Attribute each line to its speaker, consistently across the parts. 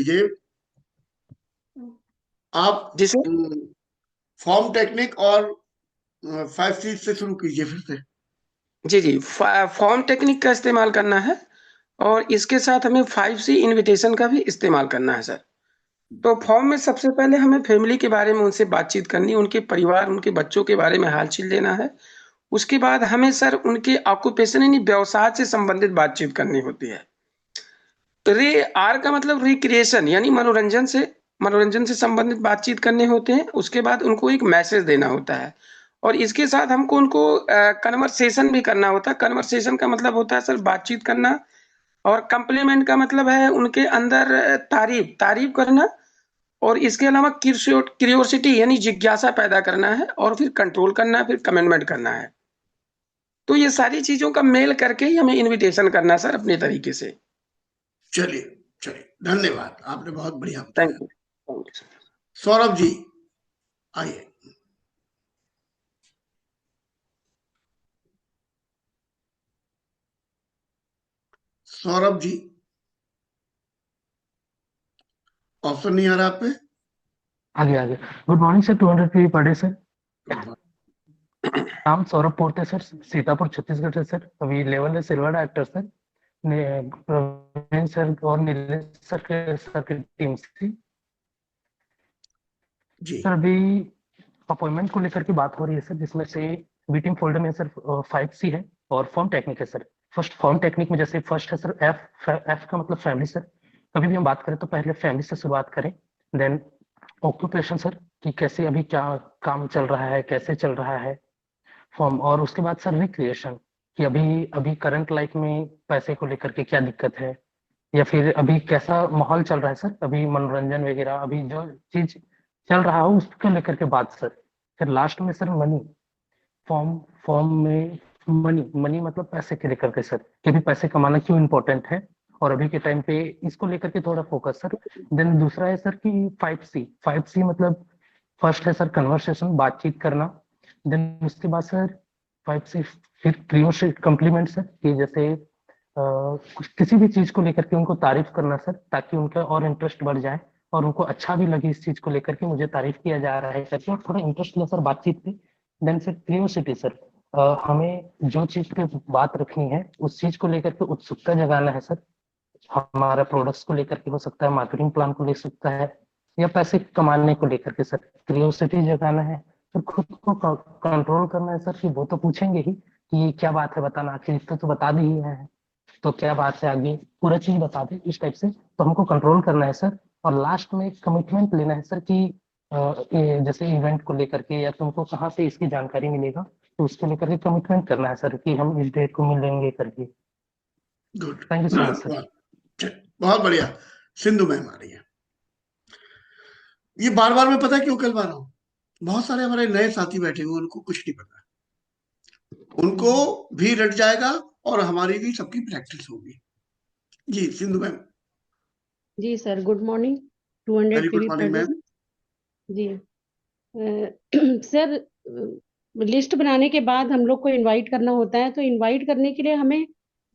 Speaker 1: लीजिए, आप
Speaker 2: जी sir.
Speaker 1: Form technique और 5C से शुरू कीजिए फिर से।
Speaker 2: जी जी, फॉर्म टेक्निक का इस्तेमाल करना है और इसके साथ हमें 5C इनविटेशन का भी इस्तेमाल करना है सर। तो फॉर्म में सबसे पहले हमें फैमिली के बारे में उनसे बातचीत करनी है, उनके परिवार, उनके बच्चों के बारे में हालचाल लेना है। उसके बाद हमें सर उनके ऑक्यूपेशन यानी व्यवसाय से संबंधित बातचीत करनी होती है। आर का मतलब रिक्रिएशन यानी मनोरंजन से संबंधित बातचीत करने होते हैं। उसके बाद उनको एक मैसेज देना होता है और इसके साथ हमको उनको कन्वर्सेशन भी करना होता है। कन्वर्सेशन का मतलब होता है सर बातचीत करना, और कम्प्लीमेंट का मतलब है उनके अंदर तारीफ तारीफ करना, और इसके अलावा क्यूरियोसिटी यानी जिज्ञासा पैदा करना है, और फिर कंट्रोल करना है, फिर कमेंटमेंट करना है। तो ये सारी चीजों का मेल करके ही हमें इनविटेशन करना है सर अपने तरीके से।
Speaker 1: चलिए चलिए, धन्यवाद, आपने बहुत बढ़िया बताया।
Speaker 2: Thank you, thank you sir.
Speaker 1: Saurabh ji आइए। सौरभ जी, ऑप्शन नहीं आ रहा आप पे।
Speaker 3: आगे आगे। Good morning sir, 200 P per day sir.
Speaker 1: Good morning.
Speaker 3: नाम सौरभ पोर्ते सर, सीतापुर छत्तीसगढ़ से सर। अभी लेवल है silver actor sir. Praveen sir और नीलेश सर की टीम से
Speaker 1: जी
Speaker 3: सर। अभी अपॉइंटमेंट को लेकर के बात हो रही है सर, जिसमें से बी टीम फोल्डर में सर 5C है और फॉर्म टेक्निक है सर। फर्स्ट फॉर्म टेक्निक में जैसे फर्स्ट है सर एफ। एफ का मतलब फैमिली सर। कभी भी हम बात करें तो पहले फैमिली से शुरुआत करें। देन ऑक्यूपेशन सर, कि कैसे अभी क्या काम चल रहा है, कैसे चल रहा है फॉर्म। और उसके बाद सर रिक्रिएशन, कि अभी अभी करंट लाइफ में पैसे को लेकर के क्या दिक्कत है, या फिर अभी कैसा माहौल चल रहा है सर, अभी मनोरंजन वगैरह अभी जो चीज चल रहा हो उसको लेकर के बात सर। फिर लास्ट में सर मनी। फॉर्म फॉर्म में मनी मनी मतलब पैसे के लेकर के सर, कि भी पैसे कमाना क्यों इंपॉर्टेंट है और अभी के टाइम पे इसको लेकर के थोड़ा फोकस सर। देन दूसरा है सर कि 5C। 5C मतलब फर्स्ट है सर कन्वर्सेशन, बातचीत करना। देन उसके बाद सर 5C फिर क्रियो से कम्प्लीमेंट सर, कि जैसे कुछ किसी भी चीज को लेकर के उनको तारीफ करना सर, ताकि उनका और इंटरेस्ट बढ़ जाए और उनको अच्छा भी लगे इस चीज को लेकर के मुझे तारीफ किया जा रहा है करके, और थोड़ा इंटरेस्ट ले सर बातचीत पे। देन सर क्यूरियोसिटी सर, हमें जो चीज पे बात रखनी है उस चीज को लेकर के उत्सुकता जगाना है सर। हमारा प्रोडक्ट्स को लेकर के हो सकता है, मार्केटिंग प्लान को ले सकता है, या पैसे कमाने को लेकर के सर क्यूरियोसिटी जगाना है। फिर खुद को कंट्रोल करना है सर, कि वो तो पूछेंगे ही कि ये क्या बात है बताना, आखिर इतना तो बता दी ही है, तो क्या बात है आगे पूरा चीज बता दे इस टाइप से। तो हमको कंट्रोल करना है सर। और लास्ट में कमिटमेंट लेना है सर, कि जैसे इवेंट को लेकर के या तुमको कहाँ से इसकी जानकारी मिलेगा, तो उसको लेकर के कमिटमेंट करना है सर, कि हम इस डेट को मिलेंगे करके।
Speaker 1: Good.
Speaker 3: Thank you so much sir.
Speaker 1: बहुत बढ़िया। सिंधु मैम आ रही है। ये बार बार मैं पता है क्यों करवा रहा हूँ, बहुत सारे हमारे नए साथी बैठे हुए उनको कुछ नहीं पता, उनको भी रट जाएगा और हमारी भी सबकी प्रैक्टिस होगी। जी सिंधु मैम।
Speaker 4: जी sir, good morning. 200
Speaker 1: very good
Speaker 4: PV per
Speaker 1: morning
Speaker 4: day.
Speaker 1: Ma'am.
Speaker 4: जी सर, लिस्ट बनाने के बाद हम लोग को इनवाइट करना होता है, तो इनवाइट करने के लिए हमें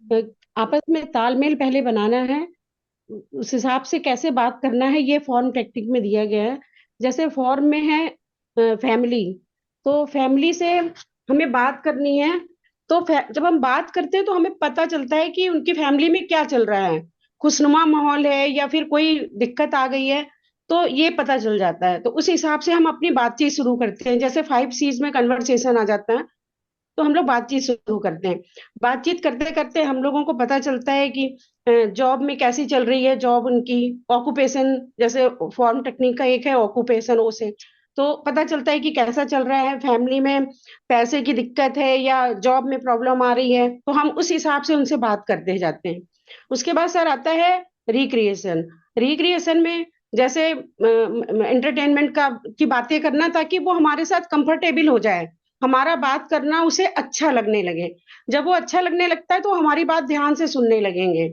Speaker 4: अ, आपस में तालमेल पहले बनाना है। उस हिसाब से कैसे बात करना है ये फॉर्म टेक्निक में दिया गया है। जैसे फॉर्म में है फैमिली, तो फैमिली से हमें बात करनी है। तो जब हम बात करते हैं तो हमें पता चलता है कि उनकी फैमिली में क्या चल रहा है, खुशनुमा माहौल है या फिर कोई दिक्कत आ गई है, तो ये पता चल जाता है। तो उस हिसाब से हम अपनी बातचीत शुरू करते हैं। जैसे 5C's में कन्वर्सेशन आ जाता है, तो हम लोग बातचीत शुरू करते हैं। बातचीत करते करते हम लोगों को पता चलता है कि जॉब में कैसी चल रही है जॉब उनकी, ऑक्यूपेशन, जैसे फॉर्म टेक्निक का एक है ऑक्यूपेशन ओ से, तो पता चलता है कि कैसा चल रहा है, फैमिली में पैसे की दिक्कत है या जॉब में प्रॉब्लम आ रही है, तो हम उस हिसाब से उनसे बात करते जाते हैं। उसके बाद सर आता है रिक्रिएशन। रिक्रिएशन में जैसे एंटरटेनमेंट का की बातें करना, ताकि वो हमारे साथ कंफर्टेबल हो जाए, हमारा बात करना उसे अच्छा लगने लगे। जब वो अच्छा लगने लगता है तो हमारी बात ध्यान से सुनने लगेंगे।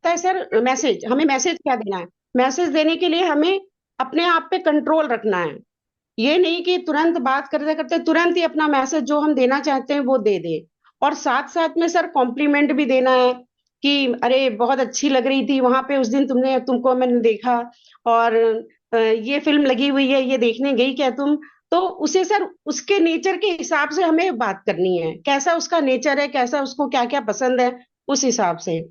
Speaker 4: है सर मैसेज, हमें मैसेज क्या देना है? मैसेज देने के लिए हमें अपने आप पे कंट्रोल रखना है। ये नहीं कि तुरंत बात करते करते तुरंत ही अपना मैसेज जो हम देना चाहते हैं वो दे दे। और साथ साथ में सर कॉम्प्लीमेंट भी देना है। कि अरे बहुत अच्छी लग रही थी वहां पे उस दिन तुमको मैंने देखा, और ये फिल्म लगी हुई है, ये देखने गई क्या तुम? तो उसे सर उसके नेचर के हिसाब से हमें बात करनी है, कैसा उसका नेचर है, कैसा उसको क्या क्या पसंद है, उस हिसाब से।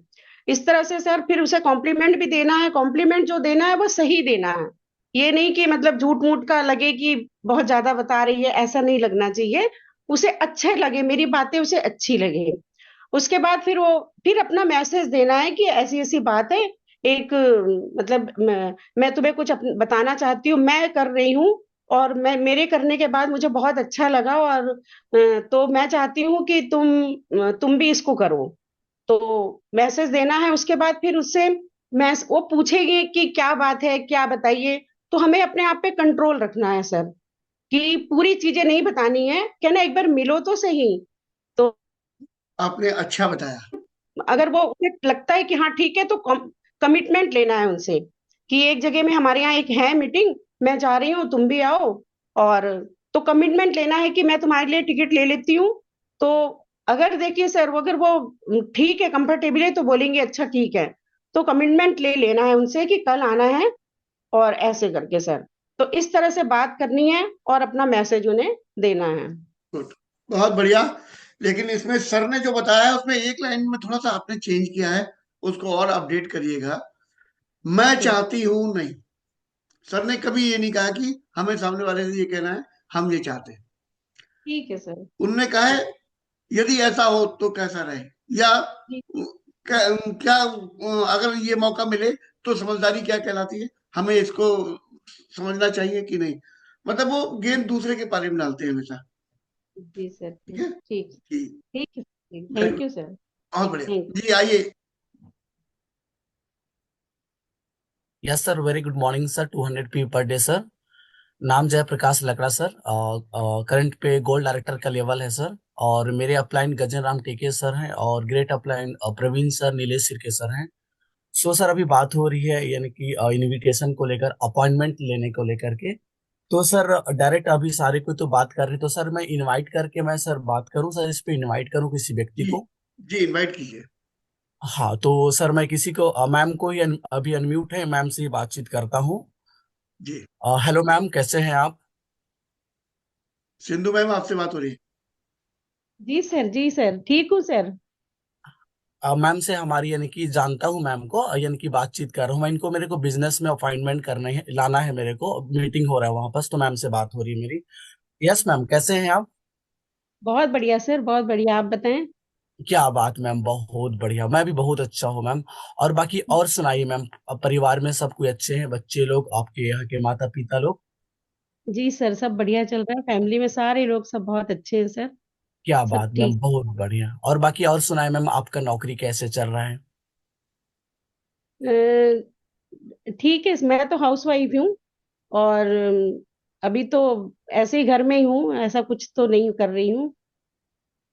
Speaker 4: इस तरह से सर फिर उसे कॉम्प्लीमेंट भी देना है, कॉम्प्लीमेंट जो देना है वो सही देना है। ये नहीं कि मतलब झूठ मूठ का लगे कि बहुत ज्यादा बता रही है, ऐसा नहीं लगना चाहिए। उसे अच्छे लगे, मेरी बातें उसे अच्छी लगे। उसके बाद फिर अपना मैसेज देना है कि ऐसी ऐसी बात है, एक मतलब मैं तुम्हें कुछ बताना चाहती हूँ, मैं कर रही हूँ, और मैं मेरे करने के बाद मुझे बहुत अच्छा लगा, और तो मैं चाहती हूँ कि तुम भी इसको करो। तो मैसेज देना है। उसके बाद फिर उससे मैं वो पूछेगी कि क्या बात है, क्या बताइए। तो हमें अपने आप पे कंट्रोल रखना है सर, कि पूरी चीजें नहीं बतानी है, कहना एक बार मिलो तो सही। तो
Speaker 1: आपने अच्छा बताया।
Speaker 4: अगर वो उसे लगता है कि हाँ ठीक है, तो कमिटमेंट लेना है उनसे कि एक जगह में हमारे यहाँ एक है मीटिंग, मैं जा रही हूँ, तुम भी आओ। और तो कमिटमेंट लेना है कि मैं तुम्हारे लिए टिकट ले लेती हूँ। तो अगर देखिए सर, वो अगर वो ठीक है, कंफर्टेबल है, तो बोलेंगे अच्छा ठीक है। तो कमिटमेंट ले लेना है उनसे कि कल आना है, और ऐसे करके सर। तो इस तरह से बात करनी है और अपना मैसेज उन्हें देना है।
Speaker 1: गुड, बहुत बढ़िया। लेकिन इसमें सर ने जो बताया है उसमें एक लाइन में थोड़ा सा आपने चेंज किया है, उसको और अपडेट करिएगा। मैं
Speaker 4: ठीक
Speaker 1: चाहती हूं नहीं, सर ने कभी ये नहीं कहा कि हमें सामने वाले से ये कहना है हम ये चाहते हैं।
Speaker 4: ठीक है सर।
Speaker 1: उनने कहा है यदि ऐसा हो तो कैसा रहे, या
Speaker 4: जी
Speaker 1: क्या अगर ये मौका मिले तो समझदारी क्या कहलाती है, हमें इसको समझना चाहिए कि नहीं। मतलब वो गेंद दूसरे के पाले में डालते हैं हमेशा।
Speaker 4: जी सर।
Speaker 1: ठीक
Speaker 4: ठीक
Speaker 1: है
Speaker 4: ठीक।
Speaker 1: जी।
Speaker 4: ठीक है।
Speaker 1: Very
Speaker 4: thank
Speaker 1: good,
Speaker 4: you sir.
Speaker 1: बहुत बढ़िया।
Speaker 4: थैंक
Speaker 1: जी आइए।
Speaker 5: Yes sir, very good morning sir. 200 P per day sir. नाम जयप्रकाश लकड़ा सर। करंट पे गोल्ड डायरेक्टर का लेवल है सर। और मेरे अपलाइन गजन राम टेके सर हैं, और great upline Praveen sir, Nilesh Sirke sir हैं। सो सर अभी बात हो रही है यानी कि इनविटेशन को लेकर, अपॉइंटमेंट लेने को लेकर के। तो सर डायरेक्ट अभी सारे को तो बात कर रहे, तो सर मैं इनवाइट करके मैं सर बात करूं सर, इस पे इनवाइट करूं किसी व्यक्ति
Speaker 1: जी
Speaker 5: को?
Speaker 1: जी, इनवाइट कीजिए।
Speaker 5: हाँ तो सर मैं किसी को मैम को ही अभी अनम्यूट है, मैम से ही बातचीत करता हूँ।
Speaker 1: जी,
Speaker 5: हेलो मैम, कैसे हैं आप?
Speaker 1: सिंधु मैम आपसे बात हो रही है।
Speaker 4: जी सर। जी सर, ठीक हूँ सर।
Speaker 5: मैम से हमारी यानी कि जानता हूँ मैम को, यानी कि बातचीत कर रहा हूँ मैं इनको, मेरे को बिजनेस में अपॉइंटमेंट करना है, लाना है मेरे को, मीटिंग हो रहा है वहां पर, तो मैम से बात हो रही है मेरी। यस मैम, कैसे हैं आप?
Speaker 4: बहुत बढ़िया सर, बहुत बढ़िया। आप बताएं।
Speaker 5: क्या बात मैम, बहुत बढ़िया, मैं भी बहुत अच्छा हूँ मैम। और बाकी और सुनाइए मैम, परिवार में सब कोई अच्छे हैं, बच्चे लोग, आपके यहाँ के माता पिता लोग?
Speaker 4: जी सर, सब बढ़िया चल रहा है, फैमिली में सारे लोग सब बहुत अच्छे हैं सर।
Speaker 5: क्या बात
Speaker 4: सब
Speaker 5: मैम,
Speaker 4: ठीक।
Speaker 5: बहुत बढ़िया। और बाकी और सुनाए मैम, आपका नौकरी कैसे चल रहा है?
Speaker 4: ठीक है, मैं तो हाउस वाइफ हूँ, और अभी तो ऐसे ही घर में ही हूँ, ऐसा कुछ तो नहीं कर रही हूँ।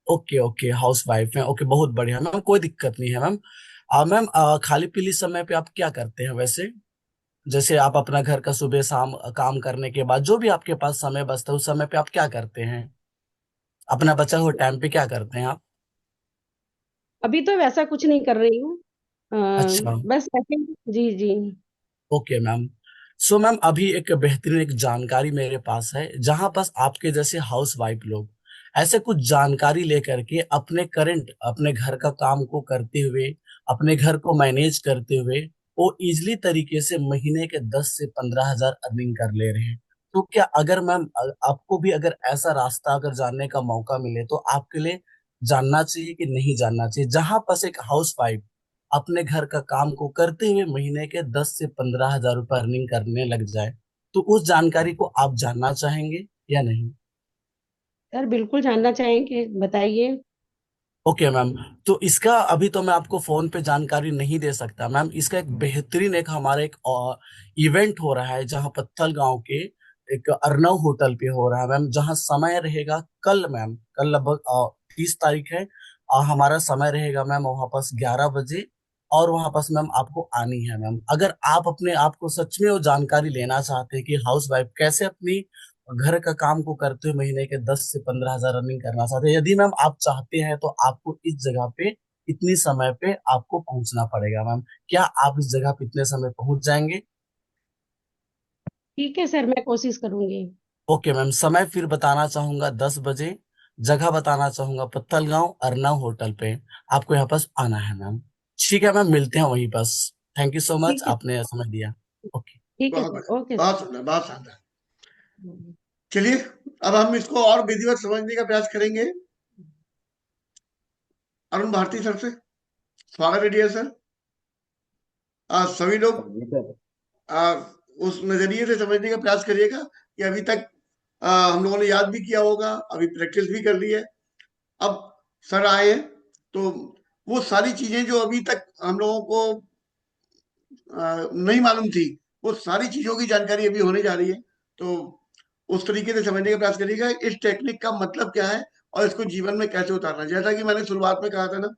Speaker 5: ओके ओके, हाउस वाइफ है, ओके, बहुत बढ़िया मैम, कोई दिक्कत नहीं है मैम। मैम खाली पीली समय पे आप क्या करते हैं वैसे? जैसे आप अपना घर का सुबह शाम काम करने के बाद जो भी आपके पास समय बचता है, उस समय पे आप क्या करते हैं? अपना बचा हुआ टाइम पे क्या करते हैं आप?
Speaker 4: अभी तो वैसा कुछ नहीं कर रही हूँ।
Speaker 5: अच्छा,
Speaker 4: बस ऐसे। जी जी।
Speaker 5: Okay ma'am. सो मैम अभी एक बेहतरीन एक जानकारी मेरे पास है, जहां पास आपके जैसे हाउस वाइफ लोग ऐसे कुछ जानकारी लेकर के अपने करंट अपने घर का काम को करते हुए, अपने घर को मैनेज करते हुए, वो इजली तरीके से महीने के 10 से 15 हजार अर्निंग कर ले रहे हैं। तो क्या अगर मैम आपको भी अगर ऐसा रास्ता अगर जानने का मौका मिले, तो आपके लिए जानना चाहिए कि नहीं जानना चाहिए, जहां पास एक हाउस वाइफ अपने घर का काम को करते हुए महीने के 10 से 15 हजार रुपये अर्निंग करने लग जाए, तो उस जानकारी को आप जानना चाहेंगे या नहीं?
Speaker 4: सर बिल्कुल जानना चाहेंगे, बताइए।
Speaker 5: Okay ma'am. तो इसका अभी तो मैं आपको फोन पे जानकारी नहीं दे सकता मैम, इसका एक बेहतरीन एक हमारा एक इवेंट हो रहा है, जहां पत्थल गांव के एक अर्नव होटल पे हो रहा है मैम, जहां समय रहेगा कल मैम, कल लगभग 30 तारीख है। हमारा समय रहेगा मैम वहां पास 11 बजे, और वहां पास मैम आपको आनी है मैम। अगर आप अपने आप को सच में वो जानकारी लेना चाहते हैं कि हाउस वाइफ कैसे अपनी घर का काम को करते हुए महीने के 10 से 15 हजार रनिंग करना चाहते हैं, यदि मैम आप चाहते हैं, तो आपको इस जगह पे इतनी समय पे आपको पहुंचना पड़ेगा मैम। क्या आप इस जगह पे इतने समय पहुंच जाएंगे?
Speaker 4: ठीक है सर, मैं कोशिश करूंगी।
Speaker 5: ओके मैम, समय फिर बताना चाहूंगा 10 बजे। जगह बताना चाहूंगा पत्तलगांव अर्नव होटल पे। आपको यहाँ पास आना है मैम। ठीक है मैम, मिलते हैं वहीं पास। थैंक यू सो मच,
Speaker 4: ठीक है,
Speaker 5: आपने समय दिया। ओके।
Speaker 4: ठीक है
Speaker 1: बहुत
Speaker 4: सर,
Speaker 1: बढ़िया,
Speaker 4: ओके
Speaker 1: बहुत सुंदर, बहुत शानदार।
Speaker 4: सर।
Speaker 1: चलिए, अब हम इसको और विधिवत समझने का प्रयास करेंगे। अरुण भारती सर से स्वागत है डियर सर। सभी लोग
Speaker 6: जी सर।
Speaker 1: आ, उस नजरिए से समझने का प्रयास करिएगा कि अभी तक हम लोगों ने याद भी किया होगा, अभी प्रैक्टिस भी कर ली है। अब सर आए हैं तो वो सारी चीजें जो अभी तक हम लोगों को नहीं मालूम थी, वो सारी चीजों की जानकारी अभी होने जा रही है। तो उस तरीके से समझने का प्रयास करिएगा इस टेक्निक का मतलब क्या है और इसको जीवन में कैसे उतारना है। जैसा कि मैंने शुरुआत में कहा था ना,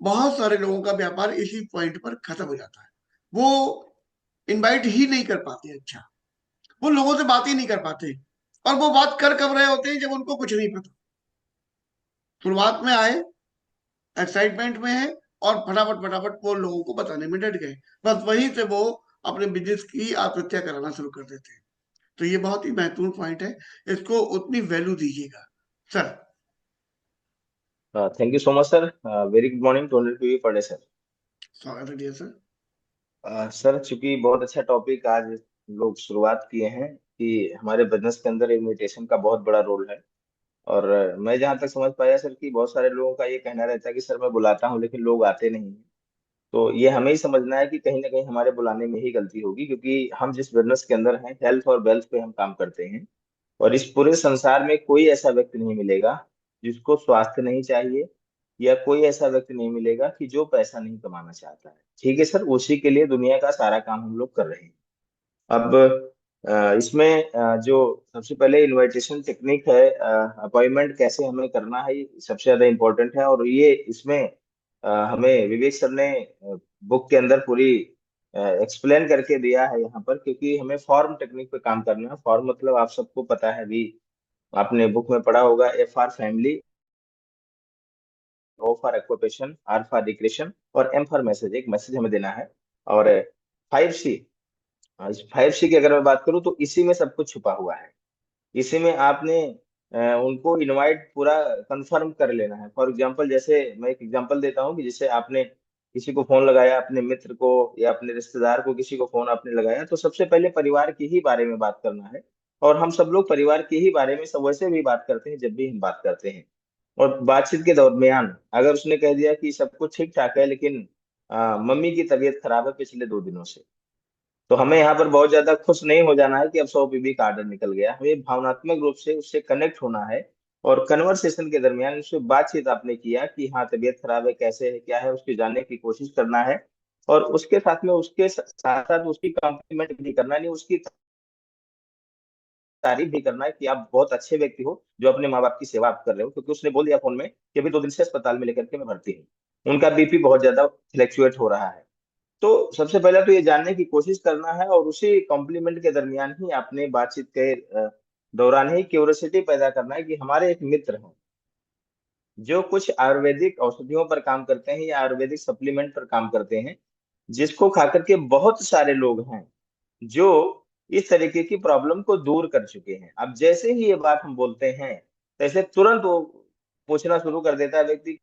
Speaker 1: बहुत सारे लोगों का व्यापार इसी पॉइंट पर खत्म हो जाता है। वो इनवाइट ही नहीं कर पाते, अच्छा, वो लोगों से बात ही नहीं कर पाते, और वो बात कर कब रहे होते हैं जब उनको कुछ नहीं पता। शुरुआत में आए, एक्साइटमेंट में है, और फटाफट फटाफट वो लोगों को बताने में डट गए, बस वहीं से वो अपने बिजनेस की आत्महत्या कराना शुरू कर देते हैं। तो ये बहुत ही महत्वपूर्ण पॉइंट है, इसको उतनी वैल्यू दीजिएगा sir.
Speaker 6: Thank you so much sir. Very good morning to all पी पढ़े सर।
Speaker 1: स्वागत है डियर सर।
Speaker 6: सर, चूंकि बहुत अच्छा टॉपिक आज हम लोग शुरुआत किए हैं कि हमारे बिजनेस के अंदर इन्विटेशन का बहुत बड़ा रोल है। और मैं जहां तक समझ पाया सर कि बहुत सारे लोगों का ये कहना रहता है कि सर मैं बुलाता हूं लेकिन लोग आते नहीं हैं। तो ये हमें ही समझना है कि कहीं ना कहीं हमारे बुलाने में ही गलती होगी, क्योंकि हम जिस बिजनेस के अंदर हैं, हेल्थ और वेल्थ पे हम काम करते हैं। और इस पूरे संसार में कोई ऐसा व्यक्ति नहीं मिलेगा जिसको स्वास्थ्य नहीं चाहिए, या कोई ऐसा व्यक्ति नहीं मिलेगा कि जो पैसा नहीं कमाना चाहता है। ठीक है सर, उसी के लिए दुनिया का सारा काम हम लोग कर रहे हैं। अब इसमें जो सबसे पहले इनविटेशन टेक्निक है, अपॉइंटमेंट कैसे हमें करना है, ये सबसे ज्यादा इम्पोर्टेंट है। और ये इसमें हमें विवेक सर ने बुक के अंदर पूरी एक्सप्लेन करके दिया है यहाँ पर, क्योंकि हमें फॉर्म टेक्निक पे काम करना है। फॉर्म मतलब आप सबको पता है, भी आपने बुक में पढ़ा होगा, F for family, O for occupation, R for recreation, और एम फॉर मैसेज, एक मैसेज हमें देना है। और 5C, इस 5C की अगर मैं बात करूँ तो इसी में सब कुछ छुपा हुआ है। इसी में आपने उनको इनवाइट पूरा कंफर्म कर लेना है। फॉर एग्जांपल, जैसे मैं एक एग्जांपल देता हूँ कि जैसे आपने किसी को फोन लगाया, अपने मित्र को या अपने रिश्तेदार को किसी को फोन आपने लगाया, तो सबसे पहले परिवार के ही बारे में बात करना है। और हम सब लोग परिवार के ही बारे में सब वैसे भी बात करते हैं जब भी हम बात करते हैं। और बातचीत के दरमियान अगर उसने कह दिया कि सब कुछ ठीक ठाक है लेकिन मम्मी की तबीयत खराब है पिछले 2 दिनों से, तो हमें यहाँ पर बहुत ज्यादा खुश नहीं हो जाना है कि अब 100 PB का ऑर्डर निकल गया। हमें भावनात्मक रूप से उससे कनेक्ट होना है। और कन्वर्सेशन के दरमियान उससे बातचीत आपने किया कि हाँ तबीयत खराब है, कैसे है, क्या है, उसकी जानने की कोशिश करना है। और उसके साथ में उसके साथ साथ उसकी कॉम्प्लीमेंट भी करना, नहीं उसकी तारीफ भी करना है कि आप बहुत अच्छे व्यक्ति हो जो अपने माँ बाप की सेवा आप कर रहे हो। क्योंकि उसने बोल दिया फोन में कि अभी 2 दिन से अस्पताल में लेकर के मैं भर्ती हूँ, उनका बीपी बहुत ज्यादा फ्लैक्चुएट हो रहा है। तो सबसे पहले तो ये जानने की कोशिश करना है, और उसी कॉम्प्लीमेंट के दरमियान ही आपने बातचीत के दौरान ही क्यूरियोसिटी पैदा करना है कि हमारे एक मित्र हैं जो कुछ आयुर्वेदिक औषधियों पर काम करते हैं या आयुर्वेदिक सप्लीमेंट पर काम करते हैं, जिसको खा करके बहुत सारे लोग हैं जो इस तरीके की प्रॉब्लम को दूर कर चुके हैं। अब जैसे ही ये बात हम बोलते हैं, तैसे तुरंत वो पूछना शुरू कर देता है व्यक्ति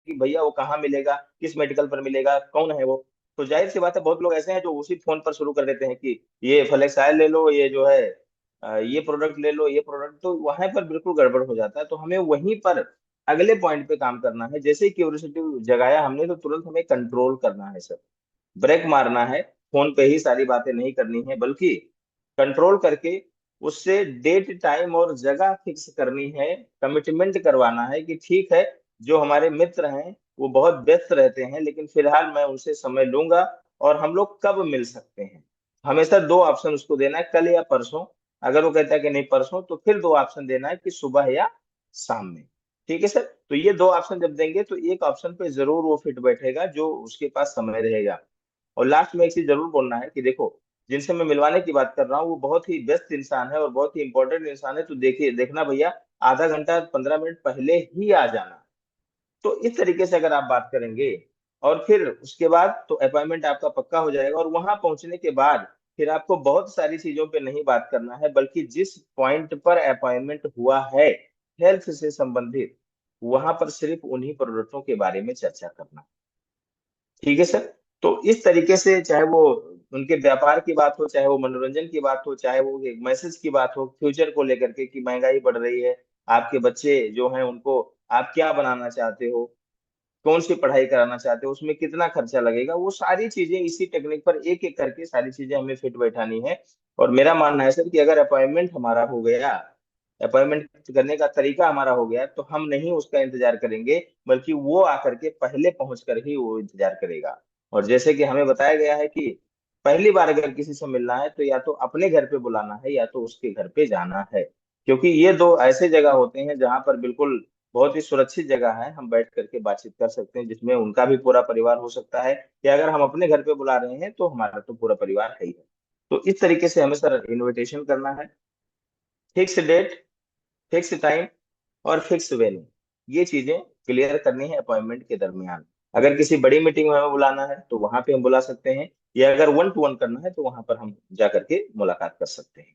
Speaker 6: कि भैया वो कहाँ मिलेगा, किस मेडिकल पर मिलेगा, कौन है वो। तो जाहिर सी बात है, बहुत लोग ऐसे हैं जो उसी फोन पर शुरू कर देते हैं कि ये फ्लेक्साइल ले लो, ये जो है ये प्रोडक्ट ले लो, ये प्रोडक्ट। तो वहां पर बिल्कुल गड़बड़ हो जाता है। तो हमें वहीं पर अगले पॉइंट पे काम करना है। जैसे ही क्यूरियोसिटी जगाया हमने, तो तुरंत हमें कंट्रोल करना है सर, ब्रेक मारना है। फोन पे ही सारी बातें नहीं करनी है, बल्कि कंट्रोल करके उससे डेट टाइम और जगह फिक्स करनी है, कमिटमेंट करवाना है कि ठीक है, जो हमारे मित्र हैं वो बहुत व्यस्त रहते हैं लेकिन फिलहाल मैं उनसे समय लूंगा, और हम लोग कब मिल सकते हैं। हमेशा 2 ऑप्शन उसको देना है, कल या परसों। अगर वो कहता है कि नहीं परसों, तो फिर 2 ऑप्शन देना है कि सुबह या शाम में। ठीक है सर, तो ये 2 ऑप्शन जब देंगे तो एक ऑप्शन पे जरूर वो फिट बैठेगा जो उसके पास समय रहेगा। और लास्ट में एक चीज जरूर बोलना है कि देखो, जिनसे मैं मिलवाने की बात कर रहा हूँ वो बहुत ही व्यस्त इंसान है और बहुत ही इंपॉर्टेंट इंसान है। तो देखिए, देखना भैया, आधा घंटा 15 मिनट पहले ही आ जाना। तो इस तरीके से अगर आप बात करेंगे और फिर उसके बाद तो अपॉइंटमेंट आपका पक्का हो जाएगा। और वहां पहुंचने के बाद फिर आपको बहुत सारी चीजों पे नहीं बात करना है, बल्कि जिस पॉइंट पर अपॉइंटमेंट हुआ है हेल्थ से संबंधित, वहां पर सिर्फ उन्हीं प्रोडक्टों के बारे में चर्चा करना। ठीक है सर। तो इस तरीके से चाहे वो उनके व्यापार की बात हो, चाहे वो मनोरंजन की बात हो, चाहे वो एक मैसेज की बात हो फ्यूचर को लेकर के कि महंगाई बढ़ रही है, आपके बच्चे जो हैं उनको आप क्या बनाना चाहते हो, कौन सी पढ़ाई कराना चाहते हो, उसमें कितना खर्चा लगेगा, वो सारी चीजें इसी टेक्निक पर एक एक करके सारी चीजें हमें फिट बैठानी है। और मेरा मानना है सर कि अगर अपॉइंटमेंट हमारा हो गया, अपॉइंटमेंट करने का तरीका हमारा हो गया, तो हम नहीं उसका इंतजार करेंगे, बल्कि वो आकर के पहले पहुंच कर ही वो इंतजार करेगा। और जैसे कि हमें बताया गया है कि पहली बार अगर किसी से मिलना है तो या तो अपने घर पे बुलाना है या तो उसके घर पे जाना है, क्योंकि ये दो ऐसे जगह होते हैं जहां पर बिल्कुल बहुत ही सुरक्षित जगह है, हम बैठ करके बातचीत कर सकते हैं, जिसमें उनका भी पूरा परिवार हो सकता है, कि अगर हम अपने घर पे बुला रहे हैं तो हमारा तो पूरा परिवार है ही है। तो इस तरीके से हमें सर इनविटेशन करना है, फिक्स डेट, फिक्स टाइम और फिक्स वेन्यू, ये चीजें क्लियर करनी है अपॉइंटमेंट के दरमियान। अगर किसी बड़ी मीटिंग में हमें बुलाना है तो वहां पे हम बुला सकते हैं, या अगर वन टू वन करना है तो वहां पर हम जा करके मुलाकात कर सकते हैं।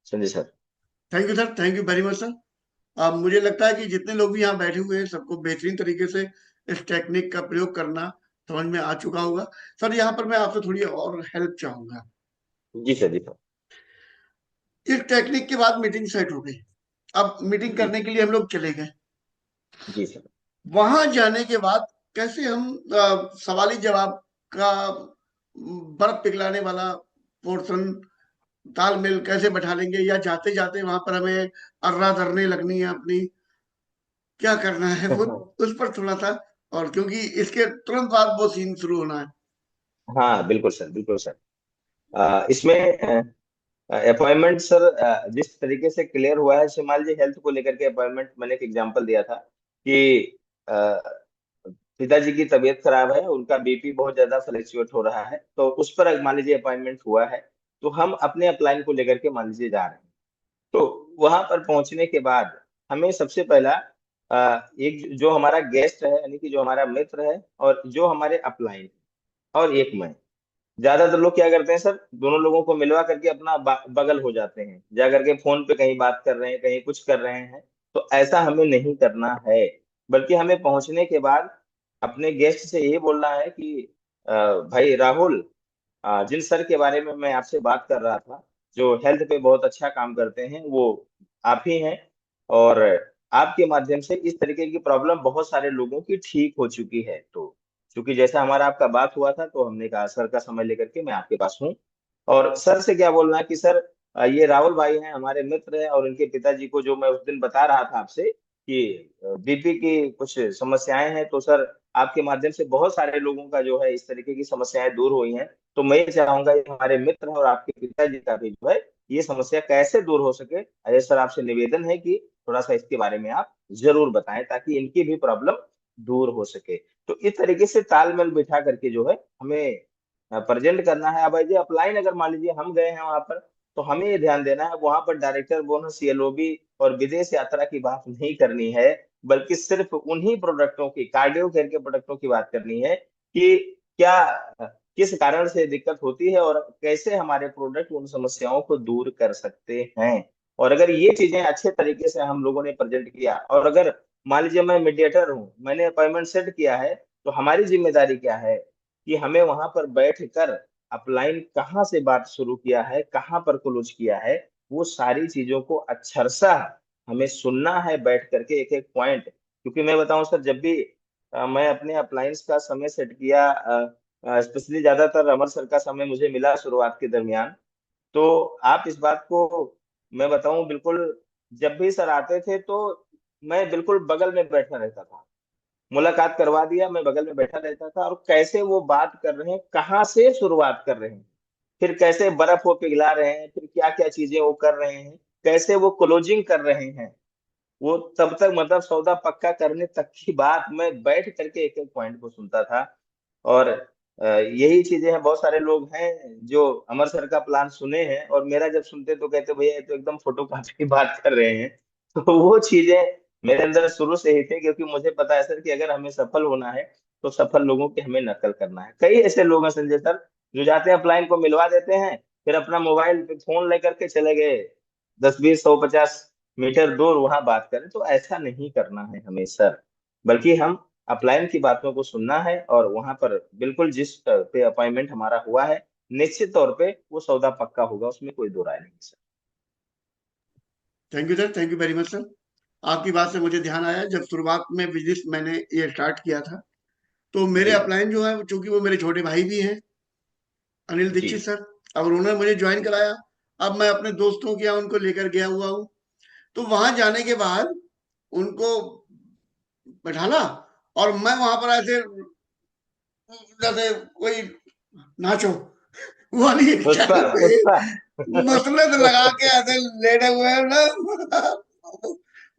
Speaker 6: Sanjay sir.
Speaker 1: Thank you sir, thank you very much sir. अब मुझे लगता है कि जितने लोग भी यहाँ बैठे हुए हैं सबको बेहतरीन तरीके से इस टेक्निक का प्रयोग करना समझ में आ चुका होगा। सर यहाँ पर मैं आपसे थोड़ी और हेल्प चाहूंगा।
Speaker 6: जी सर, जी सर।
Speaker 1: इस टेक्निक के बाद मीटिंग सेट हो गई, अब मीटिंग
Speaker 6: जी
Speaker 1: करने के लिए हम लोग चले गए।
Speaker 6: जी सर।
Speaker 1: वहां जाने के बाद कैसे हम सवाली जवाब का बर्फ पिघलाने वाला पोर्शन तालमेल कैसे बैठा लेंगे, या जाते जाते वहां पर हमें अर्रा धरने लगनी है अपनी, क्या करना है वो, उस पर थोड़ा सा। और क्योंकि इसके तुरंत बाद वो सीन शुरू होना है।
Speaker 6: हाँ बिल्कुल सर, बिल्कुल सर। इसमें अपॉइंटमेंट सर जिस तरीके से क्लियर हुआ है, शिमाल जी हेल्थ को लेकर के अपॉइंटमेंट, मैंने एक एग्जांपल दिया था कि अ, पिताजी की तबीयत खराब है, उनका बीपी बहुत ज्यादा फ्लक्चुएट हो रहा है, तो उस पर अगर मान लीजिए अपॉइंटमेंट हुआ है, तो हम अपने अपलाइन को लेकर के मान लीजिए जा रहे हैं। तो वहां पर पहुंचने के बाद हमें सबसे पहला एक जो हमारा गेस्ट है, यानी कि जो हमारा मित्र है, और जो हमारे अपलाइन और एक मैं, ज्यादातर लोग क्या करते हैं सर, दोनों लोगों को मिलवा करके अपना बगल हो जाते हैं, जा करके फोन पे कहीं बात कर रहे हैं, कहीं कुछ कर रहे हैं। तो ऐसा हमें नहीं करना है, बल्कि हमें पहुंचने के बाद अपने गेस्ट से यही बोलना है कि भाई राहुल, जिन सर के बारे में मैं आपसे बात कर रहा था, जो हेल्थ पे बहुत अच्छा काम करते हैं, वो आप ही हैं। और आपके माध्यम से इस तरीके की प्रॉब्लम बहुत सारे लोगों की ठीक हो चुकी है। तो क्योंकि जैसा हमारा आपका बात हुआ था, तो हमने कहा सर का समय लेकर के मैं आपके पास हूँ। और सर से क्या बोलना है कि सर ये राहुल भाई हैं, हमारे मित्र हैं, और उनके पिताजी को जो मैं उस दिन बता रहा था आपसे कि बीपी की कुछ समस्याएं हैं, तो सर आपके माध्यम से बहुत सारे लोगों का जो है इस तरीके की समस्याएं दूर हुई हैं। तो मैं ये चाहूंगा ये हमारे मित्र हैं और आपके पिताजी का भी जो है ये समस्या कैसे दूर हो सके, अजय सर आपसे निवेदन है कि थोड़ा सा इसके बारे में आप जरूर बताएं, ताकि इनकी भी प्रॉब्लम दूर हो सके। तो इस तरीके से तालमेल बिठा करके जो है हमें प्रेजेंट करना है। अब जी अपलाइन अगर मान लीजिए हम गए हैं वहां पर, तो हमें ये ध्यान देना है वहां पर डायरेक्टर बोनस, सीएलओबी और विदेश यात्रा की बात नहीं करनी है, बल्कि सिर्फ उन्हीं प्रोडक्टों की, कार्डियो केयर के प्रोडक्टों की बात करनी है कि क्या किस कारण से दिक्कत होती है और कैसे हमारे प्रोडक्ट उन समस्याओं को दूर कर सकते हैं। और अगर ये चीजें अच्छे तरीके से हम लोगों ने प्रेजेंट किया, और अगर मान लीजिए मैं मीडिएटर हूँ, मैंने अपॉइंटमेंट सेट किया है, तो हमारी जिम्मेदारी क्या है कि हमें वहां पर बैठ कर अपलाइन कहाँ से बात शुरू किया है, कहाँ पर क्लोज किया है, वो सारी चीजों को अक्षरशः हमें सुनना है बैठ करके एक एक पॉइंट। क्योंकि मैं बताऊं सर, जब भी मैं अपने अप्लायंस का समय सेट किया, स्पेशली ज्यादातर अमर सर का समय मुझे मिला शुरुआत के दरमियान, तो आप इस बात को मैं बताऊं बिल्कुल, जब भी सर आते थे तो मैं बिल्कुल बगल में बैठा रहता था, मुलाकात करवा दिया, मैं बगल में बैठा रहता था, और कैसे वो बात कर रहे हैं, कहाँ से शुरुआत कर रहे हैं, फिर कैसे बर्फ वो पिघला रहे हैं, फिर क्या क्या चीजें वो कर रहे हैं, कैसे वो क्लोजिंग कर रहे हैं, वो तब तक मतलब सौदा पक्का करने तक की बात मैं बैठ करके एक एक पॉइंट को सुनता था। और यही चीजें हैं, बहुत सारे लोग हैं जो अमर सर का प्लान सुने हैं और मेरा जब सुनते तो कहते भैया ये तो एकदम फोटो कॉपी की बात कर रहे हैं। तो वो चीजें मेरे अंदर शुरू से ही थे, क्योंकि मुझे पता है सर कि अगर हमें सफल होना है तो सफल लोगों की हमें नकल करना है। कई ऐसे लोग हैं संजय सर जो जाते हैं अपलाइन को मिलवा देते हैं, फिर अपना मोबाइल पे फोन लेकर के चले गए 10, 20, 150 मीटर दूर वहां बात करें। तो ऐसा नहीं करना है हमें सर, बल्कि हम अपलाइन की बातों को सुनना है और वहां पर बिल्कुल जिस पे अपॉइंटमेंट हमारा हुआ है निश्चित तौर पे वो सौदा पक्का होगा, उसमें कोई दो राय नहीं sir.
Speaker 1: Thank you sir, thank you very much sir. आपकी बात से मुझे ध्यान आया, जब शुरुआत में बिजनेस मैंने ये स्टार्ट किया था तो मेरे
Speaker 6: जी
Speaker 1: अपलाइन जो है, चूंकि वो मेरे छोटे भाई भी हैं, अनिल
Speaker 6: जी।
Speaker 1: दीक्षित सर, अब उन्होंने मुझे ज्वाइन कराया। अब मैं अपने दोस्तों के यहाँ उनको लेकर गया हुआ हूँ। तो वहां जाने के बाद उनको बैठाला और मैं वहां पर ऐसे जैसे कोई नाचो वाली
Speaker 6: पुष्पा
Speaker 1: स्टाइल पे
Speaker 6: पुष्पा।
Speaker 1: मसलत लगा के ऐसे लेटे हुए हैं ना।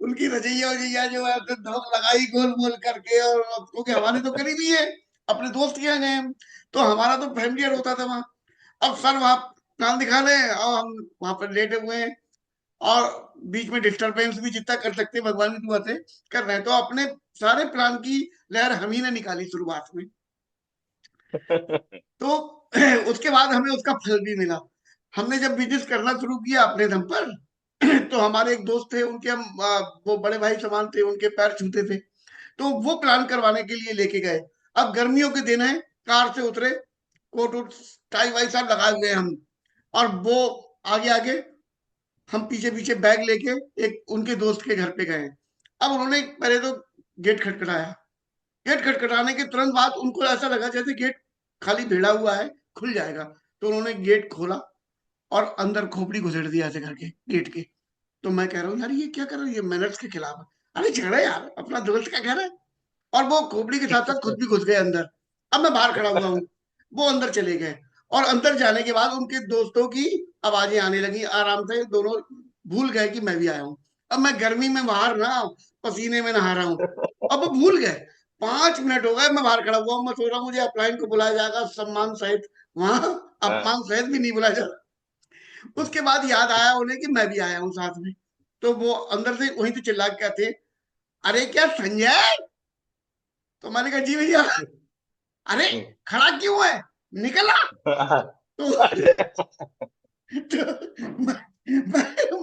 Speaker 1: उनकी रजैया वजैया जो है ऐसे धूप लगाई गोल गोल करके, और क्योंकि हमारे तो करीबी है, अपने दोस्त के यहाँ गए हम, तो हमारा तो फैमिलियर होता था वहां। अब सर वहां प्लान दिखा रहे हैं और हम वहां पर लेटे हुए हैं, और बीच में डिस्टरबेंस भी जितना कर सकते हैं भगवान की दुआ से कर रहे हैं। तो अपने सारे प्लान की लहर हम ही ने निकाली शुरुआत में। तो उसके बाद हमें उसका फल भी मिला। हमने जब बिजनेस करना शुरू किया अपने दम पर, तो हमारे एक दोस्त थे, उनके हम वो बड़े भाई समान थे, उनके पैर छूते थे, तो वो प्लान करवाने के लिए लेके गए। अब गर्मियों के दिन है, कार से उतरे, कोट उट टाई वाई सब लगाए हुए हैं हम, और वो आगे आगे, हम पीछे पीछे बैग लेके एक उनके दोस्त के घर पे गए। अब उन्होंने पहले तो गेट खटखटाया। गेट खटखटाने के तुरंत बाद उनको ऐसा लगा जैसे गेट खाली भिड़ा हुआ है, खुल जाएगा। तो उन्होंने गेट खोला और अंदर खोपड़ी घुसेड़ दिया ऐसे करके गेट के। तो मैं कह रहा हूँ यार ये क्या कर रहे हो, ये मैनर्स के खिलाफ है। अरे झगड़ा यार, अपना दोस्त का घर है। और वो खोपड़ी के साथ साथ खुद भी घुस गए अंदर। अब मैं बाहर खड़ा हुआ हूँ, वो अंदर चले गए। और अंदर जाने के बाद उनके दोस्तों की आवाजें आने लगी आराम से, दोनों भूल गए कि मैं भी आया हूँ। अब मैं गर्मी में बाहर ना, पसीने में नहा रहा हूँ। अब वो भूल गए। 5 मिनट हो गए मैं बाहर खड़ा हुआ हूँ, मैं सोच रहा हूँ मुझे अपलाइन को बुलाया जाएगा सम्मान सहित, वहां
Speaker 6: हाँ।
Speaker 1: अपमान सहित भी नहीं बुलाया जा रहा। उसके बाद याद आया उन्हें कि मैं भी आया हूँ साथ में। तो वो अंदर से वहीं से चिल्ला के कहते, अरे क्या संजय? तो मैंने कहा जी भैया। अरे खड़ा क्यों है, निकला। तो,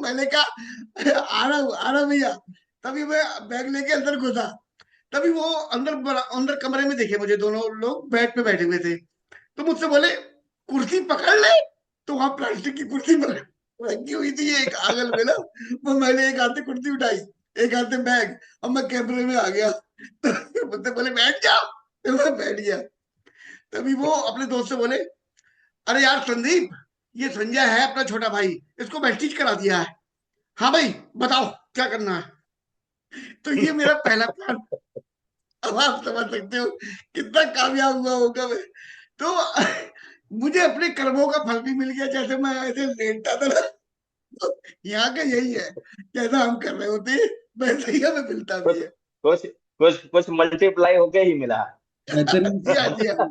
Speaker 1: मैंने कहा आ रहा हूँ भैया। तभी मैं बैग लेके अंदर घुसा। तभी वो अंदर कमरे में देखे मुझे दोनों लोग बेड पे बैठे हुए थे। तो मुझसे बोले कुर्सी पकड़ ले। तो वहां प्लास्टिक की कुर्सी पकड़ रखी हुई थी एक आंगल में ना। वो मैंने एक हाथ से कुर्सी उठाई, एक हाथ से बैग, और मैं कैमरे में आ गया। तो मुझसे बोले बैठ जाओ। तो मैं बैठ गया। तभी वो अपने दोस्त से बोले, अरे यार संदीप, ये संजय है अपना छोटा भाई, इसको मैस्टिज करा दिया है। हाँ भाई बताओ क्या करना है। तो ये मेरा पहला प्लान। अब आप समझ सकते हो कितना कामयाब हुआ होगा मैं। तो मुझे अपने कर्मों का फल भी मिल गया, जैसे मैं ऐसे लेटता था ना। तो यहाँ का यही है, जैसा हम कर रहे होते हैं वैसे ही हमें मिलता भी
Speaker 6: कुछ
Speaker 1: है।
Speaker 6: कुछ कुछ मल्टीप्लाई होके ही मिला।
Speaker 7: बेहतरीन
Speaker 1: जी हाँ, जी हाँ।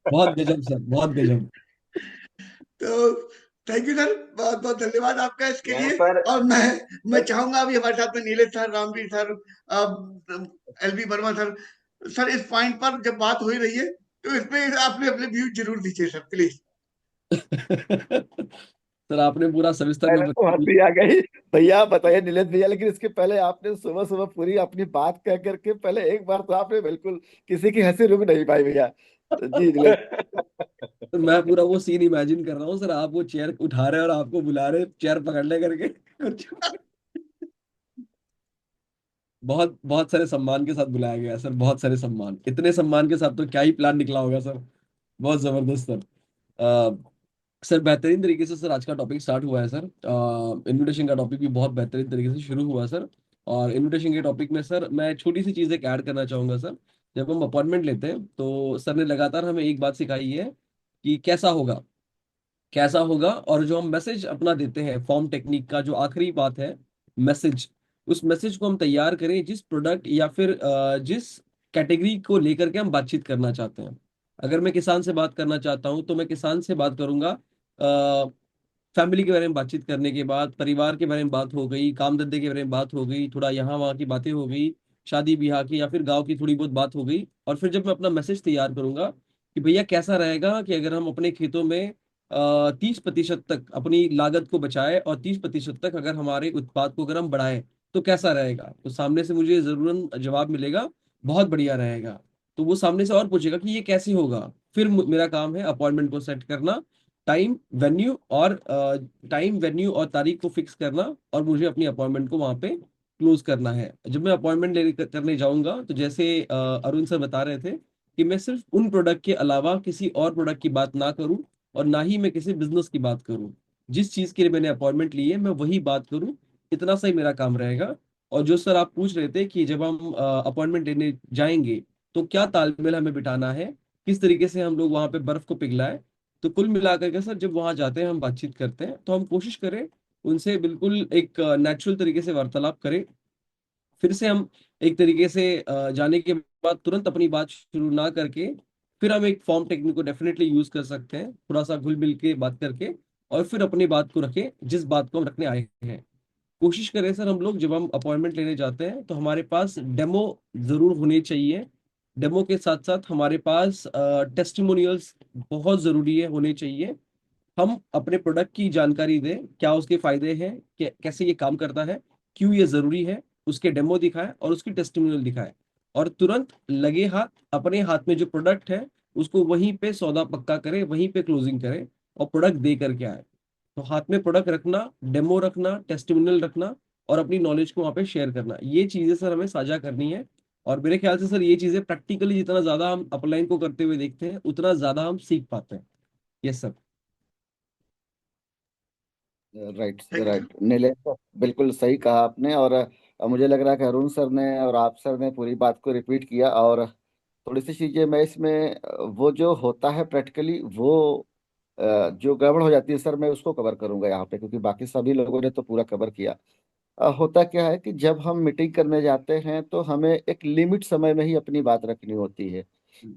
Speaker 7: बहुत गजब सर, बहुत गजब।
Speaker 1: तो थैंक यू सर, बहुत बहुत धन्यवाद आपका इसके
Speaker 6: यहाँ
Speaker 1: लिए।
Speaker 6: पर
Speaker 1: और मैं चाहूंगा अभी हमारे साथ में Nilesh sir, Ramveer sir, LB Verma sir, sir इस पॉइंट पर जब बात हो ही रही है तो इसमें आपने अपने व्यू जरूर दीजिए सर प्लीज।
Speaker 7: सर आपने पूरा सविस्तर में
Speaker 8: पहले तो
Speaker 7: बता दिया।
Speaker 8: हंसी आ गई। भैया बताइए नीलेश भैया, लेकिन इसके पहले आपने सुबह सुबह पूरी अपनी बात कह करके पहले एक बार तो आपने बिल्कुल किसी की हंसी रुक नहीं पाई भैया। जी नीलेश।
Speaker 7: तो मैं पूरा वो सीन इमेजिन कर रहा हूँ सर, आप वो चेयर उठा रहे हैं और आपको बुला रहे हैं चेयर पकड़ने करके कुछ। बहुत बहुत सारे सम्मान के साथ बुलाया गया है सर, बहुत सारे सम्मान, इतने सम्मान के साथ तो क्या ही प्लान निकला होगा सर। बहुत जबरदस्त सर। सर बेहतरीन तरीके से सर आज का टॉपिक स्टार्ट हुआ है सर। इनविटेशन का टॉपिक भी बहुत बेहतरीन तरीके से शुरू हुआ सर। और इनविटेशन के टॉपिक में सर मैं छोटी सी चीज़ एक ऐड करना चाहूंगा सर। जब हम अपॉइंटमेंट लेते हैं तो सर ने लगातार हमें एक बात सिखाई है कि कैसा होगा, कैसा होगा। और जो हम मैसेज अपना देते हैं फॉर्म टेक्निक का जो आखिरी बात है, मैसेज, उस मैसेज को हम तैयार करें जिस प्रोडक्ट या फिर जिस कैटेगरी को लेकर के हम बातचीत करना चाहते हैं। अगर मैं किसान से बात करना चाहता हूं तो मैं किसान से बात करूंगा फैमिली के बारे में बातचीत करने के बाद परिवार के बारे में बात हो गई, काम धंधे के बारे में बात हो गई, थोड़ा यहाँ वहाँ की बातें हो गई, शादी ब्याह की या फिर गांव की थोड़ी बहुत बात हो गई। और फिर जब मैं अपना मैसेज तैयार करूंगा कि भैया कैसा रहेगा कि अगर हम अपने खेतों में 30% तक अपनी लागत को बचाए और 30% तक अगर हमारे उत्पाद को अगर हम बढ़ाएं तो कैसा रहेगा, तो सामने से मुझे जरूर जवाब मिलेगा बहुत बढ़िया रहेगा। तो वो सामने से और पूछेगा कि ये कैसे होगा। फिर मेरा काम है अपॉइंटमेंट को सेट करना, टाइम वेन्यू और तारीख को फिक्स करना, और मुझे अपनी अपॉइंटमेंट को वहां पे क्लोज करना है। जब मैं अपॉइंटमेंट ले करने जाऊंगा तो जैसे अरुण सर बता रहे थे कि मैं सिर्फ उन प्रोडक्ट के अलावा किसी और प्रोडक्ट की बात ना करूं और ना ही मैं किसी बिजनेस की बात करूं। जिस चीज के लिए मैंने अपॉइंटमेंट ली है मैं वही बात करूं, इतना सही मेरा काम रहेगा। और जो सर आप पूछ रहे थे कि जब हम अपॉइंटमेंट लेने जाएंगे तो क्या तालमेल हमें बिठाना है, किस तरीके से हम लोग वहां पे बर्फ को पिघलाएं, तो कुल मिलाकर के सर जब वहां जाते हैं हम बातचीत करते हैं तो हम कोशिश करें उनसे बिल्कुल एक नेचुरल तरीके से वार्तालाप करें। फिर से हम एक तरीके से जाने के बाद तुरंत अपनी बात शुरू ना करके फिर हम एक फॉर्म टेक्निक को डेफिनेटली यूज कर सकते हैं, थोड़ा सा घुल मिल के बात करके, और फिर अपनी बात को रखें जिस बात को हम रखने आए हैं। कोशिश करें सर हम लोग जब हम अपॉइंटमेंट लेने जाते हैं तो हमारे पास डेमो जरूर होने चाहिए। डेमो के साथ साथ हमारे पास टेस्टिमोनियल्स बहुत जरूरी है, होने चाहिए। हम अपने प्रोडक्ट की जानकारी दें, क्या उसके फायदे हैं, कैसे ये काम करता है, क्यों ये जरूरी है, उसके डेमो दिखाएं और उसकी टेस्टिमोनियल दिखाएं। और तुरंत लगे हाथ अपने हाथ में जो प्रोडक्ट है उसको वहीं पे सौदा पक्का करें, वहीं पे क्लोजिंग करें और प्रोडक्ट दे करके आए। तो हाथ में प्रोडक्ट रखना, डेमो रखना, टेस्टिमोनियल रखना और अपनी नॉलेज को वहाँ पे शेयर करना, ये चीजें सर हमें साझा करनी है। और मेरे ख्याल से सर ये चीजें प्रैक्टिकली जितना ज्यादा हम अपलाइन को करते हुए देखते हैं उतना ज्यादा हम सीख पाते हैं। Yes sir.
Speaker 8: Right
Speaker 1: thank you.
Speaker 8: Right Nilesh sir, बिल्कुल सही कहा आपने। और मुझे लग रहा है कि अरुण सर ने और आप सर ने पूरी बात को रिपीट किया। और थोड़ी सी चीजें मैं इसमें वो जो होता है प्रैक्टिकली वो जो गड़बड़ हो जाती है सर, मैं उसको कवर करूंगा यहाँ पे, क्योंकि बाकी सभी लोगों ने तो पूरा कवर किया। होता क्या है कि जब हम मीटिंग करने जाते हैं तो हमें एक लिमिट समय में ही अपनी बात रखनी होती है,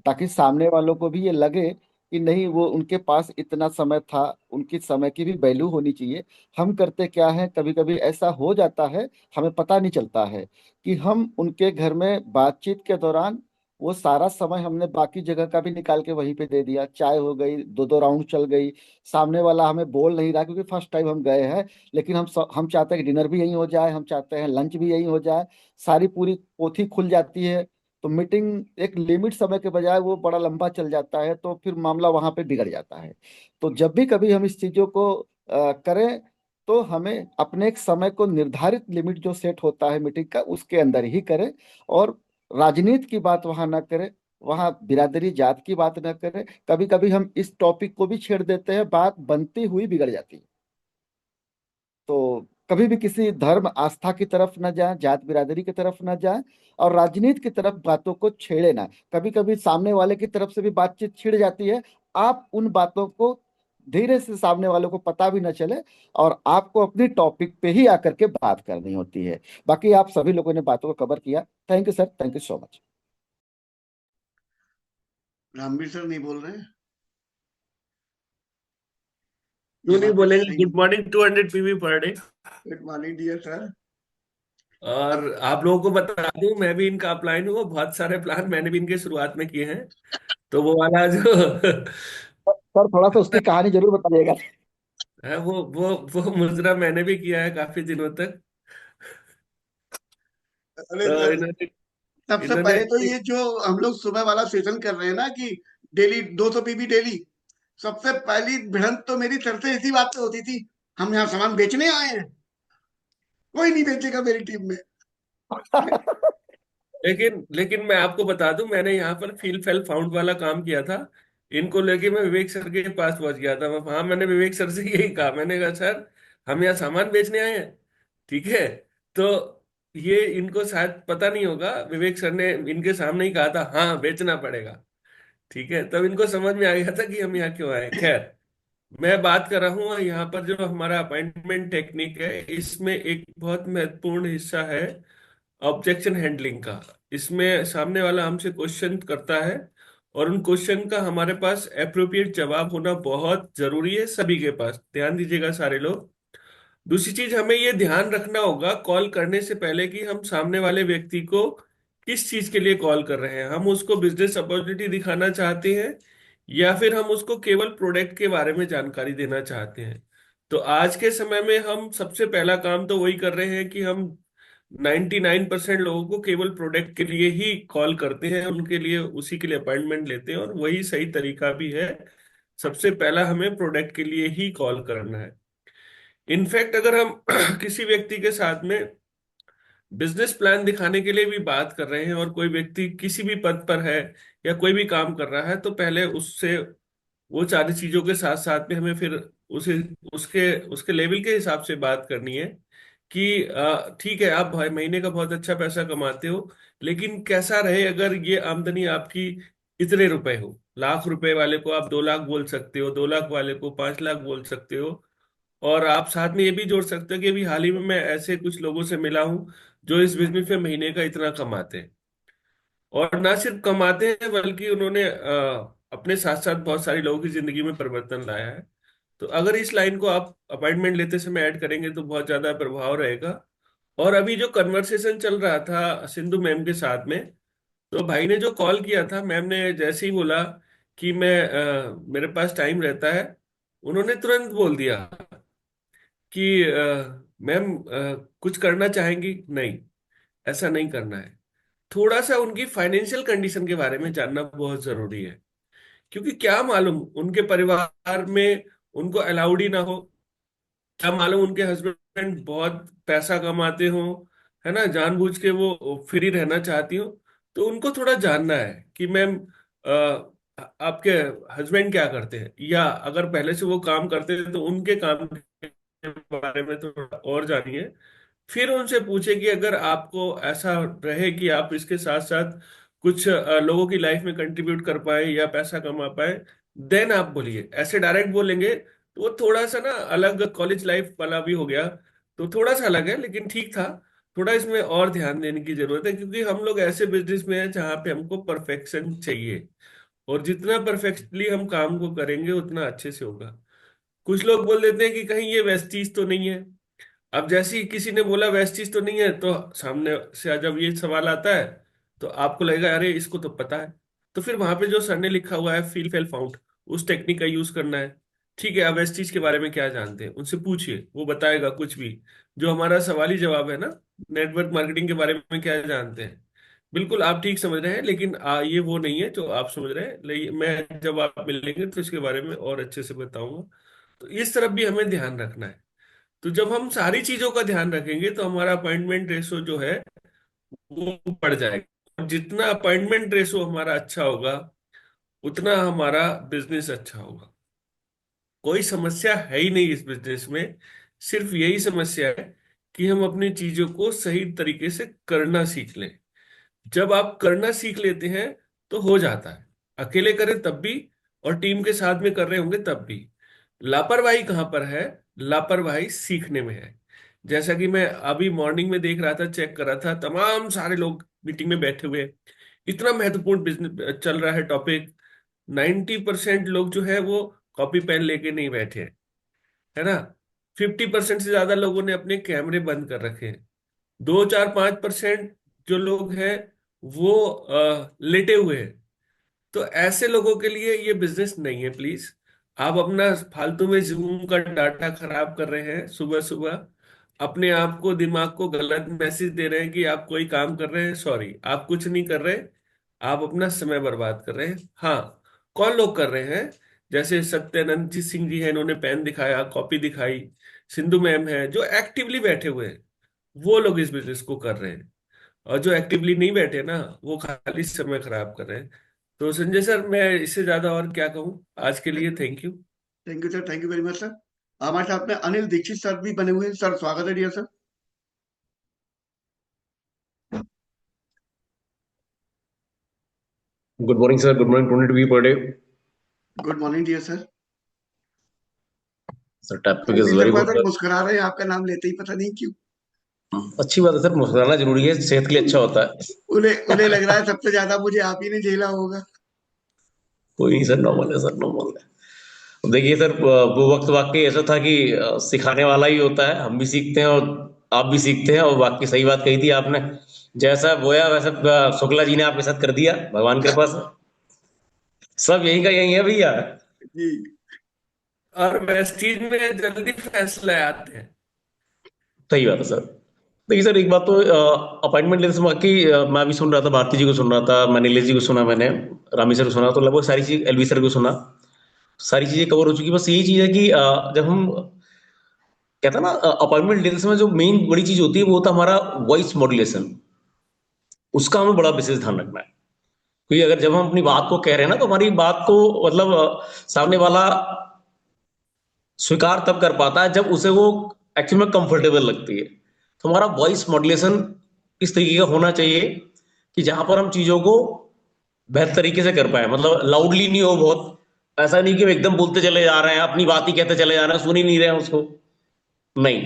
Speaker 8: ताकि सामने वालों को भी ये लगे कि नहीं, वो उनके पास इतना समय था, उनकी समय की भी वैल्यू होनी चाहिए। हम करते क्या है, कभी कभी ऐसा हो जाता है, हमें पता नहीं चलता है कि हम उनके घर में बातचीत के दौरान वो सारा समय हमने बाकी जगह का भी निकाल के वहीं पे दे दिया। चाय हो गई, दो दो राउंड चल गई, सामने वाला हमें बोल नहीं रहा क्योंकि फर्स्ट टाइम हम गए हैं, लेकिन हम चाहते हैं कि डिनर भी यहीं हो जाए, हम चाहते हैं लंच भी यहीं हो जाए, सारी पूरी पोथी खुल जाती है। तो मीटिंग एक लिमिट समय के बजाय वो बड़ा लंबा चल जाता है, तो फिर मामला वहां पे बिगड़ जाता है। तो जब भी कभी हम इस चीजों को करें तो हमें अपने एक समय को निर्धारित लिमिट जो सेट होता है मीटिंग का उसके अंदर ही करें। और राजनीति की बात वहां ना करें, वहां बिरादरी जात की बात ना करें। कभी कभी हम इस टॉपिक को भी छेड़ देते हैं, बात बनती हुई बिगड़ जाती है। तो कभी भी किसी धर्म आस्था की तरफ न जाएं, जात बिरादरी की तरफ न जाएं, और राजनीति की तरफ बातों को छेड़े ना। कभी कभी सामने वाले की तरफ से भी बातचीत छिड़ जाती है, आप उन बातों को धीरे से सामने वालों को पता भी न चले, और आपको अपनी टॉपिक पे ही आकर के बात करनी होती है। बाकी आप सभी लोगों ने बातों को कवर किया। Thank you sir, thank you so much.
Speaker 1: Ramveer sir नहीं बोल रहे हैं। ये
Speaker 9: क्यों नहीं
Speaker 1: बात तो
Speaker 9: बोलेंगे?
Speaker 1: सही।
Speaker 9: Good morning, 200 PV per day.
Speaker 1: Good morning dear sir.
Speaker 9: और आप लोगों को बता दूं, मैं भी इनका अपलाइन हूँ, बहुत सारे प्लान मैंने भी इनके शुरुआत में किए हैं। तो वो वाला जो
Speaker 8: सर थोड़ा सा उसकी कहानी जरूर बताइएगा।
Speaker 9: है वो मुजरा मैंने भी किया है काफी दिनों तक।
Speaker 1: अरे
Speaker 9: तो
Speaker 1: सर,
Speaker 9: इन्होंने
Speaker 1: सबसे
Speaker 9: इन्होंने
Speaker 1: पहले तो ये जो हम लोग सुबह वाला सेशन कर रहे हैं ना कि डेली 200 पीबी डेली, सबसे पहली भिड़ंत तो मेरी सर से इसी बात पे होती थी। हम यहाँ सामान बेचने आए हैं, कोई नहीं बेचेगा मेरी टीम में।
Speaker 9: लेकिन लेकिन मैं आपको बता दूं, मैंने यहाँ पर फील फेल फाउंड वाला काम किया था। इनको लेके मैं विवेक सर के पास पहुंच गया था। हाँ, मैंने विवेक सर से यही कहा, मैंने कहा सर हम यहाँ सामान बेचने आए हैं, ठीक है। तो ये इनको शायद पता नहीं होगा, विवेक सर ने इनके सामने ही कहा था हाँ बेचना पड़ेगा, ठीक है। तब इनको समझ में आ गया था कि हम यहाँ क्यों आए। खैर, मैं बात कर रहा हूँ यहाँ पर जो हमारा अपॉइंटमेंट टेक्निक है, इसमें एक बहुत महत्वपूर्ण हिस्सा है ऑब्जेक्शन हैंडलिंग का। इसमें सामने वाला हमसे क्वेश्चन करता है और उन क्वेश्चन का हमारे पास अप्रोप्रिएट जवाब होना बहुत जरूरी है सभी के पास। ध्यान दीजिएगा सारे लोग। दूसरी चीज हमें ये ध्यान रखना होगा कॉल करने से पहले कि हम सामने वाले व्यक्ति को किस चीज के लिए कॉल कर रहे हैं। हम उसको बिजनेस अपॉर्चुनिटी दिखाना चाहते हैं या फिर हम उसको केवल प्रोडक्ट के बारे में जानकारी देना चाहते हैं। तो आज के समय में हम सबसे पहला काम तो वही कर रहे हैं कि हम 99% लोगों को केवल प्रोडक्ट के लिए ही कॉल करते हैं, उनके लिए उसी के लिए अपॉइंटमेंट लेते हैं, और वही सही तरीका भी है। सबसे पहला हमें प्रोडक्ट के लिए ही कॉल करना है। इनफैक्ट अगर हम किसी व्यक्ति के साथ में बिजनेस प्लान दिखाने के लिए भी बात कर रहे हैं और कोई व्यक्ति किसी भी पद पर है या कोई भी काम कर रहा है, तो पहले उससे वो सारी चीजों के साथ साथ में हमें फिर उसे उसके उसके लेवल के हिसाब से बात करनी है कि ठीक है, आप भाई महीने का बहुत अच्छा पैसा कमाते हो, लेकिन कैसा रहे अगर ये आमदनी आपकी इतने रुपए हो। लाख रुपए वाले को आप 2 लाख बोल सकते हो, 2 लाख वाले को 5 लाख बोल सकते हो। और आप साथ में ये भी जोड़ सकते हो कि अभी हाल ही में मैं ऐसे कुछ लोगों से मिला हूं जो इस बिजनेस में महीने का इतना कमाते हैं। और ना सिर्फ कमाते हैं बल्कि उन्होंने अपने साथ साथ बहुत सारी लोगों की जिंदगी में परिवर्तन लाया है। तो अगर इस लाइन को आप अपॉइंटमेंट लेते समय ऐड करेंगे तो बहुत ज्यादा प्रभाव रहेगा। और अभी जो कन्वर्सेशन चल रहा था सिंधु मैम के साथ में, तो भाई ने जो कॉल किया था, मैम ने जैसे ही बोला कि मेरे पास टाइम रहता है, उन्होंने तुरंत बोल दिया कि मैम कुछ करना चाहेंगी? नहीं, ऐसा नहीं करना है। थोड़ा सा उनकी फाइनेंशियल कंडीशन के बारे में जानना बहुत जरूरी है, क्योंकि क्या मालूम उनके परिवार में उनको अलाउड ही ना हो। क्या मालूम उनके हस्बैंड बहुत पैसा कमाते हो, है ना, जानबूझ के वो फ्री रहना चाहती हो। तो उनको थोड़ा जानना है कि मैम आपके हस्बैंड क्या करते हैं, या अगर पहले से वो काम करते हैं तो उनके काम के बारे में थोड़ा और जानिए। फिर उनसे पूछे कि अगर आपको ऐसा रहे कि आप इसके साथ साथ कुछ लोगों की लाइफ में कंट्रीब्यूट कर पाए या पैसा कमा पाए, देन आप बोलिए। ऐसे डायरेक्ट बोलेंगे तो वो थोड़ा सा ना अलग कॉलेज लाइफ वाला भी हो गया, तो थोड़ा सा अलग है, लेकिन ठीक था। थोड़ा इसमें और ध्यान देने की जरूरत है, क्योंकि हम लोग ऐसे बिजनेस में हैं जहाँ पे हमको परफेक्शन चाहिए, और जितना परफेक्टली हम काम को करेंगे उतना अच्छे से होगा। कुछ लोग बोल देते हैं कि कहीं ये वेस्टीज तो नहीं है। अब जैसे ही किसी ने बोला वेस्टीज तो नहीं है, तो सामने से जब ये सवाल आता है तो आपको लगेगा अरे इसको तो पता है। तो फिर वहां पे जो सर ने लिखा हुआ है फील फेल फाउंड, उस टेक्निक का यूज करना है। ठीक है, आप वेस्टीज के बारे में क्या जानते हैं उनसे पूछिए, वो बताएगा कुछ भी। जो हमारा सवाली जवाब है ना, नेटवर्क मार्केटिंग के बारे में क्या जानते हैं, बिल्कुल आप ठीक समझ रहे हैं, लेकिन ये वो नहीं है जो आप समझ रहे हैं। लेकिन मैं जब आप मिलेंगे तो इसके बारे में और अच्छे से बताऊंगा। तो इस तरफ भी हमें ध्यान रखना है। तो जब हम सारी चीजों का ध्यान रखेंगे तो हमारा अपॉइंटमेंट रेशो जो है वो बढ़ जाएगा। और जितना अपॉइंटमेंट रेशो हमारा अच्छा होगा उतना हमारा बिजनेस अच्छा होगा। कोई समस्या है ही नहीं इस बिजनेस में, सिर्फ यही समस्या है कि हम अपनी चीजों को सही तरीके से करना सीख लें। जब आप करना सीख लेते हैं तो हो जाता है। अकेले करें तब भी, और टीम के साथ में कर रहे होंगे तब भी। लापरवाही कहाँ पर है? लापरवाही सीखने में है। जैसा कि मैं अभी मॉर्निंग में देख रहा था, चेक कर रहा था, तमाम सारे लोग मीटिंग में बैठे हुए हैं। इतना महत्वपूर्ण बिजनेस चल रहा है टॉपिक, 90% लोग जो है वो कॉपी पेन लेके नहीं बैठे हैं, है ना। 50% से ज्यादा लोगों ने अपने कैमरे बंद कर रखे हैं। 2 4 5% जो लोग हैं वो लेटे हुए हैं। तो ऐसे लोगों के लिए ये बिजनेस नहीं है। प्लीज, आप अपना फालतू में जूम का डाटा खराब कर रहे हैं। सुबह सुबह अपने आप को, दिमाग को गलत मैसेज दे रहे हैं कि आप कोई काम कर रहे हैं। सॉरी, आप कुछ नहीं कर रहे, आप अपना समय बर्बाद कर रहे हैं। हाँ, कौन लोग कर रहे हैं? जैसे सत्यानंद जी सिंह जी हैं, इन्होंने पेन दिखाया, कॉपी दिखाई। सिंधु मैम है जो एक्टिवली बैठे हुए हैं, वो लोग इस बिजनेस को कर रहे हैं। और जो एक्टिवली नहीं बैठे ना, वो खाली समय खराब कर रहे हैं। तो संजय सर, मैं इससे ज्यादा और क्या कहूँ आज के लिए। Thank you.
Speaker 1: Thank you sir, thank you very much sir. हमारे साथ में अनिल दीक्षित सर भी बने हुए हैं। सर स्वागत है dear sir.
Speaker 10: Good morning, sir. Good morning. 20 per day.
Speaker 1: Good morning dear sir.
Speaker 10: Sir, topic
Speaker 1: अभी
Speaker 10: is very
Speaker 1: लगभग
Speaker 10: good.
Speaker 1: सर मुस्कुरा रहे हैं आपका नाम लेते ही, पता नहीं क्यों।
Speaker 10: अच्छी बात है सर, मुस्कुराना जरूरी है, सेहत के लिए अच्छा होता है।
Speaker 1: उन्हें उन्हें लग रहा है सबसे ज्यादा मुझे आप ही ने झेला होगा।
Speaker 10: कोई नहीं सर, नॉर्मल है सर, नॉर्मल है। देखिए सर, वो वक्त वाकई ऐसा था कि सिखाने वाला ही होता है, हम भी सीखते हैं और आप भी सीखते हैं, और वाकई सही बात कही थी आपने। जैसा बोया वैसा शुक्ला जी ने आपके साथ कर दिया, भगवान कृपा से। सब यही का यही है भैया।
Speaker 1: जी।
Speaker 9: और वेस्टीज में जल्दी फैसले आते हैं।
Speaker 10: सही बात है सर। देखिए सर, एक बात तो अपॉइंटमेंट लेने से बाकी मैं भी सुन रहा था, भारती जी को सुन रहा था, मैंने नीलेश जी को सुना, मैंने रामी सर को सुना, तो लगभग सारी चीज एलवी सर को सुना, सारी चीजें कवर हो चुकी। बस यही चीज है कि जब हम कहते हैं ना अपॉइंटमेंट लेते समय जो मेन बड़ी चीज होती है वो होता है हमारा वॉइस मॉड्यूलेशन। उसका हमें बड़ा विशेष ध्यान रखना है, क्योंकि अगर जब हम अपनी बात को कह रहे हैं ना, तो हमारी बात को मतलब सामने वाला स्वीकार तब कर पाता है जब उसे वो एक्चुअली में कंफर्टेबल लगती है। तो हमारा वॉइस मॉड्यूलेशन इस तरीके का होना चाहिए कि जहां पर हम चीजों को बेहतर तरीके से कर पाए, मतलब लाउडली नहीं हो बहुत, ऐसा नहीं कि हम एकदम बोलते चले जा रहे हैं, अपनी बात ही कहते चले जा रहे हैं, सुन ही नहीं रहे हैं उसको। नहीं,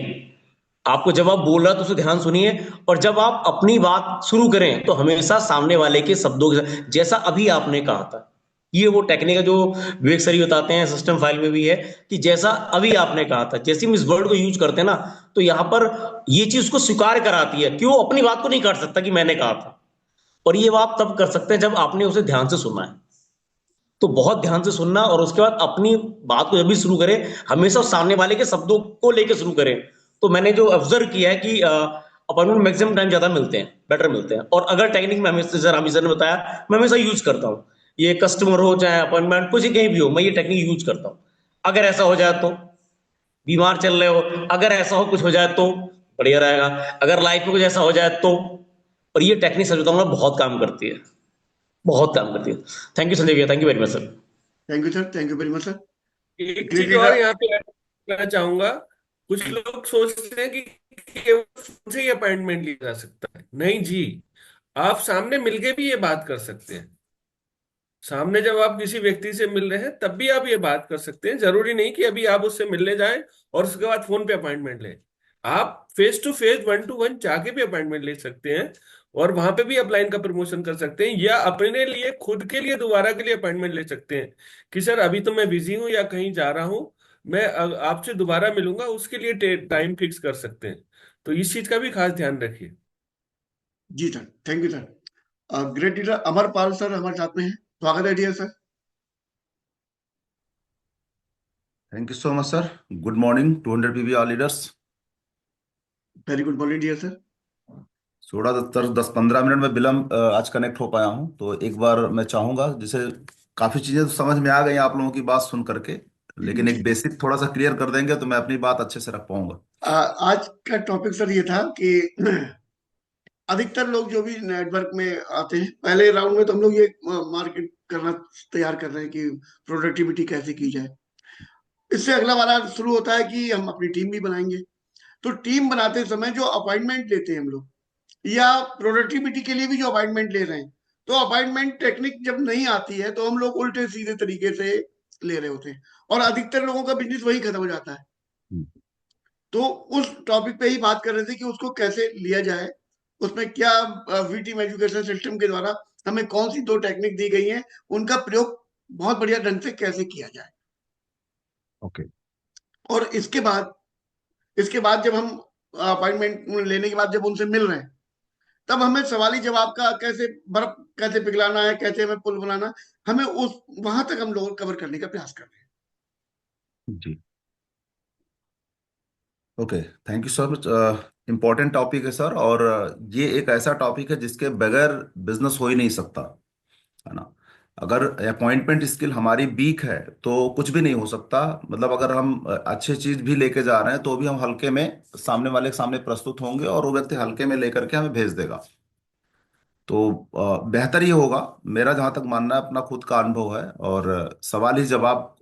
Speaker 10: आपको जब आप बोल रहे हैं तो उसे ध्यान सुनिए, और जब आप अपनी बात शुरू करें तो हमेशा सामने वाले के शब्दों के साथ, जैसा अभी आपने कहा था, ये वो टेक्निक है जो विवेक सर ही बताते हैं, सिस्टम फाइल में भी है, कि जैसा अभी आपने कहा था, जैसे हम इस वर्ड को यूज करते हैं ना, तो यहां पर ये चीज उसको स्वीकार कराती है कि वो अपनी बात को नहीं काट सकता कि मैंने कहा था। और ये आप तब कर सकते हैं जब आपने उसे ध्यान से सुना है। तो बहुत ध्यान से सुनना, और उसके बाद अपनी बात को जब भी शुरू करें, हमेशा सामने वाले के शब्दों को लेकर शुरू करें। तो मैंने जो ऑब्जर्व किया है कि अपॉइंटमेंट मैक्सिमम टाइम ज्यादा मिलते हैं, बेटर मिलते हैं। और अगर टेक्निक में हमेशा, जैसे रामी सर ने बताया, मैं हमेशा यूज करता हूँ, ये कस्टमर हो चाहे अपॉइंटमेंट कुछ ही कहीं भी हो, मैं ये टेक्निक यूज करता हूँ। अगर ऐसा हो जाए तो, बीमार चल रहे हो, अगर ऐसा हो कुछ हो जाए तो बढ़िया रहेगा, अगर लाइफ में कुछ ऐसा हो जाए तो। और ये टेक्निक सच बताऊंगा बहुत काम करती है, बहुत काम करती है। थैंक यू संजय भैया, thank you very much sir.
Speaker 1: Thank you sir, thank you very much sir.
Speaker 9: एक
Speaker 1: ग्रेट
Speaker 9: चीज और
Speaker 1: लीडर।
Speaker 9: यहाँ पे ऐड करना चाहूंगा। कुछ लोग सोचते हैं कि केवल फोन से ही अपॉइंटमेंट लिया जा सकता है। नहीं जी, आप सामने मिलके भी ये बात कर सकते हैं। सामने जब आप किसी व्यक्ति से मिल रहे हैं तब भी आप ये बात कर सकते हैं। जरूरी नहीं कि अभी आप उससे मिलने जाएं और उसके बाद फोन पे अपॉइंटमेंट लें। आप face to face, one to one जाके भी अपॉइंटमेंट ले सकते हैं, और वहां पे भी अपलाइन का प्रमोशन कर सकते हैं, या अपने लिए खुद के लिए दोबारा के लिए अपॉइंटमेंट ले सकते हैं कि सर अभी तो मैं बिजी हूँ या कहीं जा रहा हूँ, मैं आपसे दोबारा मिलूंगा, उसके लिए टाइम फिक्स कर सकते हैं। तो इस चीज का भी खास ध्यान रखिए।
Speaker 1: जी sir, thank you sir. Great leader Amarpal sir हमारे साथ में हैं, स्वागत है dear sir.
Speaker 11: Thank you so much, sir. Good morning, 200 PBR leaders.
Speaker 1: Very good morning dear sir.
Speaker 11: थोड़ा 10-15 मिनट में विलम्ब आज कनेक्ट हो पाया हूं, तो एक बार मैं चाहूंगा, जैसे काफी चीजें तो समझ में आ गई आप लोगों की बात सुन करके, लेकिन एक बेसिक थोड़ा सा क्लियर कर देंगे तो मैं अपनी बात अच्छे से रख पाऊंगा।
Speaker 1: आज का टॉपिक सर ये था कि अधिकतर लोग जो भी नेटवर्क में आते हैं, पहले राउंड में तो हम लोग ये मार्केट करना तैयार कर रहे हैं कि प्रोडक्टिविटी कैसे की जाए। इससे अगला वाला शुरू होता है कि हम अपनी टीम भी बनाएंगे। तो टीम बनाते समय जो अपॉइंटमेंट लेते हैं हम लोग, या प्रोडक्टिविटी के लिए भी जो अपॉइंटमेंट ले रहे हैं, तो अपॉइंटमेंट टेक्निक जब नहीं आती है तो हम लोग उल्टे सीधे तरीके से ले रहे होते हैं, और अधिकतर लोगों का बिजनेस वही खत्म हो जाता है। तो उस टॉपिक पे ही बात कर रहे थे कि उसको कैसे लिया जाए, उसमें क्या वी टीम एजुकेशन सिस्टम के द्वारा हमें कौन सी 2 टेक्निक दी गई हैं, उनका प्रयोग बहुत बढ़िया ढंग से कैसे किया जाए।
Speaker 11: ओके।
Speaker 1: और इसके बाद जब हम अपॉइंटमेंट लेने के बाद जब उनसे मिल रहे हैं, तब हमें सवाली जवाब का कैसे बर्फ कैसे पिघलाना है, कैसे हमें पुल बनाना, हमें उस वहां तक हम लोग कवर करने का प्रयास कर रहे हैं।
Speaker 11: जी, okay, thank you so much. Important topic है सर, और ये एक ऐसा टॉपिक है जिसके बगैर बिजनेस हो ही नहीं सकता, है ना। अगर अपॉइंटमेंट स्किल हमारी वीक है तो कुछ भी नहीं हो सकता। मतलब अगर हम अच्छी चीज भी लेके जा रहे हैं तो भी हम हल्के में सामने वाले के सामने प्रस्तुत होंगे, और वो व्यक्ति हल्के में लेकर के हमें भेज देगा। तो बेहतर ये होगा, मेरा जहां तक मानना है, अपना खुद का अनुभव है, और सवाल ही जवाब,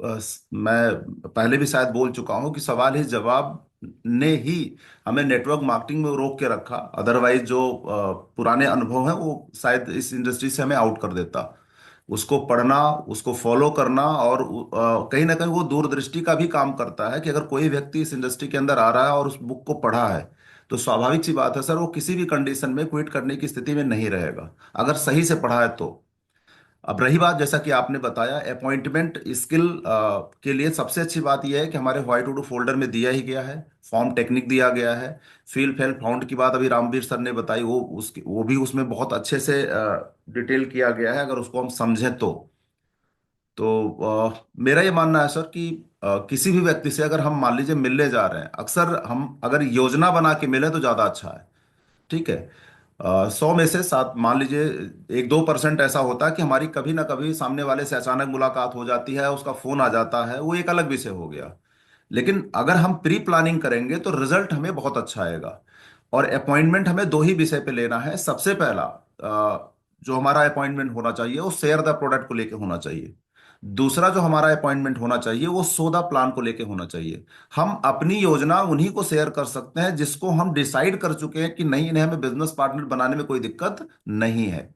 Speaker 11: मैं पहले भी शायद बोल चुका हूं कि सवाल ही जवाब ने ही हमें नेटवर्क मार्केटिंग में रोक के रखा। अदरवाइज जो पुराने अनुभव हैं वो शायद इस इंडस्ट्री से हमें आउट कर देता। उसको पढ़ना, उसको फॉलो करना, और कहीं ना कहीं वो दूरदृष्टि का भी काम करता है कि अगर कोई व्यक्ति इस इंडस्ट्री के अंदर आ रहा है और उस बुक को पढ़ा है, तो स्वाभाविक सी बात है सर, वो किसी भी कंडीशन में क्विट करने की स्थिति में नहीं रहेगा, अगर सही से पढ़ा है तो। अब रही बात, जैसा कि आपने बताया, अपॉइंटमेंट स्किल के लिए सबसे अच्छी बात यह है कि हमारे व्हाइट टू डू फोल्डर में दिया ही गया है, फॉर्म टेक्निक दिया गया है। फील फेल फाउंड की बात अभी रामवीर सर ने बताई, वो भी उसमें बहुत अच्छे से डिटेल किया गया है, अगर उसको हम समझें तो मेरा ये मानना है सर कि किसी भी व्यक्ति से अगर हम मान लीजिए मिलने जा रहे हैं, अक्सर हम अगर योजना बना के मिले तो ज़्यादा अच्छा है। ठीक है। 100 में से 7 मान लीजिए 1-2% ऐसा होता है कि हमारी कभी ना कभी सामने वाले से अचानक मुलाकात हो जाती है, उसका फोन आ जाता है, वो एक अलग विषय हो गया। लेकिन अगर हम प्री प्लानिंग करेंगे तो रिजल्ट हमें बहुत अच्छा आएगा। और अपॉइंटमेंट हमें दो ही विषय पे लेना है। सबसे पहला जो हमारा अपॉइंटमेंट होना चाहिए वो शेयर द प्रोडक्ट को लेके होना चाहिए। दूसरा जो हमारा अपॉइंटमेंट होना चाहिए वो सो द प्लान को लेके होना चाहिए। हम अपनी योजना उन्हीं को शेयर कर सकते हैं जिसको हम डिसाइड कर चुके हैं कि नहीं, इन्हें हमें बिजनेस पार्टनर बनाने में कोई दिक्कत नहीं है।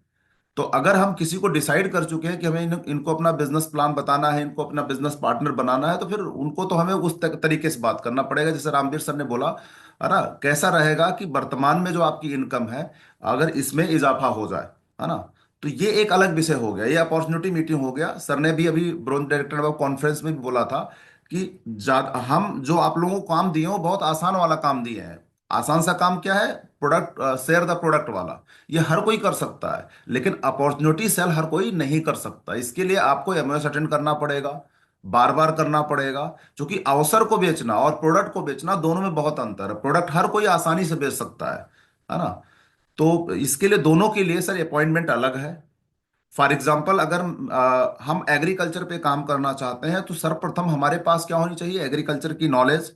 Speaker 11: तो अगर हम किसी को डिसाइड कर चुके हैं कि हमें इनको अपना बिजनेस प्लान बताना है, इनको अपना बिजनेस पार्टनर बनाना है, तो फिर उनको तो हमें उस तरीके से बात करना पड़ेगा जैसे रामवीर सर ने बोला है ना। कैसा रहेगा कि वर्तमान में जो आपकी इनकम है, अगर इसमें इजाफा हो जाए, है ना, तो ये एक अलग विषय हो गया, ये अपॉर्चुनिटी मीटिंग हो गया। सर ने भी अभी ब्रोंज डायरेक्टर कॉन्फ्रेंस में भी बोला था कि हम जो आप लोगों को काम दिए हैं वो बहुत आसान वाला काम दिए हैं। आसान सा काम क्या है? प्रोडक्ट, शेयर द प्रोडक्ट वाला। ये हर कोई कर सकता है, लेकिन अपॉर्चुनिटी सेल हर कोई नहीं कर सकता। इसके लिए आपको एमओएस अटेंड करना पड़ेगा, बार बार करना पड़ेगा, क्योंकि अवसर को बेचना और प्रोडक्ट को बेचना दोनों में बहुत अंतर है। प्रोडक्ट हर कोई आसानी से बेच सकता है ना। तो इसके लिए दोनों के लिए सर अपॉइंटमेंट अलग है। फॉर एग्जाम्पल, अगर हम एग्रीकल्चर पे काम करना चाहते हैं तो सर्वप्रथम हमारे पास क्या होनी चाहिए? एग्रीकल्चर की नॉलेज,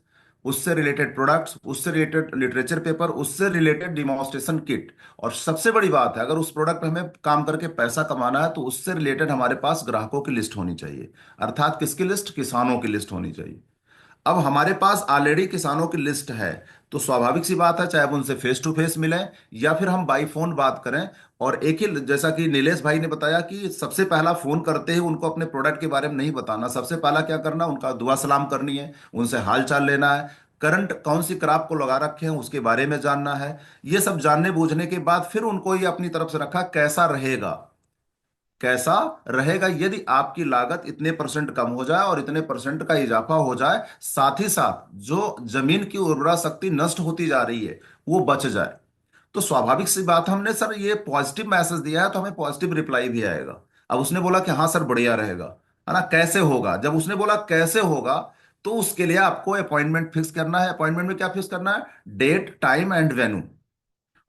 Speaker 11: उससे रिलेटेड प्रोडक्ट्स, उससे रिलेटेड लिटरेचर पेपर, उससे रिलेटेड डिमॉन्स्ट्रेशन किट। और सबसे बड़ी बात है, अगर उस प्रोडक्ट हमें काम करके पैसा कमाना है तो उससे रिलेटेड हमारे पास ग्राहकों की लिस्ट होनी चाहिए। अर्थात किसकी लिस्ट? किसानों की लिस्ट होनी चाहिए। अब हमारे पास ऑलरेडी किसानों की लिस्ट है, तो स्वाभाविक सी बात है, चाहे वो उनसे फेस टू फेस मिलें या फिर हम बाई फोन बात करें। और एक ही, जैसा कि नीलेश भाई ने बताया कि सबसे पहला फोन करते ही उनको अपने प्रोडक्ट के बारे में नहीं बताना, सबसे पहला क्या करना, उनका दुआ सलाम करनी है, उनसे हाल चाल लेना है, करंट कौन सी क्रॉप को लगा रखे हैं उसके बारे में जानना है। ये सब जानने बूझने के बाद फिर उनको ये अपनी तरफ से रखा, कैसा रहेगा, कैसा रहेगा यदि आपकी लागत इतने परसेंट कम हो जाए और इतने परसेंट का इजाफा हो जाए, साथ ही साथ जो जमीन की उर्वरा शक्ति नष्ट होती जा रही है वो बच जाए। तो स्वाभाविक सी बात, हमने सर ये पॉजिटिव मैसेज दिया है तो हमें पॉजिटिव रिप्लाई भी आएगा। अब उसने बोला कि हाँ सर बढ़िया रहेगा, है ना, कैसे होगा? जब उसने बोला कैसे होगा, तो उसके लिए आपको अपॉइंटमेंट फिक्स करना है। अपॉइंटमेंट में क्या फिक्स करना है? Date, time and venue.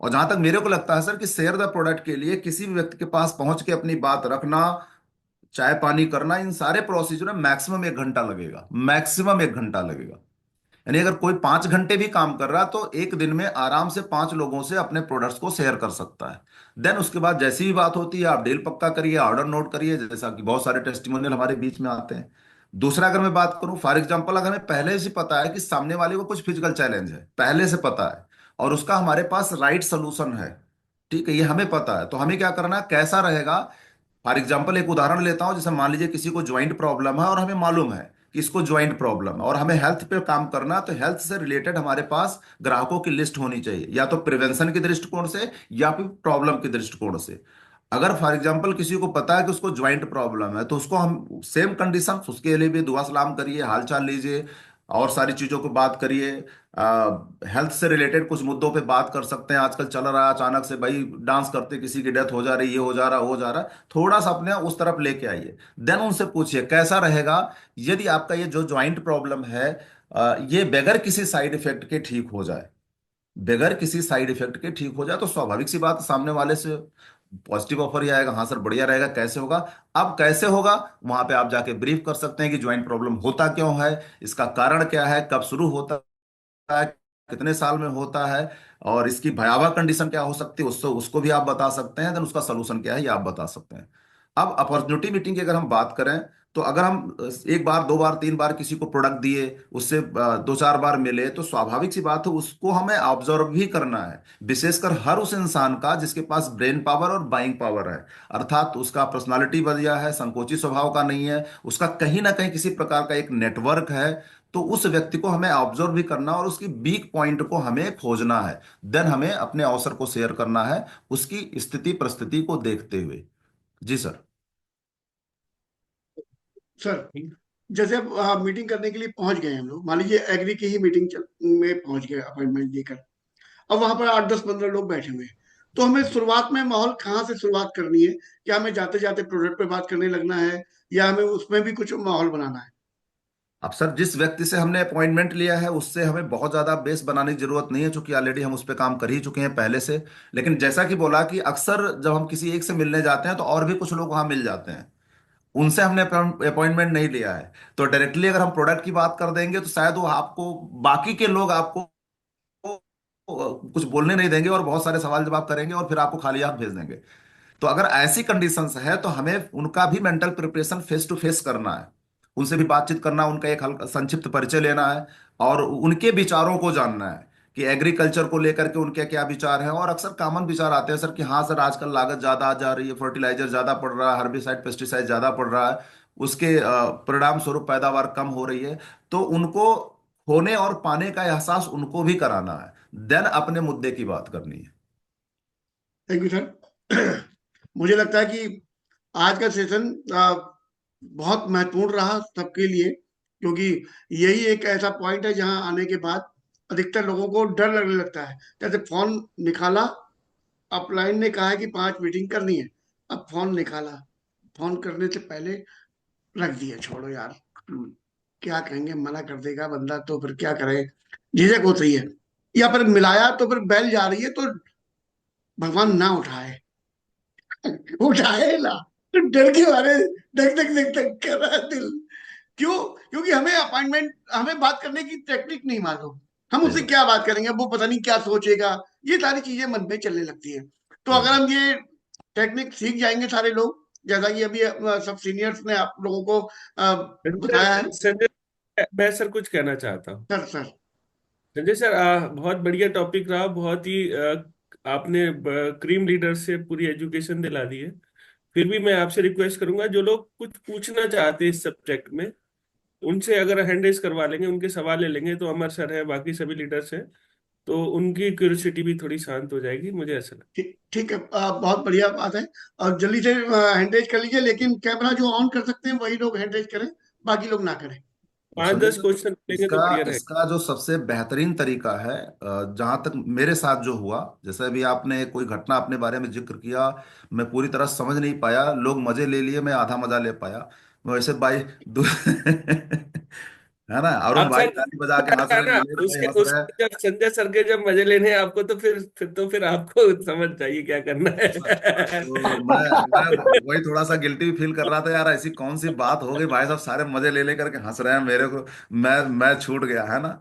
Speaker 11: और जहां तक मेरे को लगता है सर कि शेयर द प्रोडक्ट के लिए किसी भी व्यक्ति के पास पहुंच के अपनी बात रखना, चाय पानी करना, इन सारे प्रोसीजर में मैक्सिमम 1 घंटा लगेगा, मैक्सिमम 1 घंटा लगेगा। यानी अगर कोई 5 घंटे भी काम कर रहा तो एक दिन में आराम से 5 लोगों से अपने प्रोडक्ट्स को शेयर कर सकता है। देन उसके बाद जैसी भी बात होती है, आप डील पक्का करिए, ऑर्डर नोट करिए, जैसा कि बहुत सारे टेस्टिमोनियल हमारे बीच में आते हैं। दूसरा, अगर मैं बात करूं, फॉर एग्जांपल, अगर हमें पहले से पता है कि सामने वाले को कुछ फिजिकल चैलेंज है, पहले से पता है, और उसका हमारे पास राइट सोल्यूशन है, ठीक है, ये हमें पता है, तो हमें क्या करना है, कैसा रहेगा। फॉर एग्जाम्पल एक उदाहरण लेता हूं, जैसे मान लीजिए किसी को ज्वाइंट प्रॉब्लम है और हमें मालूम है कि इसको ज्वाइंट प्रॉब्लम है और हमें हेल्थ पे काम करना है, तो हेल्थ से रिलेटेड हमारे पास ग्राहकों की लिस्ट होनी चाहिए, या तो प्रिवेंशन के दृष्टिकोण से या फिर प्रॉब्लम के दृष्टिकोण से। अगर फॉर एग्जाम्पल किसी को पता है कि उसको ज्वाइंट प्रॉब्लम है, तो उसको हम सेम कंडीशन, उसके लिए भी दुआ सलाम करिए, हाल चाल लीजिए और सारी चीजों को बात करिए। हेल्थ से रिलेटेड कुछ मुद्दों पे बात कर सकते हैं। आजकल चल रहा है अचानक से भाई डांस करते किसी की डेथ हो जा रही है, ये हो जा रहा, हो जा रहा, थोड़ा सा अपने उस तरफ लेके आइए। देन उनसे पूछिए कैसा रहेगा यदि आपका ये जो ज्वाइंट प्रॉब्लम है, ये बगैर किसी साइड इफेक्ट के ठीक हो जाए। बगैर किसी साइड इफेक्ट के ठीक हो जाए तो स्वाभाविक सी बात, सामने वाले से पॉजिटिव ऑफर ही आएगा, हाँ सर बढ़िया रहेगा, कैसे होगा। अब कैसे होगा वहां पे आप जाके ब्रीफ कर सकते हैं कि ज्वाइंट प्रॉब्लम होता क्यों है, इसका कारण क्या है, कब शुरू होता है, कितने साल में होता है, और इसकी भयावह कंडीशन क्या हो सकती है, उसको उसको भी आप बता सकते हैं। देन उसका सोल्यूशन क्या है ये आप बता सकते हैं। अब अपॉर्चुनिटी मीटिंग की अगर हम बात करें, तो अगर हम एक बार, दो बार, तीन बार किसी को प्रोडक्ट दिए, उससे दो चार बार मिले, तो स्वाभाविक सी बात है उसको हमें ऑब्जर्व भी करना है, विशेषकर हर उस इंसान का जिसके पास ब्रेन पावर और बाइंग पावर है। अर्थात उसका पर्सनालिटी बढ़िया है, संकोची स्वभाव का नहीं है, उसका कहीं ना कहीं किसी प्रकार का एक नेटवर्क है। तो उस व्यक्ति को हमें ऑब्जर्व भी करना और उसकी वीक पॉइंट को हमें खोजना है। देन हमें अपने अवसर को शेयर करना है उसकी स्थिति परिस्थिति को देखते हुए। जी सर।
Speaker 1: सर जैसे अब मीटिंग करने के लिए पहुंच गए हम लोग, मान लीजिए एग्री की ही मीटिंग में पहुंच गए अपॉइंटमेंट लेकर। अब वहां पर 8 10 15 लोग बैठे हुए हैं, तो हमें शुरुआत में माहौल कहाँ से शुरुआत करनी है? क्या हमें जाते जाते प्रोडक्ट पे बात करने लगना है, या हमें उसमें भी कुछ माहौल बनाना है?
Speaker 11: अब सर जिस व्यक्ति से हमने अपॉइंटमेंट लिया है उससे हमें बहुत ज्यादा बेस बनाने की जरूरत नहीं है, क्योंकि ऑलरेडी हम उस पर काम कर ही चुके हैं पहले से। लेकिन जैसा कि बोला कि अक्सर जब हम किसी एक से मिलने जाते हैं तो और भी कुछ लोग वहां मिल जाते हैं, उनसे हमने अपॉइंटमेंट नहीं लिया है। तो डायरेक्टली अगर हम प्रोडक्ट की बात कर देंगे तो शायद वो आपको, बाकी के लोग आपको कुछ बोलने नहीं देंगे और बहुत सारे सवाल जवाब करेंगे और फिर आपको खाली हाथ भेज देंगे। तो अगर ऐसी कंडीशंस है तो हमें उनका भी mental preparation face to face करना है, उनसे भी बातचीत करना, उनका एक हल्का संक्षिप्त परिचय लेना है और उनके विचारों को जानना है कि एग्रीकल्चर को लेकर के उनके क्या विचार हैं। और अक्सर कॉमन विचार आते हैं सर कि हाँ सर आजकल लागत ज्यादा आ जा रही है, फर्टिलाइजर ज्यादा पड़ रहा है, हर्बिसाइड पेस्टिसाइड ज्यादा पड़ रहा है, उसके परिणाम स्वरूप पैदावार कम हो रही है। तो उनको होने और पाने का एहसास उनको भी कराना है, देन अपने मुद्दे की बात करनी है।
Speaker 1: Thank you sir. मुझे लगता है कि आज का सेशन बहुत महत्वपूर्ण रहा सबके लिए, क्योंकि यही एक ऐसा पॉइंट है जहां आने के बाद अधिकतर लोगों को डर लगने लगता है। जैसे फोन निकाला, अपलाइन ने कहा है कि 5 मीटिंग करनी है, अब फोन निकाला, फोन करने से पहले रख दिया, छोड़ो यार, क्या कहेंगे, मना कर देगा बंदा तो फिर क्या करे, झिझक होती है। या फिर मिलाया तो फिर बेल जा रही है, तो भगवान ना उठाए, उठाए ना, तो डर के मारे धक धक धक धक कर रहा है दिल। क्यों? क्योंकि हमें अपॉइंटमेंट, हमें बात करने की टेक्निक नहीं मालूम, हम
Speaker 11: सही
Speaker 1: उससे
Speaker 11: बात।
Speaker 1: क्या बात करेंगे, वो पता नहीं क्या सोचेगा, ये सारी चीजें मन में चलने लगती है। तो
Speaker 11: सही
Speaker 1: अगर
Speaker 11: बात।
Speaker 1: हम ये टेक्निक सीख जाएंगे सारे लोग, जैसा कि अभी सब सीनियर्स ने आप लोगों को बताया है।
Speaker 9: संजय संजय, मैं सर कुछ कहना चाहता हूँ।
Speaker 1: सर सर
Speaker 9: संजय सर, बहुत बढ़िया टॉपिक रहा, बहुत ही आपने क्रीम लीडर से पूरी एजुकेशन दिला दी है। फिर भी मैं आपसे रिक्वेस्ट करूंगा, जो लोग कुछ पूछना चाहते हैं इस सब्जेक्ट में, उनसे अगर हैंड रेज करवा लेंगे, उनके सवाल ले लेंगे, तो अमर सर है, बाकी सभी लीडर्स हैं, तो उनकी क्यूरियोसिटी भी थोड़ी शांत हो जाएगी, मुझे ऐसा लगता
Speaker 1: ठीक ठीक है, बहुत बढ़िया बात है। और जल्दी से हैंडरेज कर लीजिए, लेकिन कैमरा जो ऑन कर सकते हैं वही लोग हैंडरेज करें, बाकी लोग ना करें।
Speaker 9: है।
Speaker 11: और
Speaker 9: पाँच
Speaker 11: संजय
Speaker 9: दस
Speaker 11: सर
Speaker 9: क्वेश्चन लेंगे
Speaker 11: इसका
Speaker 9: तो बढ़िया रहेगा।
Speaker 11: इसका जो सबसे बेहतरीन तरीका है, जहां तक मेरे साथ जो हुआ, जैसे अभी आपने कोई घटना अपने बारे में जिक्र किया, मैं पूरी तरह समझ नहीं पाया, लोग मजे ले लिए, मैं आधा मजा ले पाया। वैसे भाई है ना, अरुण
Speaker 9: आप
Speaker 11: भाई
Speaker 9: सर
Speaker 11: ताली बजा के हंस
Speaker 9: था
Speaker 11: रहे,
Speaker 9: ना,
Speaker 11: नीलेश भाई
Speaker 9: उसके
Speaker 11: हंस रहे हैं।
Speaker 9: उसके जब संजय सर के जब मजे लेने हैं आपको, तो फिर आपको समझ चाहिए क्या करना
Speaker 11: तो
Speaker 9: है।
Speaker 11: मैं वही थोड़ा सा गिल्टी भी फील कर रहा था यार, ऐसी कौन सी बात हो गई, भाई साहब सारे मजे ले लेकर के हंस रहे हैं मेरे को, मैं छूट गया है ना।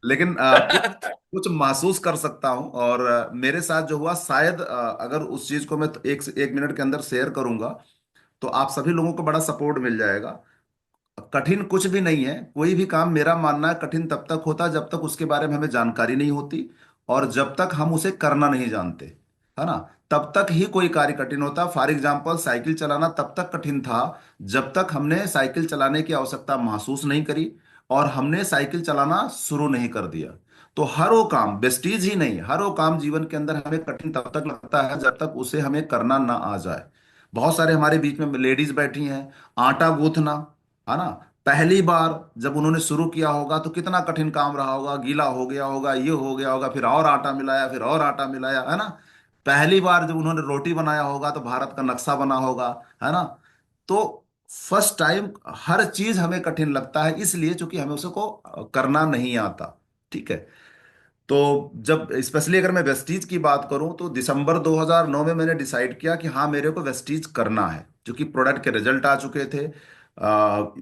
Speaker 11: लेकिन कुछ कुछ महसूस कर सकता हूँ। और मेरे साथ जो हुआ, शायद अगर उस चीज को मैं तो एक मिनट के अंदर शेयर करूंगा तो आप सभी लोगों को बड़ा सपोर्ट मिल जाएगा। कठिन कुछ भी नहीं है, कोई भी काम मेरा मानना है कठिन तब तक होता है जब तक उसके बारे में हमें जानकारी नहीं होती और जब तक हम उसे करना नहीं जानते, है ना। तब तक ही कोई कार्य कठिन होता है। फॉर एग्जाम्पल साइकिल चलाना तब तक कठिन था जब तक हमने साइकिल चलाने की आवश्यकता महसूस नहीं करी और हमने साइकिल चलाना शुरू नहीं कर दिया। तो हर वो काम, वेस्टीज ही नहीं, हर वो काम जीवन के अंदर हमें कठिन तब तक लगता है जब तक उसे हमें करना ना आ जाए। बहुत सारे हमारे बीच में लेडीज बैठी हैं, आटा गूंथना, है ना, पहली बार जब उन्होंने शुरू किया होगा तो कितना कठिन काम रहा होगा, गीला हो गया होगा, ये हो गया होगा, फिर और आटा मिलाया, फिर और आटा मिलाया, है ना। पहली बार जब उन्होंने रोटी बनाया होगा तो भारत का नक्शा बना होगा, है ना। तो फर्स्ट टाइम हर चीज हमें कठिन लगता है, इसलिए चूंकि हमें उसको करना नहीं आता। ठीक है। तो जब स्पेशली अगर मैं वेस्टीज की बात करूं तो दिसंबर 2009 में मैंने डिसाइड किया कि हाँ मेरे को वेस्टीज करना है, क्योंकि प्रोडक्ट के रिजल्ट आ चुके थे,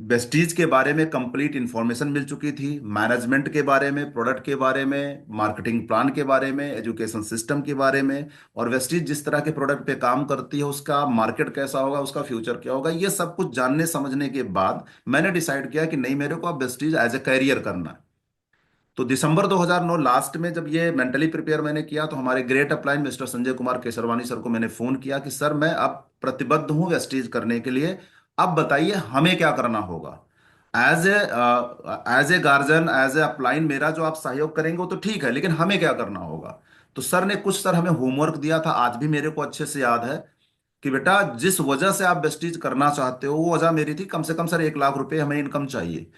Speaker 11: वेस्टीज के बारे में कंप्लीट इंफॉर्मेशन मिल चुकी थी, मैनेजमेंट के बारे में, प्रोडक्ट के बारे में, मार्केटिंग प्लान के बारे में, एजुकेशन सिस्टम के बारे में, और वेस्टीज जिस तरह के प्रोडक्ट पे काम करती है उसका मार्केट कैसा होगा, उसका फ्यूचर क्या होगा, ये सब कुछ जानने समझने के बाद मैंने डिसाइड किया कि नहीं, मेरे को अब वेस्टीज एज ए करियर करना है। तो दिसंबर 2009 लास्ट में जब ये मेंटली प्रिपेयर मैंने किया तो हमारे great upline mister Sanjay Kumar Kesarwani sir को मैंने फोन किया कि सर मैं अब प्रतिबद्ध हूं वेस्टीज करने के लिए, अब बताइए हमें क्या करना होगा। As a guardian, as a upline मेरा जो आप सहयोग करेंगे वो तो ठीक है, लेकिन हमें क्या करना होगा। तो सर ने कुछ, सर हमें होमवर्क दिया था, आज भी मेरे को अच्छे से याद है। कि बेटा जिस वजह से आप वेस्टीज करना चाहते हो वो वजह मेरी थी, कम से कम सर 1 लाख रुपए हमें इनकम चाहिए।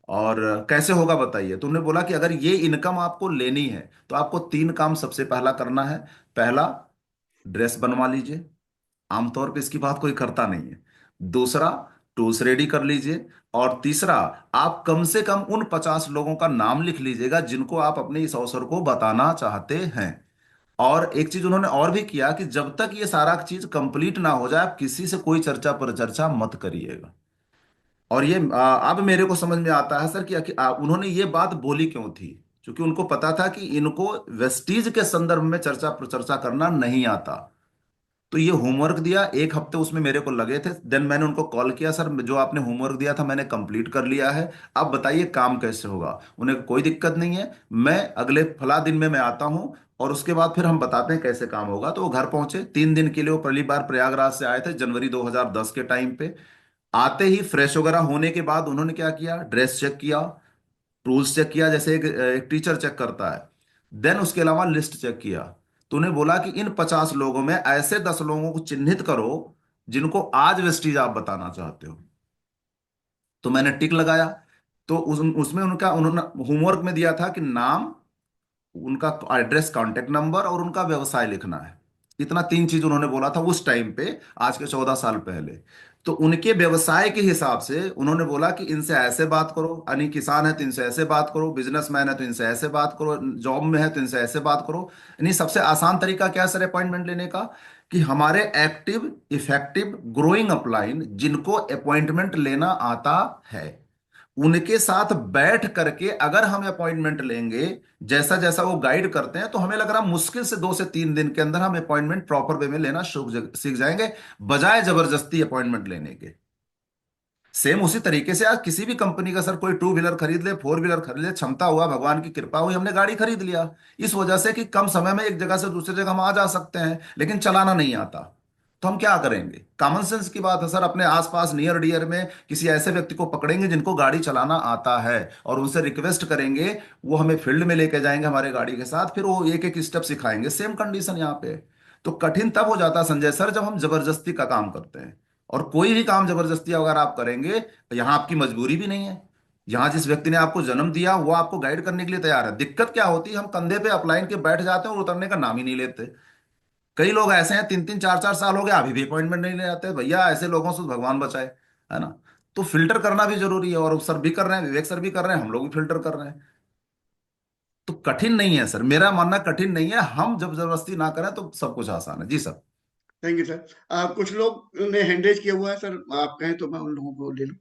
Speaker 11: और कैसे होगा बताइए। तुमने बोला कि अगर ये इनकम आपको लेनी है तो आपको 3 काम सबसे पहला करना है। पहला, ड्रेस बनवा लीजिए, आमतौर पे इसकी बात कोई करता नहीं है। दूसरा, टूल्स रेडी कर लीजिए। और तीसरा, आप कम से कम उन 50 लोगों का नाम लिख लीजिएगा जिनको आप अपने इस अवसर को बताना चाहते हैं। और एक चीज उन्होंने और भी किया कि जब तक ये सारा चीज कंप्लीट ना हो जाए आप किसी से कोई चर्चा पर चर्चा मत करिएगा। और ये अब मेरे को समझ में आता है सर कि उन्होंने ये बात बोली क्यों थी। क्योंकि उनको पता था कि इनको वेस्टीज के संदर्भ में चर्चा पर चर्चा करना नहीं आता। तो ये होमवर्क दिया, 1 हफ्ते उसमें मेरे को लगे थे। देन मैंने उनको कॉल किया, सर जो आपने होमवर्क दिया था मैंने कंप्लीट कर लिया है, अब बताइए काम कैसे होगा। उन्हें कोई दिक्कत नहीं है, मैं अगले फला दिन में मैं आता हूँ और उसके बाद फिर हम बताते हैं कैसे काम होगा। तो वो घर पहुंचे, 3 दिन के लिए वो पहली बार प्रयागराज से आए थे जनवरी 2010 के टाइम पे। आते ही फ्रेश वगैरह होने के बाद उन्होंने क्या किया, ड्रेस चेक किया, टूल्स चेक किया जैसे एक टीचर चेक करता है। देन उसके अलावा लिस्ट चेक किया। तो उन्हें बोला कि इन 50 लोगों में ऐसे 10 लोगों को चिन्हित करो जिनको आज वेस्टीज आप बताना चाहते हो। तो मैंने टिक लगाया। तो उसमें उनका उन्होंने होमवर्क में दिया था कि नाम, उनका एड्रेस, कांटेक्ट नंबर और उनका व्यवसाय लिखना है। इतना 3 चीज उन्होंने बोला था उस टाइम पे, आज के 14 साल पहले। तो उनके व्यवसाय के हिसाब से उन्होंने बोला कि इनसे ऐसे बात करो, यानी किसान है तो इनसे ऐसे बात करो, बिजनेसमैन है तो इनसे ऐसे बात करो, जॉब में है तो इनसे ऐसे बात करो। यानी सबसे आसान तरीका क्या है सर अपॉइंटमेंट लेने का, कि हमारे एक्टिव इफेक्टिव ग्रोइंग अपलाइन जिनको अपॉइंटमेंट लेना आता है उनके साथ बैठ करके अगर हम अपॉइंटमेंट लेंगे, जैसा जैसा वो गाइड करते हैं, तो हमें लग रहा मुश्किल से 2 से 3 दिन के अंदर हम अपॉइंटमेंट प्रॉपर वे में लेना सीख जाएंगे, बजाय जबरदस्ती अपॉइंटमेंट लेने के। सेम उसी तरीके से आज किसी भी कंपनी का सर कोई 2 व्हीलर खरीद ले, 4 व्हीलर खरीद ले, क्षमता हुआ, भगवान की कृपा हुई, हमने गाड़ी खरीद लिया इस वजह से कि कम समय में एक जगह से दूसरी जगह हम आ जा सकते हैं, लेकिन चलाना नहीं आता। तो हम क्या करेंगे, कॉमन सेंस की बात है सर, अपने आसपास नियर डियर में किसी ऐसे व्यक्ति को पकड़ेंगे जिनको गाड़ी चलाना आता है और उनसे रिक्वेस्ट करेंगे, वो हमें फील्ड में लेके जाएंगे हमारे गाड़ी के साथ, फिर वो एक एक स्टेप सिखाएंगे। सेम कंडीशन यहाँ पे है। तो कठिन तब हो जाता है संजय सर जब हम जबरदस्ती का काम करते हैं। और कोई भी काम जबरदस्ती अगर आप करेंगे, यहाँ आपकी मजबूरी भी नहीं है। यहाँ जिस व्यक्ति ने आपको जन्म दिया वो आपको गाइड करने के लिए तैयार है। दिक्कत क्या होती है, हम कंधे पे अपलाइन के बैठ जाते हैं और उतरने का नाम ही नहीं लेते। कई लोग ऐसे हैं 3 3 4 4 साल हो गए अभी भी अपॉइंटमेंट नहीं ले जाते। भैया ऐसे लोगों से भगवान बचाए, है ना। तो फिल्टर करना भी जरूरी है, और सर भी कर रहे हैं, विवेक सर भी कर रहे हैं, हम लोग भी फिल्टर कर रहे हैं। तो कठिन नहीं है सर, मेरा मानना कठिन नहीं है, हम जब जबरदस्ती ना करें तो सब कुछ आसान है। जी सर।
Speaker 1: Thank you sir. कुछ लोग ने हैंड रेज किया हुआ है सर, आप कहें तो मैं उन लोगों को ले लूं।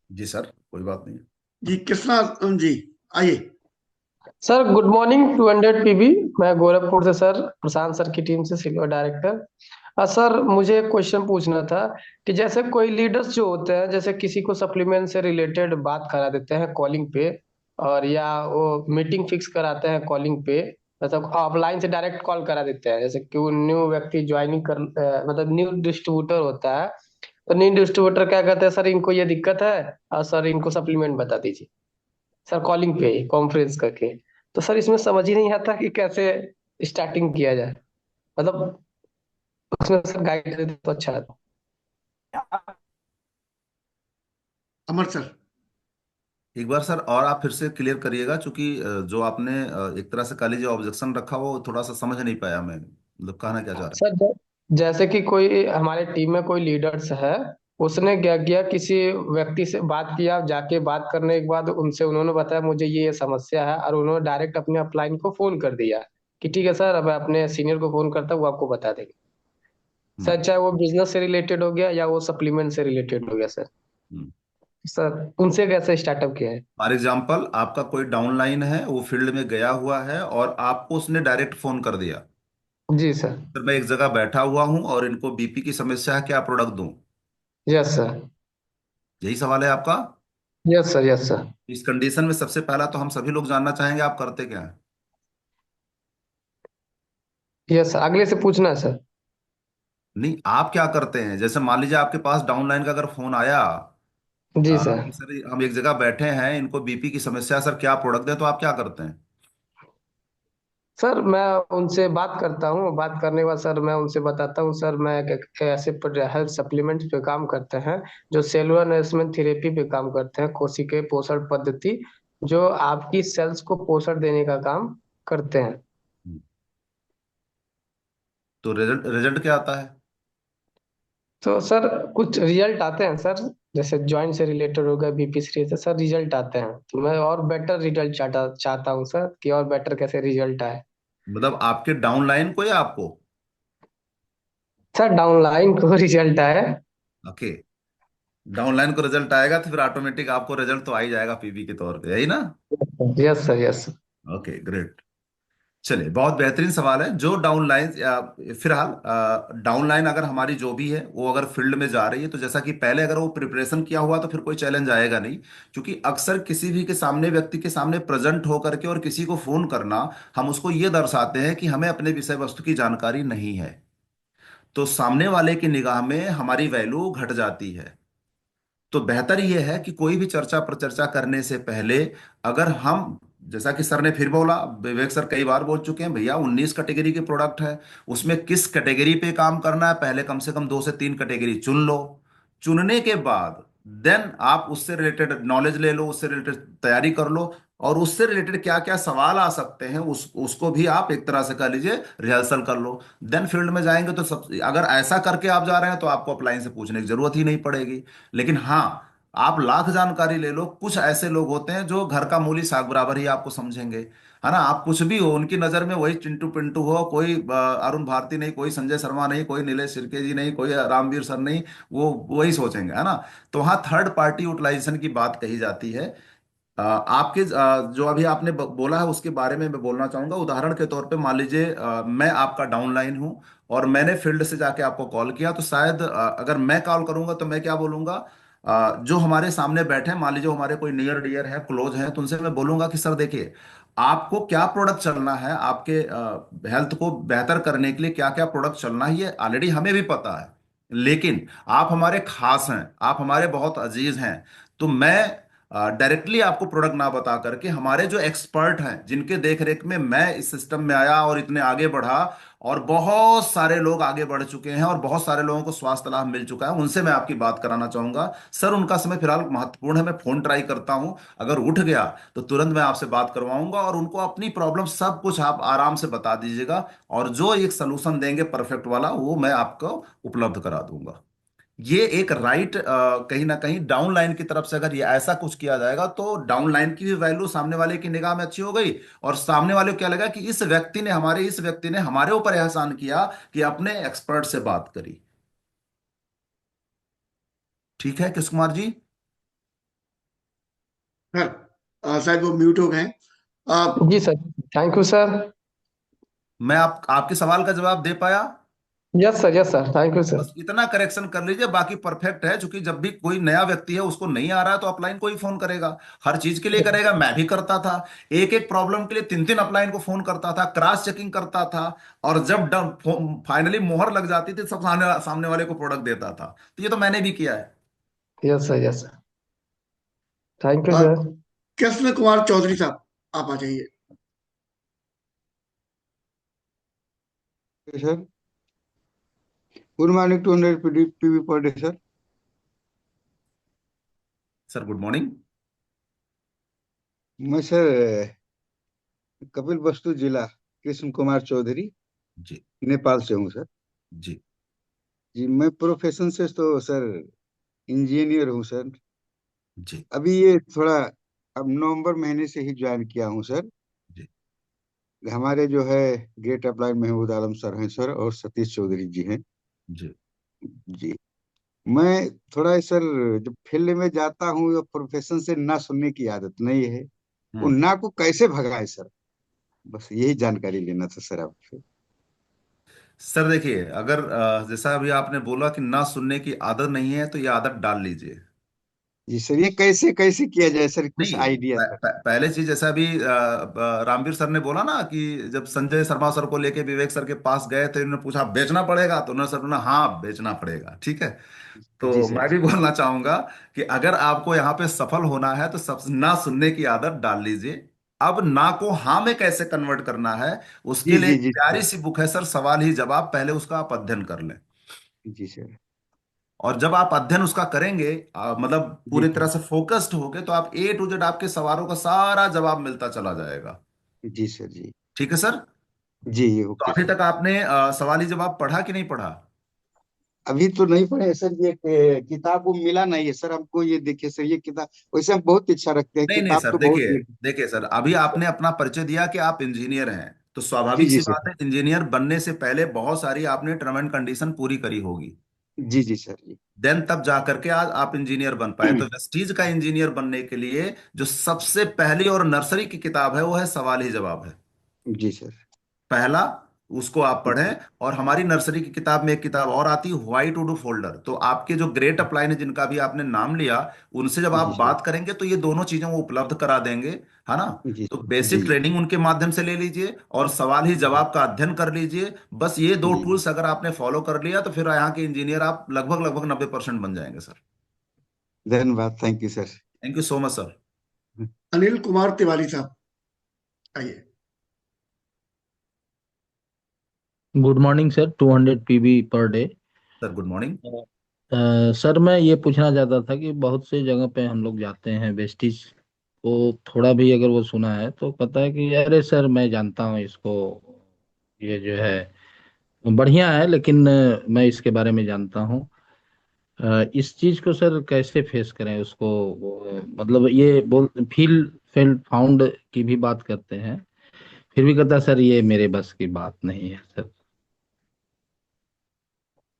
Speaker 11: जी सर, कोई बात नहीं।
Speaker 1: जी कृष्णा जी, आइए।
Speaker 12: Sir good morning 200 PB. मैं गोरखपुर से सर, प्रशांत सर की टीम से सिल्वर डायरेक्टर। सर मुझे एक क्वेश्चन पूछना था कि जैसे कोई लीडर्स जो होते हैं, जैसे किसी को सप्लीमेंट से रिलेटेड बात करा देते हैं कॉलिंग पे, और या वो मीटिंग फिक्स कराते हैं कॉलिंग पे, मतलब ऑफलाइन से डायरेक्ट कॉल करा देते हैं। जैसे कि न्यू व्यक्ति ज्वाइनिंग कर मतलब न्यू डिस्ट्रीब्यूटर होता है, तो न्यू डिस्ट्रीब्यूटर क्या कहते हैं, सर इनको ये दिक्कत है और सर इनको सप्लीमेंट बता दीजिए, सर कॉलिंग पे कॉन्फ्रेंस करके। तो सर इसमें समझ ही नहीं आता कि कैसे स्टार्टिंग किया जाए, मतलब उसमें सर गाइड दे दे तो अच्छा है।
Speaker 1: अमर सर।
Speaker 11: एक बार सर और आप फिर से क्लियर करिएगा, क्योंकि जो आपने एक तरह से कह लीजिए ऑब्जेक्शन रखा वो थोड़ा सा समझ नहीं पाया मैं, मतलब कहना क्या चाह रहे
Speaker 12: सर जैसे कि कोई हमारे टीम में कोई लीडर्स है, उसने क्या किया, किसी व्यक्ति से बात किया, जाके बात करने के बाद उनसे उन्होंने बताया मुझे ये समस्या है, और उन्होंने डायरेक्ट अपने अपलाइन को फोन कर दिया कि ठीक है सर, अब मैं अपने सीनियर को फोन करता हूँ, वो आपको बता देंगे।
Speaker 11: हैं।
Speaker 12: सर चाहे वो बिजनेस से रिलेटेड हो गया या वो सप्लीमेंट से रिलेटेड हो गया सर।
Speaker 11: हम्म।
Speaker 12: सर उनसे कैसे स्टार्टअप किया है?
Speaker 11: फॉर एग्जाम्पल आपका कोई डाउनलाइन है, वो फील्ड में गया हुआ है और आपको उसने डायरेक्ट फोन कर दिया,
Speaker 12: जी सर।
Speaker 11: सर मैं एक जगह बैठा हुआ हूँ और इनको बीपी की समस्या है, क्या प्रोडक्ट दूं।
Speaker 12: Yes sir.
Speaker 11: यही सवाल है आपका।
Speaker 12: Yes sir. Yes sir.
Speaker 11: इस कंडीशन में सबसे पहला तो हम सभी लोग जानना चाहेंगे आप करते क्या हैं।
Speaker 12: यस सर, अगले से पूछना है सर।
Speaker 11: नहीं, आप क्या करते हैं। जैसे मान लीजिए आपके पास डाउनलाइन का अगर फोन आया,
Speaker 12: जी सर।
Speaker 11: कि सर हम एक जगह बैठे हैं, इनको बीपी की समस्या है, सर क्या प्रोडक्ट दें, तो आप क्या करते हैं।
Speaker 12: सर मैं उनसे बात करता हूँ, बात करने के बाद सर मैं उनसे बताता हूँ सर, मैं ऐसे हेल्थ सप्लीमेंट्स पे काम करते हैं जो सेलुलर नरिशमेंट थेरेपी पे काम करते हैं, कोशिकीय पोषण पद्धति जो आपकी सेल्स को पोषण देने का काम करते हैं।
Speaker 11: तो रिजल्ट रिजल्ट क्या आता है?
Speaker 12: तो सर कुछ रिजल्ट आते हैं सर, जैसे जॉइंट से रिलेटेड हो गया, बीपी से सर रिजल्ट आते हैं, तो मैं और बेटर रिजल्ट चाहता चाहता हूँ सर कि और बेटर कैसे रिजल्ट आए।
Speaker 11: मतलब आपके डाउनलाइन को या आपको?
Speaker 12: सर डाउनलाइन को रिजल्ट आए।
Speaker 11: ओके। डाउनलाइन को रिजल्ट आएगा तो फिर ऑटोमेटिक आपको रिजल्ट तो आ ही जाएगा पीवी के तौर पे, यही ना?
Speaker 12: Yes sir, yes sir.
Speaker 11: Okay, great. चलिए, बहुत बेहतरीन सवाल है। जो डाउनलाइन, फिलहाल डाउनलाइन अगर हमारी जो भी है वो अगर फील्ड में जा रही है, तो जैसा कि पहले अगर वो प्रिपरेशन किया हुआ तो फिर कोई चैलेंज आएगा नहीं। क्योंकि अक्सर किसी भी के सामने, व्यक्ति के सामने प्रेजेंट होकर के और किसी को फोन करना, हम उसको ये दर्शाते हैं कि हमें अपने विषय वस्तु की जानकारी नहीं है। तो सामने वाले की निगाह में हमारी वैल्यू घट जाती है। तो बेहतर यह है कि कोई भी चर्चा पर चर्चा करने से पहले, अगर हम, जैसा कि सर ने फिर बोला, विवेक सर कई बार बोल चुके हैं, भैया 19 कैटेगरी के प्रोडक्ट है, उसमें किस कैटेगरी पे काम करना है, पहले कम से कम 2 से 3 कैटेगरी चुन लो। चुनने के बाद देन आप उससे रिलेटेड नॉलेज ले लो, उससे रिलेटेड तैयारी कर लो, और उससे रिलेटेड क्या क्या सवाल आ सकते हैं उसको भी आप एक तरह से कह लीजिए रिहर्सल कर लो। देन फील्ड में जाएंगे तो सब, अगर ऐसा करके आप जा रहे हैं तो आपको अपलाइन से पूछने की जरूरत ही नहीं पड़ेगी। लेकिन हाँ, आप लाख जानकारी ले लो, कुछ ऐसे लोग होते हैं जो घर का मूली साग बराबर ही आपको समझेंगे, है ना? आप कुछ भी हो, उनकी नजर में वही चिंटू पिंटू हो, कोई अरुण भारती नहीं, कोई संजय शर्मा नहीं, कोई नीलेश शिर्के जी नहीं, कोई रामवीर सर नहीं, वो वही सोचेंगे, है ना? तो वहाँ थर्ड पार्टी यूटिलाइजेशन की बात कही जाती है। आपके जो अभी आपने बोला है उसके बारे में मैं बोलना चाहूंगा। उदाहरण के तौर पे मान लीजिए मैं आपका डाउनलाइन हूं और मैंने फील्ड से जाके आपको कॉल किया, तो शायद अगर मैं कॉल करूंगा तो मैं क्या बोलूंगा, जो हमारे सामने बैठे हैं, मान लीजिए हमारे कोई नियर डियर है, क्लोज है, तो उनसे मैं बोलूंगा कि सर देखिए, आपको क्या प्रोडक्ट चलना है, आपके हेल्थ को बेहतर करने के लिए क्या क्या प्रोडक्ट चलना है, ये ऑलरेडी हमें भी पता है। लेकिन आप हमारे खास हैं, आप हमारे बहुत अजीज हैं। तो मैं डायरेक्टली आपको प्रोडक्ट ना बता करके, हमारे जो एक्सपर्ट हैं जिनके देख रेख में मैं इस सिस्टम में आया और इतने आगे बढ़ा, और बहुत सारे लोग आगे बढ़ चुके हैं और बहुत सारे लोगों को स्वास्थ्य लाभ मिल चुका है, उनसे मैं आपकी बात कराना चाहूंगा। सर उनका समय फिलहाल महत्वपूर्ण है, मैं फोन ट्राई करता हूं, अगर उठ गया तो तुरंत मैं आपसे बात करवाऊंगा और उनको अपनी प्रॉब्लम सब कुछ आप आराम से बता दीजिएगा, और जो एक सलूशन देंगे परफेक्ट वाला, वो मैं आपको उपलब्ध करा दूंगा। ये एक राइट, कहीं ना कहीं डाउन लाइन की तरफ से अगर ये ऐसा कुछ किया जाएगा तो डाउन लाइन की भी वैल्यू सामने वाले की निगाह में अच्छी हो गई, और सामने वाले को क्या लगा कि इस व्यक्ति ने हमारे ऊपर एहसान किया कि अपने एक्सपर्ट से बात करी। ठीक है कृष्ण कुमार जी?
Speaker 1: सर शायद वो म्यूट हो गए हैं।
Speaker 12: जी सर, थैंक यू सर।
Speaker 11: मैं आपके सवाल का जवाब दे पाया?
Speaker 12: Yes sir, yes sir, thank you sir.
Speaker 11: बस इतना करेक्शन कर लीजिए, बाकी परफेक्ट है। क्योंकि जब भी कोई नया व्यक्ति है, उसको नहीं आ रहा है, तो अपलाइन को ही फोन करेगा, हर चीज के लिए करेगा। मैं भी करता था, एक एक प्रॉब्लम के लिए 3 3 अपलाइन को फोन करता था, क्रॉस चेकिंग करता था, और जब फाइनली मोहर लग जाती थी, सब सामने वाले को प्रोडक्ट देता था। तो ये तो मैंने भी किया है।
Speaker 12: Yes sir, yes sir, thank you
Speaker 1: uh,
Speaker 12: sir.
Speaker 1: Krishna Kumar Chaudhary साहब, आप आ जाइए।
Speaker 13: Sir good morning 200 PV per day sir.
Speaker 11: Sir good morning.
Speaker 13: मैं सर कपिल वस्तु जिला कृष्ण कुमार चौधरी
Speaker 11: जी।
Speaker 13: नेपाल से हूँ सर।
Speaker 11: जी।
Speaker 13: जी मैं प्रोफेशन से तो सर इंजीनियर हूँ सर।
Speaker 11: जी।
Speaker 13: अभी ये थोड़ा अब नवंबर महीने से ही ज्वाइन किया हूँ सर।
Speaker 11: जी।
Speaker 13: हमारे जो है great upline Mahmood Alam sir हैं सर, और सतीश चौधरी जी हैं।
Speaker 11: जी।
Speaker 13: जी मैं थोड़ा सर जब फील्ड में जाता हूँ, या प्रोफेशन से ना सुनने की आदत नहीं है, वो
Speaker 11: हम्म।
Speaker 13: ना को कैसे भगाए सर, बस यही जानकारी लेना था सर आपसे।
Speaker 11: सर देखिए, अगर जैसा अभी आपने बोला कि ना सुनने की आदत नहीं है, तो ये आदत डाल लीजिए।
Speaker 13: जी सर, ये कैसे कैसे किया जाए सर, कुछ
Speaker 11: नहीं,
Speaker 13: आइडिया सर।
Speaker 11: पहले चीज, जैसा अभी रामवीर सर ने बोला ना कि जब संजय शर्मा सर को लेके विवेक सर के पास गए तो इन्होंने पूछा बेचना पड़ेगा, तो उन्होंने सर बोला हाँ बेचना पड़ेगा, ठीक है।
Speaker 13: जी
Speaker 11: तो
Speaker 13: सर,
Speaker 11: मैं भी बोलना चाहूंगा कि अगर आपको यहाँ पे सफल होना है तो सब ना सुनने की आदत डाल लीजिए। अब ना को हाँ में कैसे कन्वर्ट करना है, उसके
Speaker 13: जी
Speaker 11: लिए
Speaker 13: जी
Speaker 11: एक
Speaker 13: जी
Speaker 11: प्यारी
Speaker 13: सर।
Speaker 11: सी बुक है सर, सवाल ही जवाब, पहले उसका आप अध्ययन कर लें।
Speaker 13: जी सर।
Speaker 11: और जब आप अध्ययन उसका करेंगे, मतलब
Speaker 13: जी
Speaker 11: पूरी तरह
Speaker 13: सर।
Speaker 11: से फोकस्ड होगे, तो आप ए टू जेड आपके सवालों का सारा जवाब मिलता चला जाएगा।
Speaker 13: जी सर। जी
Speaker 11: ठीक है सर।
Speaker 13: जी
Speaker 11: तो
Speaker 13: ओके
Speaker 11: अभी
Speaker 13: सर।
Speaker 11: तक आपने सवाल ही जवाब पढ़ा कि नहीं पढ़ा?
Speaker 13: अभी तो नहीं पढ़े सर, ये किताब वो मिला नहीं है सर हमको। ये देखिए सर, ये किताब वैसे हम बहुत इच्छा रखते हैं,
Speaker 11: नहीं नहीं
Speaker 13: किताब
Speaker 11: सर,
Speaker 13: तो बहुत
Speaker 11: देखिए
Speaker 13: मिल।
Speaker 11: देखिए सर, अभी आपने अपना परिचय दिया कि आप इंजीनियर हैं, तो
Speaker 13: जी
Speaker 11: स्वाभाविक
Speaker 13: जी
Speaker 11: सी बात
Speaker 13: सर।
Speaker 11: है, इंजीनियर बनने से पहले बहुत सारी आपने टर्म एंड कंडीशन पूरी करी होगी।
Speaker 13: जी जी सर। जी
Speaker 11: देन तब जा करके आज आप इंजीनियर बन पाए। तो वेस्टीज का इंजीनियर बनने के लिए जो सबसे पहली और नर्सरी की किताब है वो है सवाल ही जवाब है।
Speaker 13: जी सर।
Speaker 11: पहला, उसको आप
Speaker 13: जी
Speaker 11: पढ़ें। और हमारी नर्सरी की किताब में एक किताब और आती है, व्हाई टू डू फोल्डर। तो आपके जो ग्रेट अपलाइन है, जिनका भी आपने नाम लिया, उनसे जब आप
Speaker 13: जी सर।
Speaker 11: बात करेंगे तो ये दोनों चीजें वो उपलब्ध करा देंगे, है ना।
Speaker 13: जी
Speaker 11: तो
Speaker 13: सर।
Speaker 11: बेसिक
Speaker 13: जी
Speaker 11: ट्रेनिंग उनके माध्यम से ले लीजिए और सवाल ही
Speaker 13: जी
Speaker 11: जवाब का अध्ययन कर लीजिए। बस ये दो
Speaker 13: जी।
Speaker 11: टूल्स अगर आपने फॉलो कर लिया तो फिर यहाँ के इंजीनियर आप लगभग लगभग 90% बन जाएंगे सर।
Speaker 13: धन्यवाद, thank you sir.
Speaker 11: Thank you so much sir.
Speaker 1: Anil Kumar Tiwari साहब, आइए।
Speaker 14: Good morning sir, 200 PB per day.
Speaker 11: Sir good morning.
Speaker 14: Sir मैं ये पूछना चाहता था कि बहुत से जगह पे हम लोग जाते हैं वेस्टिज को, थोड़ा भी अगर वो सुना है तो पता है कि अरे सर मैं जानता हूँ इसको, ये जो है बढ़िया है, लेकिन मैं इसके बारे में जानता हूँ। इस चीज को सर कैसे फेस करें उसको, मतलब ये बोल फील फेल फाउंड की भी बात करते हैं, फिर भी कहता है सर ये मेरे बस की बात नहीं है सर।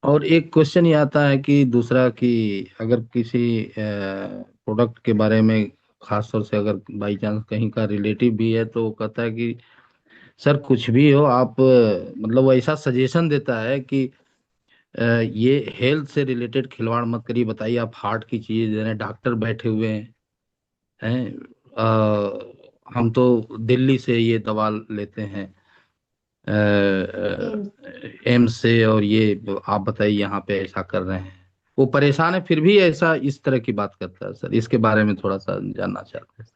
Speaker 14: और एक क्वेश्चन ये आता है कि दूसरा कि अगर किसी प्रोडक्ट के बारे में, खास तौर से अगर बाई चांस कहीं का रिलेटिव भी है, तो वो कहता है कि सर कुछ भी हो आप, मतलब वो ऐसा सजेशन देता है कि ये हेल्थ से रिलेटेड खिलवाड़ मत करिए, बताइए आप हार्ट की चीज दे रहे हैं, डॉक्टर बैठे हुए हैं, हम तो दिल्ली से ये दवा लेते हैं एम्स से, और ये आप बताइए यहाँ पे ऐसा कर रहे हैं। वो परेशान है फिर भी ऐसा इस तरह की बात करता है सर, इसके बारे में थोड़ा सा जानना चाहते हैं।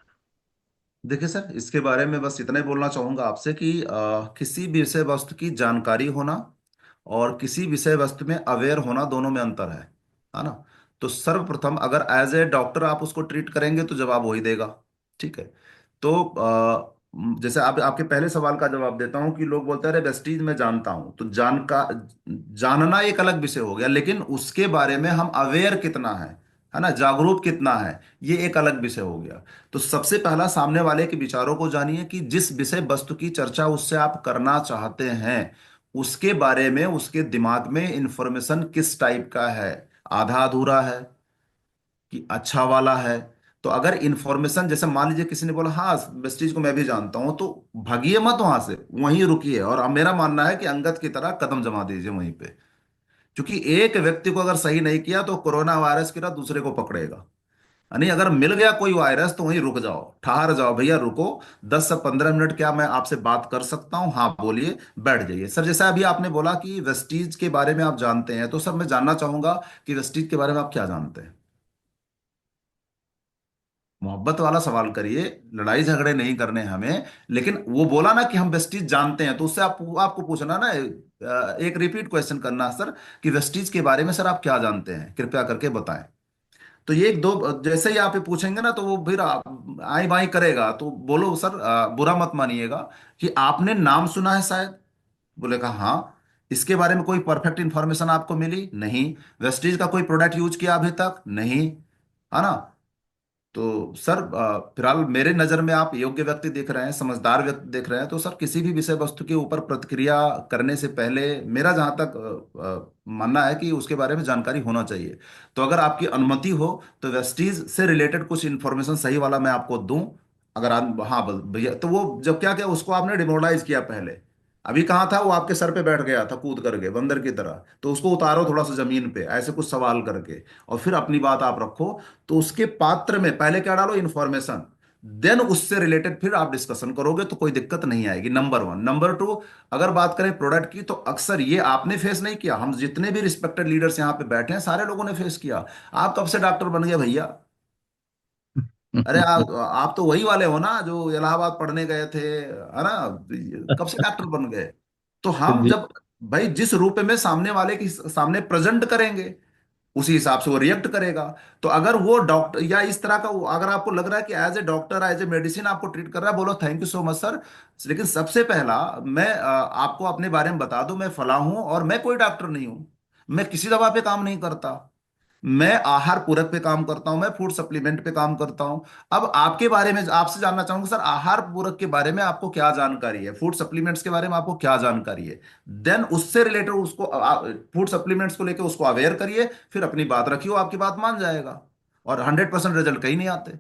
Speaker 11: देखिए सर, इसके बारे में बस इतना ही बोलना चाहूंगा आपसे कि किसी भी विषय वस्तु की जानकारी होना और किसी विषय वस्तु में अवेयर होना, दोनों में अंतर है ना। तो सर्वप्रथम अगर एज ए डॉक्टर आप उसको ट्रीट करेंगे तो जवाब वही देगा। ठीक है। तो जैसे आप आपके पहले सवाल का जवाब देता हूं कि लोग बोलते हैं अरे वेस्टीज में जानता हूं, तो जानना एक अलग विषय हो गया, लेकिन उसके बारे में हम अवेयर कितना है ना, जागरूक कितना है, ये एक अलग विषय हो गया। तो सबसे पहला सामने वाले के विचारों को जानिए कि जिस विषय वस्तु की चर्चा उससे आप करना चाहते हैं, उसके बारे में उसके दिमाग में इंफॉर्मेशन किस टाइप का है, आधा अधूरा है कि अच्छा वाला है। तो अगर इंफॉर्मेशन, जैसे मान लीजिए किसी ने बोला हाँ वेस्टीज को मैं भी जानता हूं, तो भागिए मत वहां से, वहीं रुकिए, और अब मेरा मानना है कि अंगद की तरह कदम जमा दीजिए वहीं पे। क्योंकि एक व्यक्ति को अगर सही नहीं किया तो कोरोना वायरस की तरह दूसरे को पकड़ेगा। नहीं, अगर मिल गया कोई वायरस तो वहीं रुक जाओ, ठहर जाओ, भैया रुको, 10 से 15 मिनट क्या मैं आपसे बात कर सकता हूँ, हाँ बोलिए, बैठ जाइए। सर जैसा अभी आपने बोला कि वेस्टीज के बारे में आप जानते हैं, तो सर मैं जानना चाहूंगा कि वेस्टीज के बारे में आप क्या जानते हैं। मोहब्बत वाला सवाल करिए, लड़ाई झगड़े नहीं करने हमें। लेकिन वो बोला ना कि हम वेस्टीज जानते हैं, तो उससे आपको पूछना ना, एक रिपीट क्वेश्चन करना सर, कि वेस्टीज के बारे में सर आप क्या जानते हैं, कृपया करके बताएं। तो ये एक दो जैसे ही आप ये पूछेंगे ना, तो वो फिर आई बाई करेगा, तो बोलो सर, बुरा मत मानिएगा, कि आपने नाम सुना है शायद। बोलेगा हाँ। इसके बारे में कोई परफेक्ट इंफॉर्मेशन आपको मिली नहीं? वेस्टीज का कोई प्रोडक्ट यूज किया अभी तक नहीं, है ना। तो सर फिलहाल मेरे नज़र में आप योग्य व्यक्ति दिख रहे हैं, समझदार व्यक्ति दिख रहे हैं। तो सर किसी भी विषय वस्तु के ऊपर प्रतिक्रिया करने से पहले मेरा जहाँ तक मानना है कि उसके बारे में जानकारी होना चाहिए। तो अगर आपकी अनुमति हो तो वेस्टीज से रिलेटेड कुछ इन्फॉर्मेशन सही वाला मैं आपको दूं। अगर आप हाँ भैया, तो वो जब क्या क्या उसको आपने डिमोरलाइज किया पहले, अभी कहाँ था वो, आपके सर पे बैठ गया था कूद करके बंदर की तरह, तो उसको उतारो थोड़ा सा जमीन पे, ऐसे कुछ सवाल करके, और फिर अपनी बात आप रखो। तो उसके पात्र में पहले क्या डालो, इंफॉर्मेशन, देन उससे रिलेटेड फिर आप डिस्कशन करोगे तो कोई दिक्कत नहीं आएगी। Number one. नंबर टू, अगर बात करें प्रोडक्ट की, तो अक्सर ये आपने फेस नहीं किया, हम जितने भी रिस्पेक्टेड लीडर्स यहाँ पे बैठे हैं सारे लोगों ने फेस किया। आप कब से डॉक्टर बन गए भैया? अरे आप तो वही वाले हो ना जो इलाहाबाद पढ़ने गए थे, है ना? कब से डॉक्टर बन गए? तो हम
Speaker 14: जी।
Speaker 11: जब भाई जिस रूप में सामने वाले के सामने प्रेजेंट करेंगे उसी हिसाब से वो रिएक्ट करेगा। तो अगर वो डॉक्टर या इस तरह का अगर आपको लग रहा है कि as a doctor as a medicine आपको ट्रीट कर रहा है, बोलो thank you so much sir. लेकिन सबसे पहला मैं आपको अपने बारे में बता दूं, मैं फलां हूं और मैं कोई डॉक्टर नहीं हूं। मैं किसी दवा पे काम नहीं करता। मैं आहार पूरक पे काम करता हूं, मैं फूड सप्लीमेंट पे काम करता हूं। अब आपके बारे में आपसे जानना चाहूंगा सर, आहार पूरक के बारे में आपको क्या जानकारी है, फूड सप्लीमेंट्स के बारे में आपको क्या जानकारी है? देन उससे रिलेटेड उसको फूड सप्लीमेंट्स को लेकर उसको अवेयर करिए, फिर अपनी बात रखिए, वो आपकी बात मान जाएगा। और 100% रिजल्ट कहीं नहीं आते।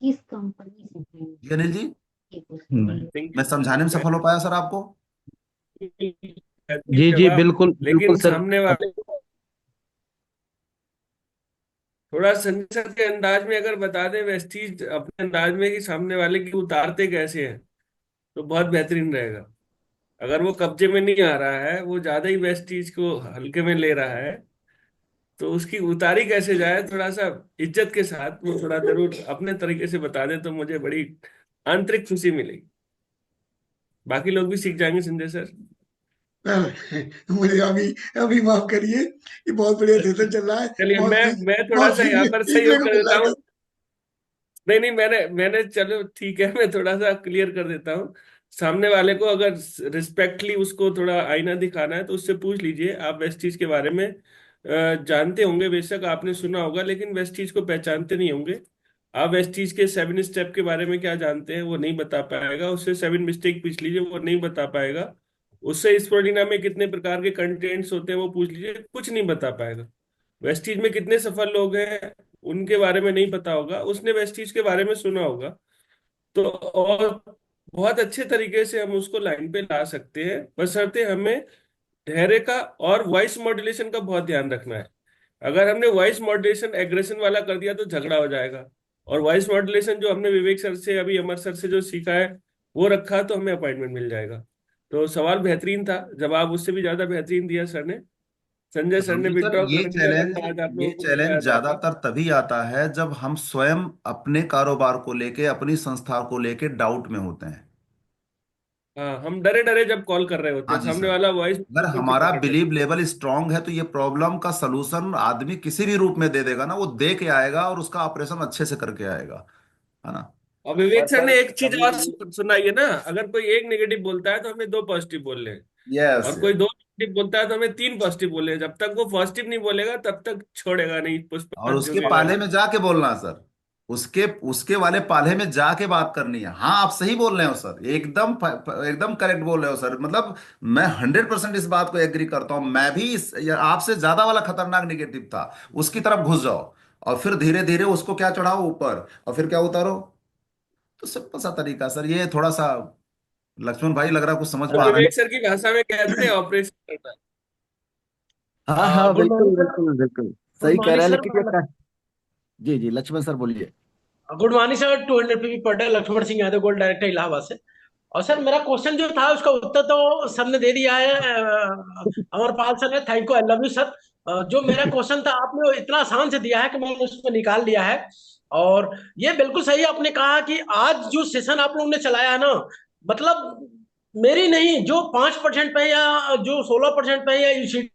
Speaker 15: किस कंपनी से हैं?
Speaker 11: जी अनिल जी,
Speaker 15: ये पूछ
Speaker 14: नहीं।
Speaker 11: मैं समझाने में सफल हो पाया सर आपको?
Speaker 14: जी जी,
Speaker 9: जवाब,
Speaker 14: बिल्कुल बिल्कुल
Speaker 9: लेकिन
Speaker 14: सर।
Speaker 9: सामने वाले थोड़ा संजय सर के अंदाज में अगर बता दें वेस्टीज अपने अंदाज में कि सामने वाले की उतारते कैसे हैं, तो बहुत बेहतरीन रहेगा। अगर वो कब्जे में नहीं आ रहा है, वो ज्यादा ही वेस्टीज को हल्के में ले रहा है, तो उसकी उतारी कैसे जाए, थोड़ा सा इज्जत के साथ वो थोड़ा जरूर अपने तरीके से बता दे तो मुझे बड़ी आंतरिक खुशी मिलेगी। बाकी लोग भी सीख जाएंगे संजय सर।
Speaker 1: मुझे अभी अभी माफ करिए, ये बहुत बढ़िया सेशन चल रहा है,
Speaker 9: चलिए मैं थोड़ा
Speaker 1: बहुत
Speaker 9: सा यहाँ पर
Speaker 1: सीखने
Speaker 9: सहयोग
Speaker 1: को
Speaker 9: कर
Speaker 1: मिल
Speaker 9: देता
Speaker 1: रहा
Speaker 9: हूँ। नहीं नहीं, मैंने चलो ठीक है, मैं थोड़ा सा क्लियर कर देता हूँ। सामने वाले को अगर रिस्पेक्टली उसको थोड़ा आईना दिखाना है तो उससे पूछ लीजिए आप वेस्टीज के बारे में जानते होंगे, बेशक आपने सुना होगा, लेकिन वेस्टीज को पहचानते नहीं होंगे। आप वेस्टीज के 7 स्टेप के बारे में क्या जानते हैं वो नहीं बता पाएगा। उससे 7 मिस्टेक पूछ लीजिए, वो नहीं बता पाएगा। उससे स्पोरुलिना में कितने प्रकार के कंटेंट्स होते हैं वो पूछ लीजिए, कुछ नहीं बता पाएगा। वेस्टीज में कितने सफल लोग हैं उनके बारे में नहीं पता होगा, उसने वेस्टीज के बारे में सुना होगा। तो और बहुत अच्छे तरीके से हम उसको लाइन पे ला सकते हैं, बशर्ते हमें धैर्य का और वॉइस मॉड्यूलेशन का बहुत ध्यान रखना है। अगर हमने वॉइस मॉड्यूलेशन एग्रेशन वाला कर दिया तो झगड़ा हो जाएगा। और वॉइस मॉड्यूलेशन जो हमने विवेक सर से अभी अमर सर से जो सीखा है वो रखा तो हमें अपॉइंटमेंट मिल जाएगा। तो सवाल बेहतरीन था, जवाब उससे भी ज्यादा बेहतरीन दिया सर ने। संजय सर
Speaker 11: राम
Speaker 9: ने
Speaker 11: जी सर,
Speaker 9: विड्रॉ कर दिया वरना आज आप
Speaker 11: ये
Speaker 9: लोगों को मजा
Speaker 11: चैलेंज
Speaker 9: आ जाता।
Speaker 11: ज्यादातर तभी आता है जब हम स्वयं अपने कारोबार को लेके, अपनी संस्था को लेके डाउट में होते हैं।
Speaker 9: हाँ, हम डरे डरे जब कॉल कर रहे होते
Speaker 11: हाँ
Speaker 9: हैं,
Speaker 11: जी
Speaker 9: सामने
Speaker 11: सर।
Speaker 9: वाला वॉइस
Speaker 11: अगर
Speaker 9: बिल्कुल
Speaker 11: हमारा
Speaker 9: चिपक रहे।
Speaker 11: बिलीव लेवल स्ट्रांग है तो ये प्रॉब्लम का सलूशन आदमी किसी भी रूप में दे देगा ना, वो दे के आएगा और उसका ऑपरेशन अच्छे से करके आएगा, है ना?
Speaker 9: और विवेक
Speaker 6: और
Speaker 9: सर
Speaker 6: सर
Speaker 9: ने एक चीज
Speaker 6: कभी
Speaker 9: और
Speaker 6: कभी
Speaker 9: सुनाई है ना, अगर कोई एक नेगेटिव बोलता है तो हमें 2 पॉजिटिव बोल ले,
Speaker 11: यस
Speaker 9: और कोई
Speaker 11: यस।
Speaker 9: 2 नेगेटिव बोलता है तो हमें 3 पॉजिटिव बोले। जब तक वो पॉजिटिव नहीं बोलेगा तब तक छोड़ेगा नहीं, उस
Speaker 11: और
Speaker 9: पर
Speaker 11: उसके
Speaker 9: झुकेगा
Speaker 11: पाले
Speaker 9: नहीं।
Speaker 11: में जाके बोलना सर, उसके उसके वाले पाले में जाके बात करनी है। हाँ आप सही बोल रहे हो सर, एकदम एकदम करेक्ट बोल रहे हो सर। मतलब मैं 100% इस बात को एग्री करता हूँ। मैं भी आपसे ज्यादा वाला खतरनाक निगेटिव था, उसकी तरफ घुस जाओ और फिर धीरे धीरे उसको क्या चढ़ाओ ऊपर और फिर क्या उतारो। तो सिंपल सा तरीका सर, ये थोड़ा सा लक्ष्मण भाई लग रहा है कुछ समझ
Speaker 9: और
Speaker 11: पा रहे
Speaker 9: विवेक सर की भाषा में कहते हैं ऑपरेशन करना।
Speaker 8: हाँ हाँ,
Speaker 12: गुड
Speaker 8: बिल्कुल
Speaker 12: मॉर्निंग सर।
Speaker 8: बिल्कुल बिल्कुल
Speaker 12: गुड
Speaker 8: सही कह
Speaker 12: मॉर्निंग
Speaker 8: रहे हैं,
Speaker 12: सर।
Speaker 8: लेकिन जी जी लक्ष्मण सर बोलिए।
Speaker 12: Good morning sir. 200 PV per day, Laxman Singh Yadav, gold director Allahabad से। और सर मेरा क्वेश्चन जो था उसका उत्तर तो सर ने दे दिया है, अमरपाल सर ने। Thank you, I love you sir. जो मेरा क्वेश्चन था आपने वो इतना आसान से दिया है कि मैंने उसको निकाल लिया है। और ये बिल्कुल सही आपने कहा कि आज जो सेशन आप लोगों ने चलाया है ना, मतलब मेरी नहीं, जो 5% पे या जो 16% पे या है,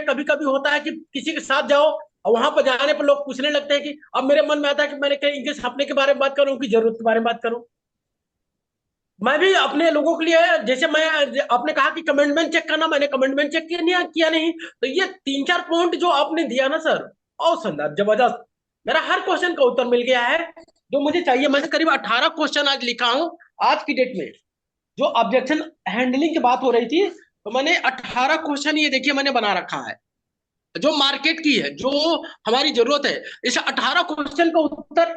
Speaker 12: कभी कभी होता है कि किसी के साथ जाओ और वहां पर जाने पर लोग पूछने लगते हैं कि अब मेरे मन में आता है कि मैंने कहीं इनके सपने के बारे में बात करूं, उनकी जरूरत के बारे में बात करूं। मैं भी अपने लोगों के लिए, जैसे मैं, आपने कहा कि कमेंटमेंट चेक करना, मैंने कमेंटमेंट चेक किया नहीं, तो ये 3-4 पॉइंट जो आपने दिया ना सर, और शानदार, जबरदस्त। मेरा हर क्वेश्चन का उत्तर मिल गया है जो मुझे चाहिए। मैंने करीब 18 क्वेश्चन आज लिखा हूं आज की डेट में। जो ऑब्जेक्शन हैंडलिंग की बात हो रही थी, तो मैंने 18 क्वेश्चन, ये देखिए मैंने बना रखा है, जो मार्केट की है, जो हमारी जरूरत है। इस 18 क्वेश्चन का उत्तर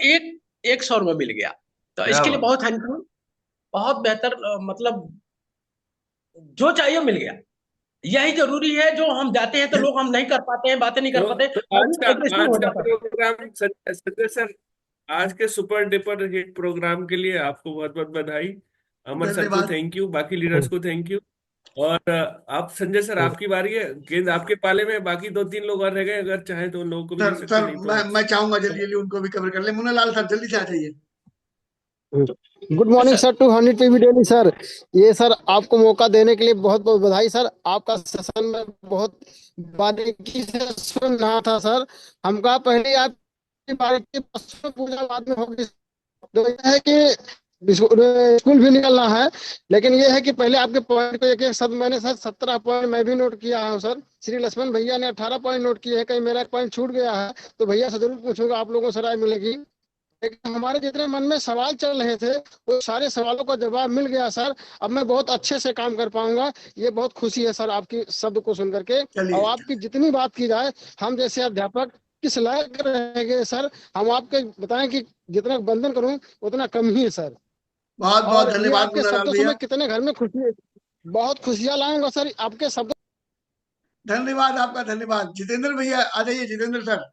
Speaker 12: एक सौ में मिल गया। तो
Speaker 11: क्या
Speaker 12: इसके लिए
Speaker 11: बात।
Speaker 12: बहुत थैंक यू। बहुत बेहतर, मतलब जो चाहिए मिल गया।
Speaker 10: यही जरूरी है। जो हम जाते हैं तो लोग हम नहीं कर पाते हैं, बातें नहीं कर पाते,
Speaker 9: तो
Speaker 10: और
Speaker 9: आज
Speaker 10: वो
Speaker 9: का
Speaker 10: एग्रेसिव हो जाता है।
Speaker 9: प्रोग्राम संजय सर, आज के सुपर डुपर हिट प्रोग्राम के लिए आपको बहुत बहुत बधाई। अमर सर को
Speaker 1: धन्यवाद।
Speaker 9: थैंक यू, बाकी लीडर्स को थैंक यू। और आप संजय सर, आपकी बारी है, गेंद आपके पाले में। बाकी 2-3 लोग और रह गए, अगर चाहे तो उन लोगों को भी ले
Speaker 1: सर
Speaker 9: सकते,
Speaker 1: सर
Speaker 9: नहीं
Speaker 1: मैं
Speaker 9: तो
Speaker 1: मैं चाहूंगा जल्दी जल्दी उनको भी कवर कर ले। मुन्नालाल सर जल्दी से आ जाइए।
Speaker 16: Good morning sir two 100 PV daily sir. ये सर आपको मौका देने के लिए बहुत बहुत बधाई सर। आपका सेशन में बहुत बारीकी से सुन रहा था सर। हमका पहले आपकी बारीकी प्रश्न पूजा बाद में होगी। तो यह है कि स्कूल भी निकलना है, लेकिन ये है कि पहले आपके पॉइंट को एक एक शब्द मैंने सर 17 पॉइंट मैं भी नोट किया हूँ सर। श्री लक्ष्मण भैया ने 18 पॉइंट नोट किए हैं, कहीं मेरा एक पॉइंट छूट गया है तो भैया से जरूर पूछूंगा, आप लोगों से राय मिलेगी। लेकिन हमारे जितने मन में सवाल चल रहे थे वो सारे सवालों का जवाब मिल गया सर। अब मैं बहुत अच्छे से काम कर पाऊंगा, ये बहुत खुशी है सर आपकी शब्द को सुन करके। और आपकी जितनी बात की जाए, हम जैसे अध्यापक किस लायक रहेंगे सर, हम आपके बताएं कि जितना बंधन करूं उतना कम ही है सर।
Speaker 1: बहुत बहुत
Speaker 16: और ये
Speaker 1: धन्यवाद
Speaker 16: आपके
Speaker 1: मुन्नालाल
Speaker 16: शब्दों से
Speaker 1: भैया।
Speaker 16: मैं कितने घर में खुशी, बहुत खुशियां लाऊंगा सर आपके शब्द।
Speaker 1: धन्यवाद आपका, धन्यवाद। जितेंद्र भैया आ जाइए, जितेंद्र सर।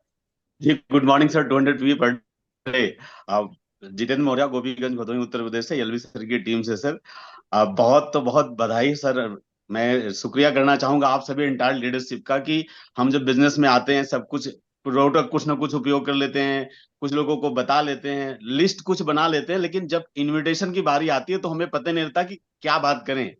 Speaker 17: जी good morning sir. 200 PV per day. आप जितेंद्र मौर्य, गोपीगंज भदोही उत्तर प्रदेश से, एलवी सर की टीम से सर। बहुत तो बहुत बधाई सर। मैं शुक्रिया करना चाहूंगा आप सभी इंटायर लीडरशिप का कि हम जब बिजनेस में आते हैं सब कुछ प्रोडक्ट कुछ ना कुछ उपयोग कर लेते हैं, कुछ लोगों को बता लेते हैं, लिस्ट कुछ बना लेते हैं, लेकिन जब इनविटेशन की बारी आती है तो हमें पता नहीं रहता कि क्या बात करें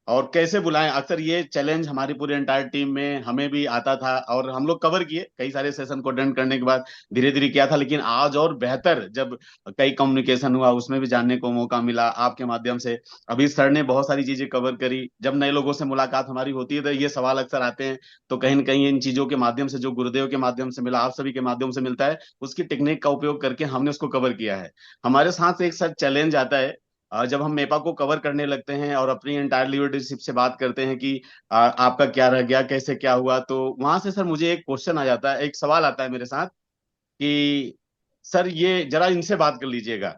Speaker 17: और कैसे बुलाएं। अक्सर ये चैलेंज हमारी पूरी एंटायर टीम में हमें भी आता था और हम लोग कवर किए कई सारे सेशन को अटेंड करने के बाद धीरे धीरे किया था। लेकिन आज और बेहतर जब कई कम्युनिकेशन हुआ उसमें भी जानने को मौका मिला आपके माध्यम से। अभी सर ने बहुत सारी चीजें कवर करी। जब नए लोगों से मुलाकात हमारी होती है तो ये सवाल अक्सर आते हैं, तो कहीं ना कहीं इन चीजों के माध्यम से जो गुरुदेव के माध्यम से मिला, आप सभी के माध्यम से मिलता है, उसकी टेक्निक का उपयोग करके हमने उसको कवर किया है। हमारे साथ एक सर चैलेंज आता है जब हम मेपा को कवर करने लगते हैं और अपनी एंटायर लीडरशिप से बात करते हैं कि आपका क्या रह गया, कैसे क्या हुआ, तो वहां से सर मुझे एक क्वेश्चन आ जाता है, एक सवाल आता है मेरे साथ कि सर ये जरा इनसे बात कर लीजिएगा,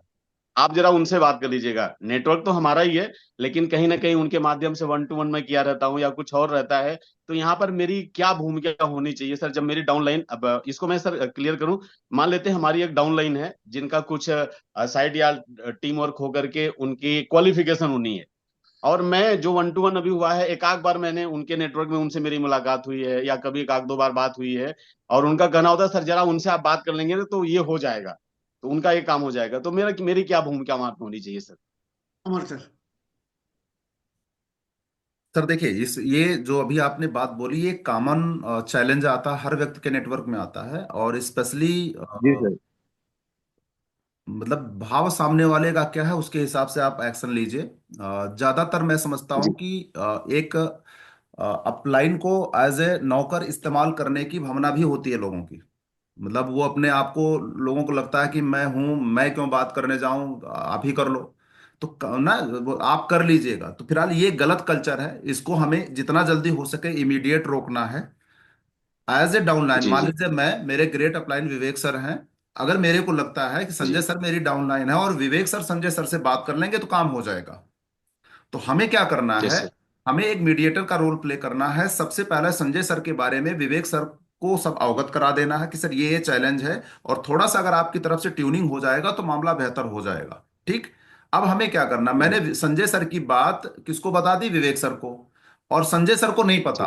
Speaker 17: आप जरा उनसे बात कर लीजिएगा। नेटवर्क तो हमारा ही है लेकिन कहीं ना कहीं उनके माध्यम से 1-to-1 में किया रहता हूँ या कुछ और रहता है, तो यहाँ पर मेरी क्या भूमिका होनी चाहिए सर जब मेरी डाउनलाइन। अब इसको मैं सर क्लियर करूं, मान लेते हैं हमारी एक डाउनलाइन है जिनका कुछ साइड या टीम वर्क होकर के उनकी क्वालिफिकेशन होनी है, और मैं जो 1-to-1 अभी हुआ है, एक आध बार मैंने उनके नेटवर्क में उनसे मेरी मुलाकात हुई है या कभी एक आध दो बार बात हुई है, और उनका कहना होता है सर जरा उनसे आप बात कर लेंगे ना तो ये हो जाएगा, तो उनका ये काम हो जाएगा। तो मेरी क्या भूमिका वहां पे होनी चाहिए सर?
Speaker 1: अमर सर।
Speaker 11: सर देखिए, इस ये जो अभी आपने बात बोली, ये कॉमन चैलेंज आता है, हर व्यक्ति के नेटवर्क में आता है, और स्पेशली
Speaker 17: जी सर।
Speaker 11: मतलब भाव सामने वाले का क्या है उसके हिसाब से आप एक्शन लीजिए। ज्यादातर मैं समझता हूँ कि एक अपलाइन को एज ए नौकर इस्तेमाल करने की भावना भी होती है लोगों की। मतलब वो अपने आप को, लोगों को लगता है कि मैं हूं, मैं क्यों बात करने जाऊं, आप ही कर लो। तो ना वो आप कर लीजिएगा। तो फिलहाल ये गलत कल्चर है, इसको हमें जितना जल्दी हो सके इमीडिएट रोकना है। एज ए डाउनलाइन,
Speaker 17: जी
Speaker 11: मान
Speaker 17: जी
Speaker 11: लीजिए मेरे ग्रेट अपलाइन विवेक सर हैं, अगर मेरे को लगता है कि
Speaker 17: जी
Speaker 11: संजय सर मेरी डाउनलाइन है और विवेक सर संजय सर से बात कर लेंगे तो काम हो जाएगा, तो हमें क्या करना है,
Speaker 17: यस सर।
Speaker 11: हमें एक मीडिएटर का रोल प्ले करना है। सबसे पहले संजय सर के बारे में विवेक सर को सब अवगत करा देना है कि सर ये चैलेंज है, और थोड़ा सा अगर आपकी तरफ से ट्यूनिंग हो जाएगा तो मामला बेहतर हो जाएगा। ठीक। अब हमें क्या करना,
Speaker 17: जी
Speaker 11: मैंने संजय सर की बात किसको बता दी, विवेक सर को, और संजय सर को नहीं पता।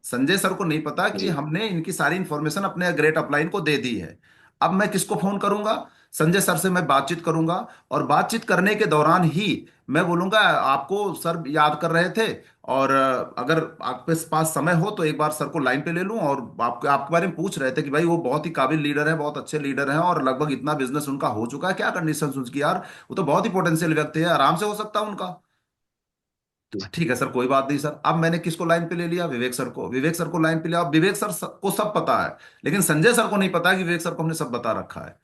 Speaker 17: जी
Speaker 11: संजय सर को नहीं पता कि
Speaker 17: जी
Speaker 11: हमने इनकी सारी इंफॉर्मेशन अपने ग्रेट अपलाइन को दे दी है। अब मैं किसको फोन करूंगा, संजय सर से मैं बातचीत करूंगा, और बातचीत करने के दौरान ही मैं बोलूंगा आपको सर याद कर रहे थे, और अगर आपके पास समय हो तो एक बार सर को लाइन पे ले लूं, और आपके आपके बारे में पूछ रहे थे कि भाई वो बहुत ही काबिल लीडर है, बहुत अच्छे लीडर हैं, और लगभग इतना बिजनेस उनका हो चुका है, क्या कंडीशन उसकी यार, वो तो बहुत ही पोटेंशियल व्यक्ति है, आराम से हो सकता है उनका। ठीक है सर, कोई बात नहीं सर। अब मैंने किसको लाइन पे ले लिया, विवेक सर को। विवेक सर को लाइन पे लिया, अब विवेक सर को सब पता है, लेकिन संजय सर को नहीं पता कि विवेक सर को हमने सब बता रखा है।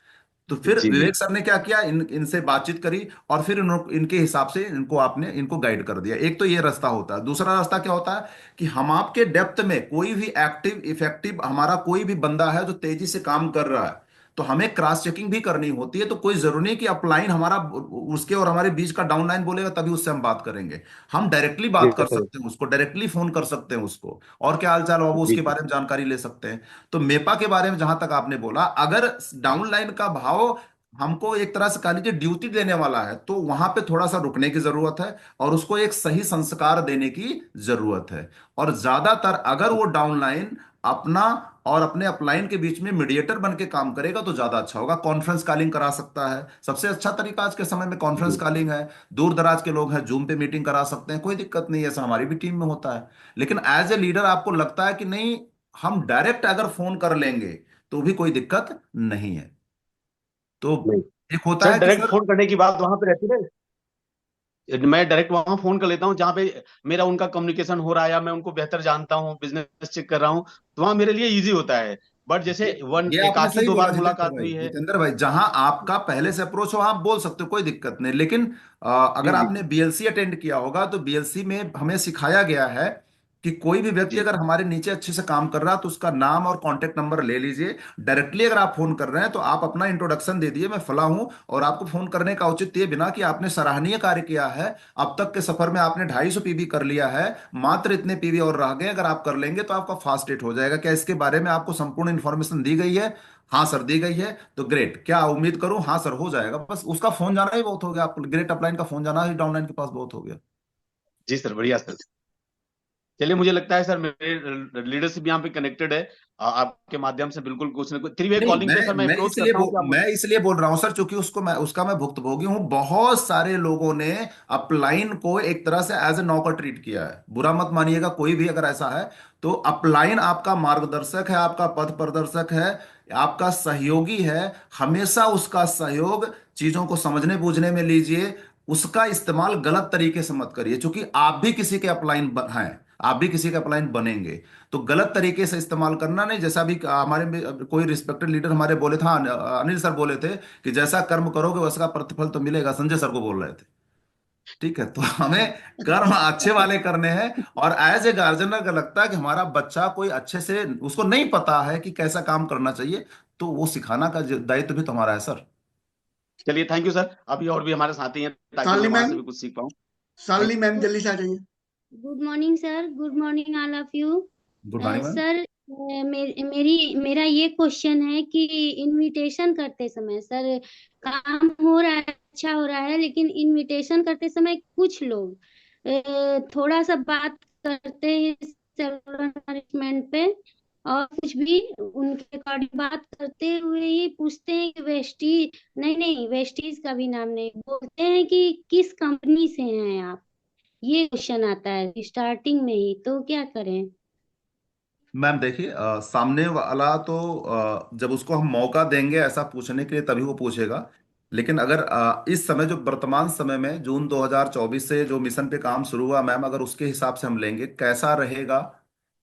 Speaker 11: तो फिर
Speaker 17: जी जी
Speaker 11: विवेक सर ने क्या किया, इनसे बातचीत करी, और फिर इनके हिसाब से इनको गाइड कर दिया। एक तो ये रास्ता होता है। दूसरा रास्ता क्या होता है कि हम आपके डेप्थ में कोई भी एक्टिव इफेक्टिव हमारा कोई भी बंदा है जो तेजी से काम कर रहा है, तो हमें क्रॉस चेकिंग भी करनी होती है। तो कोई जरूरी नहीं कि अपलाइन हमारा उसके और हमारे बीच का डाउनलाइन बोलेगा तभी उससे हम बात करेंगे। हम डायरेक्टली
Speaker 17: जी
Speaker 11: बात कर
Speaker 17: सर।
Speaker 11: सकते हैं उसको, डायरेक्टली फोन कर सकते हैं उसको, और क्या हाल चाल हो वो
Speaker 17: जी
Speaker 11: उसके
Speaker 17: सर।
Speaker 11: बारे में जानकारी ले सकते हैं। तो मेपा के बारे में जहां तक आपने बोला, अगर डाउनलाइन का भाव हमको एक तरह से कह लीजिए ड्यूटी देने वाला है, तो वहां पे थोड़ा सा रुकने की जरूरत है और उसको एक सही संस्कार देने की जरूरत है। और ज्यादातर अगर वो डाउनलाइन अपना और अपने अपलाइन के बीच में मीडिएटर बन के काम करेगा तो ज्यादा अच्छा होगा। कॉन्फ्रेंस कॉलिंग करा सकता है, सबसे अच्छा तरीका आज के समय में कॉन्फ्रेंस
Speaker 17: जी
Speaker 11: कॉलिंग है। दूर दराज के लोग हैं, जूम पे मीटिंग करा सकते हैं, कोई दिक्कत नहीं है, ऐसा हमारी भी टीम में होता है। लेकिन एज ए लीडर आपको लगता है कि नहीं, हम डायरेक्ट अगर फोन कर लेंगे तो भी कोई दिक्कत नहीं है। तो
Speaker 17: नहीं
Speaker 11: एक होता
Speaker 17: सर,
Speaker 11: है कि
Speaker 17: डायरेक्ट
Speaker 11: सर,
Speaker 17: फोन करने की बात वहां पे रहती है। मैं डायरेक्ट वहां फोन कर लेता हूँ जहां पे मेरा उनका कम्युनिकेशन हो रहा है या मैं उनको बेहतर जानता हूँ, बिजनेस चेक कर रहा हूँ, तो वहां मेरे लिए इजी होता है। बट
Speaker 11: ये
Speaker 17: जैसे वन
Speaker 11: ये
Speaker 17: एक
Speaker 11: आपने
Speaker 17: आधी
Speaker 11: सही
Speaker 17: दो
Speaker 11: बोला
Speaker 17: बार
Speaker 11: जितेंद्र
Speaker 17: मुलाकात
Speaker 11: भाई।
Speaker 17: हुई है।
Speaker 11: जितेंद्र भाई, जहां आपका पहले से अप्रोच हो आप बोल सकते हो, कोई दिक्कत नहीं। लेकिन अगर
Speaker 17: जी जी
Speaker 11: आपने बीएलसी अटेंड किया होगा तो बीएलसी में हमें सिखाया गया है कि कोई भी व्यक्ति
Speaker 17: जी
Speaker 11: अगर हमारे नीचे अच्छे से काम कर रहा है तो उसका नाम और कांटेक्ट नंबर ले लीजिए। डायरेक्टली अगर आप फोन कर रहे हैं तो आप अपना इंट्रोडक्शन दे दिए, मैं फला हूं, और आपको फोन करने का औचित्य ये बिना कि आपने सराहनीय कार्य किया है, अब तक के सफर में आपने 250 पीवी कर लिया है, मात्र इतने पीवी और रह गए, अगर आप कर लेंगे तो आपका फास्ट डेट हो जाएगा। क्या इसके बारे में आपको संपूर्ण इन्फॉर्मेशन दी गई है? हाँ सर दी गई है। तो ग्रेट, क्या उम्मीद करूं? हाँ सर हो जाएगा, बस उसका फोन जाना ही बहुत हो गया। आप ग्रेट अपलाइन का फोन जाना ही डाउनलाइन के पास बहुत हो गया।
Speaker 17: जी सर, बढ़िया सर। चलिए, मुझे लगता है सर मेरे लीडरशिप यहाँ पे कनेक्टेड है। आपके माध्यम से बिल्कुल कुछ न कुछ 3 वे
Speaker 11: नहीं,
Speaker 17: कॉलिंग पे सर मैं अप्रोच
Speaker 11: इसलिए
Speaker 17: करता हूँ कि आप
Speaker 11: मैं इसलिए बोल रहा हूं सर, क्योंकि उसका मैं भुक्तभोगी हूं। बहुत सारे लोगों ने अपलाइन को एक तरह से एज ए नौकर ट्रीट किया है। बुरा मत मानिएगा कोई भी अगर ऐसा है। तो अपलाइन आपका मार्गदर्शक है, आपका पथ प्रदर्शक है, आपका सहयोगी है। हमेशा उसका सहयोग चीजों को समझने बूझने में लीजिए। उसका इस्तेमाल गलत तरीके से मत करिए, क्योंकि आप भी किसी के अपलाइन हैं, आप भी किसी के अपलाइन बनेंगे। तो गलत तरीके से इस्तेमाल करना नहीं। जैसा भी हमारे में कोई रिस्पेक्टेड लीडर हमारे बोले थे, हाँ, अनिल सर बोले थे कि जैसा कर्म करोगे वैसा प्रतिफल तो मिलेगा, संजय सर को बोल रहे थे। ठीक है, तो हमें कर्म अच्छे वाले करने हैं। और एज ए गार्जियन अगर लगता है कि हमारा बच्चा कोई अच्छे से उसको नहीं पता है कि कैसा काम करना चाहिए, तो वो सिखाना का दायित्व भी तुम्हारा है सर।
Speaker 17: चलिए, थैंक यू सर। अभी और भी हमारे साथी हैं ताकि
Speaker 1: शालिनी
Speaker 17: मैं वहां
Speaker 1: मैम,
Speaker 17: से भी कुछ सीख पाऊँ।
Speaker 1: शालिनी मैम जल्दी से आ जाइए।
Speaker 15: Good morning sir, good morning all of you.
Speaker 11: Good morning ma'am.
Speaker 15: Sir, मेरा ये क्वेश्चन है कि इनविटेशन करते समय सर, काम हो रहा है, अच्छा हो रहा है, लेकिन इनविटेशन करते समय कुछ लोग थोड़ा सा बात करते हैं सेल्फ पे, और कुछ भी उनके अकॉर्डिंग बात करते हुए ही पूछते हैं कि वेस्टीज, नहीं नहीं वेस्टीज का भी नाम नहीं, बोलते हैं कि किस कंपनी से हैं आप। ये क्वेश्चन आता है स्टार्टिंग में ही, तो क्या करें?
Speaker 11: मैम देखिए, सामने वाला तो जब उसको हम मौका देंगे ऐसा पूछने के लिए तभी वो पूछेगा। लेकिन अगर इस समय जो वर्तमान समय में जून 2024 से जो मिशन पे काम शुरू हुआ मैम, अगर उसके हिसाब से हम लेंगे कैसा रहेगा।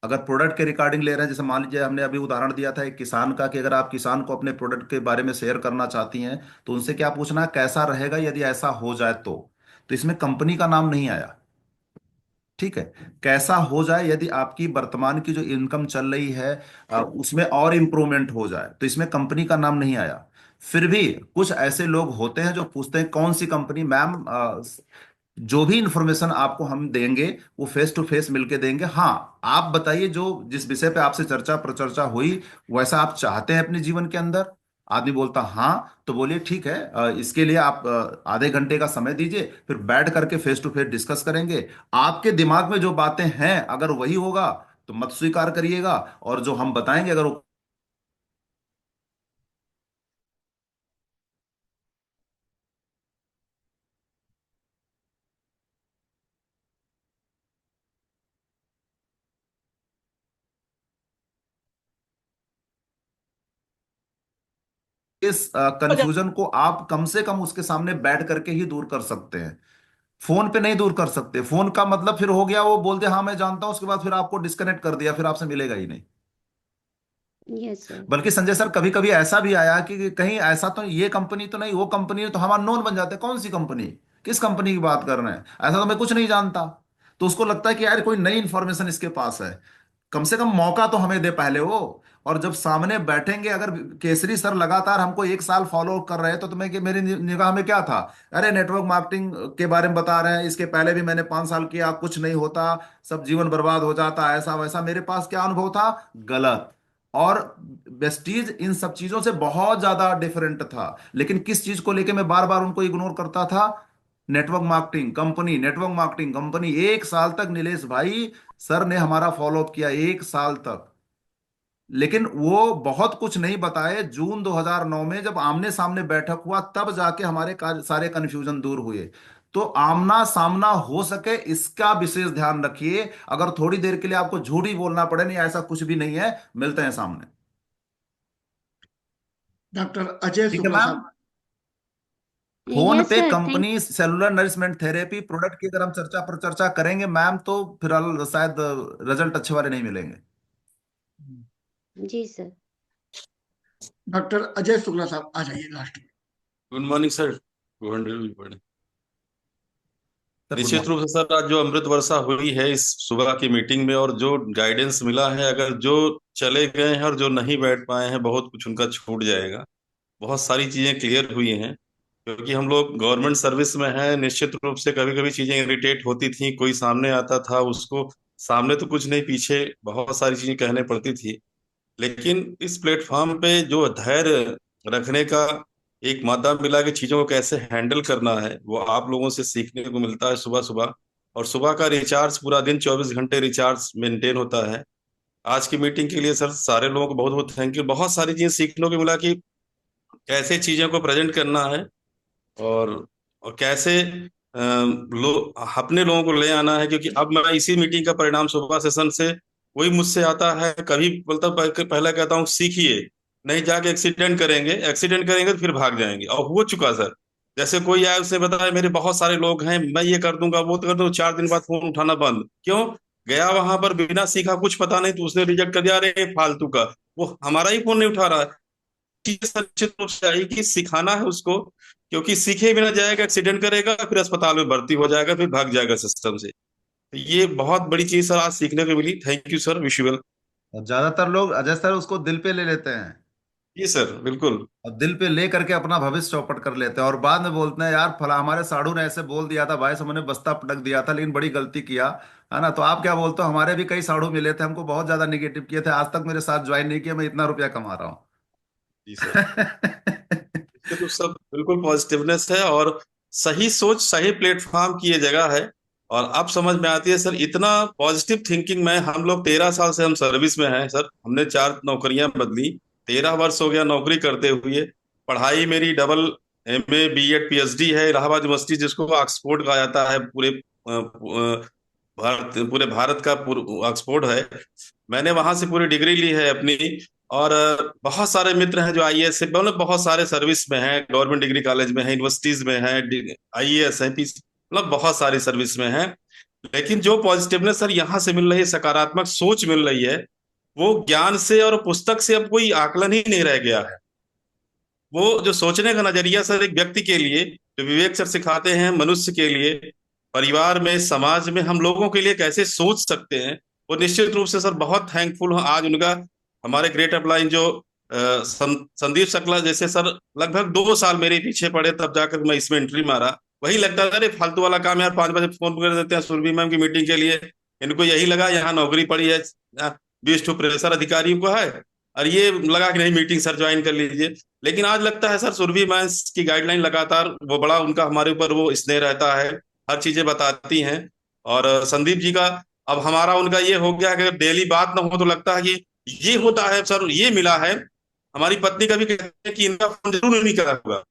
Speaker 11: अगर प्रोडक्ट के रिगार्डिंग ले रहे हैं, जैसे मान लीजिए हमने अभी उदाहरण दिया था एक किसान का, कि अगर आप किसान को अपने प्रोडक्ट के बारे में शेयर करना चाहती हैं तो उनसे क्या पूछना है, कैसा रहेगा यदि ऐसा हो जाए तो इसमें कंपनी का नाम नहीं आया। ठीक है, कैसा हो जाए यदि आपकी वर्तमान की जो इनकम चल रही है उसमें और इम्प्रूवमेंट हो जाए, तो इसमें कंपनी का नाम नहीं आया। फिर भी कुछ ऐसे लोग होते हैं जो पूछते हैं कौन सी कंपनी। मैम, जो भी इंफॉर्मेशन आपको हम देंगे वो फेस टू फेस मिलके देंगे। हाँ, आप बताइए जो जिस विषय पे आपसे चर्चा प्रचर्चा हुई वैसा आप चाहते हैं अपने जीवन के अंदर। आदमी बोलता हाँ, तो बोलिए ठीक है, इसके लिए आप आधे घंटे का समय दीजिए, फिर बैठ करके फेस टू फेस डिस्कस करेंगे। आपके दिमाग में जो बातें हैं अगर वही होगा तो मत स्वीकार करिएगा, और जो हम बताएंगे अगर वो इस कंफ्यूजन को आप कम से कम उसके सामने बैठ करके ही दूर कर सकते हैं। फोन पे नहीं दूर कर सकते। फोन का मतलब फिर हो गया वो बोल दे हाँ मैं जानता हूं, उसके बाद फिर आपको डिस्कनेक्ट कर दिया, फिर आपसे मिलेगा ही नहीं।
Speaker 15: Yes sir.
Speaker 11: बल्कि संजय सर कभी कभी ऐसा भी आया कि कहीं ऐसा तो ये कंपनी तो नहीं वो कंपनी, तो हम अननोन बन जाते हैं, कौन सी कंपनी, किस कंपनी की बात कर रहे हैं, ऐसा तो मैं कुछ नहीं जानता। तो उसको लगता है कि यार कोई नई इंफॉर्मेशन इसके पास है, कम से कम मौका तो हमें दे पहले वो। और जब सामने बैठेंगे, अगर केसरी सर लगातार हमको 1 साल फॉलो कर रहे हैं तो तुम्हें मेरी निगाह में क्या था, अरे नेटवर्क मार्केटिंग के बारे में बता रहे हैं, इसके पहले भी मैंने 5 साल किया, कुछ नहीं होता, सब जीवन बर्बाद हो जाता, ऐसा वैसा। मेरे पास क्या अनुभव था? गलत। और वेस्टीज इन सब चीजों से बहुत ज्यादा डिफरेंट था, लेकिन किस चीज को लेके मैं बार बार उनको इग्नोर करता था? Network marketing company, network marketing company. 1 साल तक नीलेश भाई सर ने हमारा फॉलोअप किया, 1 साल तक। लेकिन वो बहुत कुछ नहीं बताए। जून 2009 में जब आमने सामने बैठक हुआ तब जाके हमारे सारे कंफ्यूजन दूर हुए। तो आमना सामना हो सके इसका विशेष ध्यान रखिए। अगर थोड़ी देर के लिए आपको झूठ ही बोलना पड़े, नहीं ऐसा कुछ भी नहीं है, मिलते हैं सामने।
Speaker 1: डॉक्टर अजय
Speaker 11: ठीक है
Speaker 1: शुक्ला
Speaker 11: मैम।
Speaker 1: साहब।
Speaker 11: फोन
Speaker 15: यस
Speaker 11: पे
Speaker 15: sir, thank
Speaker 11: company cellular nourishment therapy product की अगर हम चर्चा करेंगे मैम, तो फिर शायद रिजल्ट अच्छे वाले नहीं मिलेंगे।
Speaker 15: जी सर।
Speaker 1: डॉक्टर अजय शुक्ला साहब आ जाइए लास्ट में।
Speaker 18: Good morning sir. 200 भी पढ़े।
Speaker 11: सर
Speaker 18: निश्चित रूप से सर, आज जो अमृत वर्षा हुई है इस सुबह की मीटिंग में, और जो गाइडेंस मिला है, अगर जो चले गए हैं और जो नहीं बैठ पाए हैं, बहुत कुछ उनका छूट जाएगा। बहुत सारी चीजें क्लियर हुई हैं, क्योंकि हम लोग गवर्नमेंट सर्विस में हैं। निश्चित रूप से कभी कभी चीजें इरिटेट होती थी, कोई सामने आता था, उसको सामने तो कुछ नहीं, पीछे बहुत सारी चीजें कहने पड़ती थी। लेकिन इस प्लेटफॉर्म पे जो धैर्य रखने का एक माध्यम मिला कि चीजों को कैसे हैंडल करना है, वो आप लोगों से सीखने को मिलता है सुबह सुबह। और सुबह का रिचार्ज, पूरा दिन 24 घंटे रिचार्ज मेंटेन होता है। आज की मीटिंग के लिए सर सारे लोगों को बहुत बहुत थैंक यू। बहुत सारी चीजें सीखने को मिला कि कैसे चीजों को प्रेजेंट करना है, और कैसे अपने लोगों को ले आना है। क्योंकि अब मैं इसी मीटिंग का परिणाम सुबह सेशन से वही मुझसे आता है, कभी बोलता पहले कहता हूँ सीखिए, नहीं जाके एक्सीडेंट करेंगे तो फिर भाग जाएंगे, और हो चुका सर। जैसे कोई आया, उसने बताया मेरे बहुत सारे लोग हैं, मैं ये कर दूंगा वो तो कर दूंगा, 4 दिन बाद फोन उठाना बंद। क्यों? गया वहां पर बिना सीखा, कुछ पता नहीं, तो उसने रिजेक्ट कर दिया, अरे फालतू का, वो हमारा ही फोन नहीं उठा रहा है। चीज निश्चित रूप से आई कि सिखाना है उसको, क्योंकि सीखे बिना जाएगा, एक्सीडेंट करेगा, फिर अस्पताल में भर्ती हो जाएगा, फिर भाग जाएगा सिस्टम से। तो ये बहुत बड़ी चीज सर आज सीखने को मिली। Thank you sir, visual.
Speaker 11: और ज्यादातर लोग अजय सर उसको दिल पे ले लेते हैं,
Speaker 18: जी सर, बिल्कुल।
Speaker 11: और दिल पे ले करके अपना भविष्य चौपट कर लेते हैं, और बाद में बोलते हैं यार फला हमारे साढ़ू ने ऐसे बोल दिया था भाई, हमने बस्ता पटक दिया था, लेकिन बड़ी गलती किया, है ना। तो आप क्या बोलते हो? हमारे भी कई साढ़ू मिले थे, हमको बहुत ज्यादा निगेटिव किए थे, आज तक मेरे साथ ज्वाइन नहीं किया, मैं इतना रुपया कमा रहा हूँ।
Speaker 18: जी सर। ये तो सब बिल्कुल पॉजिटिवनेस है, और सही सोच सही प्लेटफॉर्म की ये जगह है। और अब समझ में आती है सर, इतना पॉजिटिव थिंकिंग में हम लोग 13 साल से हम सर्विस में हैं सर। हमने 4 नौकरियां बदली, 13 वर्ष हो गया नौकरी करते हुए। पढ़ाई मेरी डबल MA B.Ed PhD है इलाहाबाद यूनिवर्सिटी, जिसको ऑक्सफोर्ड कहा जाता है, पूरे भारत का ऑक्सफोर्ड है। मैंने वहां से पूरी डिग्री ली है अपनी। और बहुत सारे मित्र हैं जो IAS से, मतलब बहुत सारे सर्विस में हैं, गवर्नमेंट डिग्री कॉलेज में हैं, यूनिवर्सिटीज में हैं, IAS है, मतलब बहुत सारी सर्विस में हैं। लेकिन जो पॉजिटिवनेस सर यहाँ से मिल रही है, सकारात्मक सोच मिल रही है, वो ज्ञान से और पुस्तक से अब कोई आकलन ही नहीं रह गया है। वो जो सोचने का नजरिया सर, एक व्यक्ति के लिए जो विवेक सर सिखाते हैं, मनुष्य के लिए, परिवार में, समाज में हम लोगों के लिए कैसे सोच सकते हैं, वो निश्चित रूप से सर बहुत थैंकफुल हूँ आज उनका। हमारे ग्रेट अपलाइन जो संदीप शुक्ला जैसे सर, लगभग 2 साल मेरे पीछे पड़े, तब जाकर मैं इसमें एंट्री मारा। वही लगता था अरे फालतू वाला काम यार, 5 बजे फोन कर देते हैं सुरभि मैम की मीटिंग के लिए, इनको यही लगा यहाँ नौकरी पड़ी है, 20 प्रेशर अधिकारियों को है, और ये लगा कि नहीं मीटिंग सर ज्वाइन कर लीजिए। लेकिन आज लगता है सर सुरभि मैम की गाइडलाइन लगातार, वो बड़ा उनका हमारे ऊपर वो स्नेह रहता है, हर चीजें बताती हैं। और संदीप जी का अब हमारा उनका ये हो गया कि अगर डेली बात ना हो तो लगता है कि ये होता है सर, ये मिला है। हमारी पत्नी कभी कहती है कि इनका फोन जरूर नहीं करा होगा,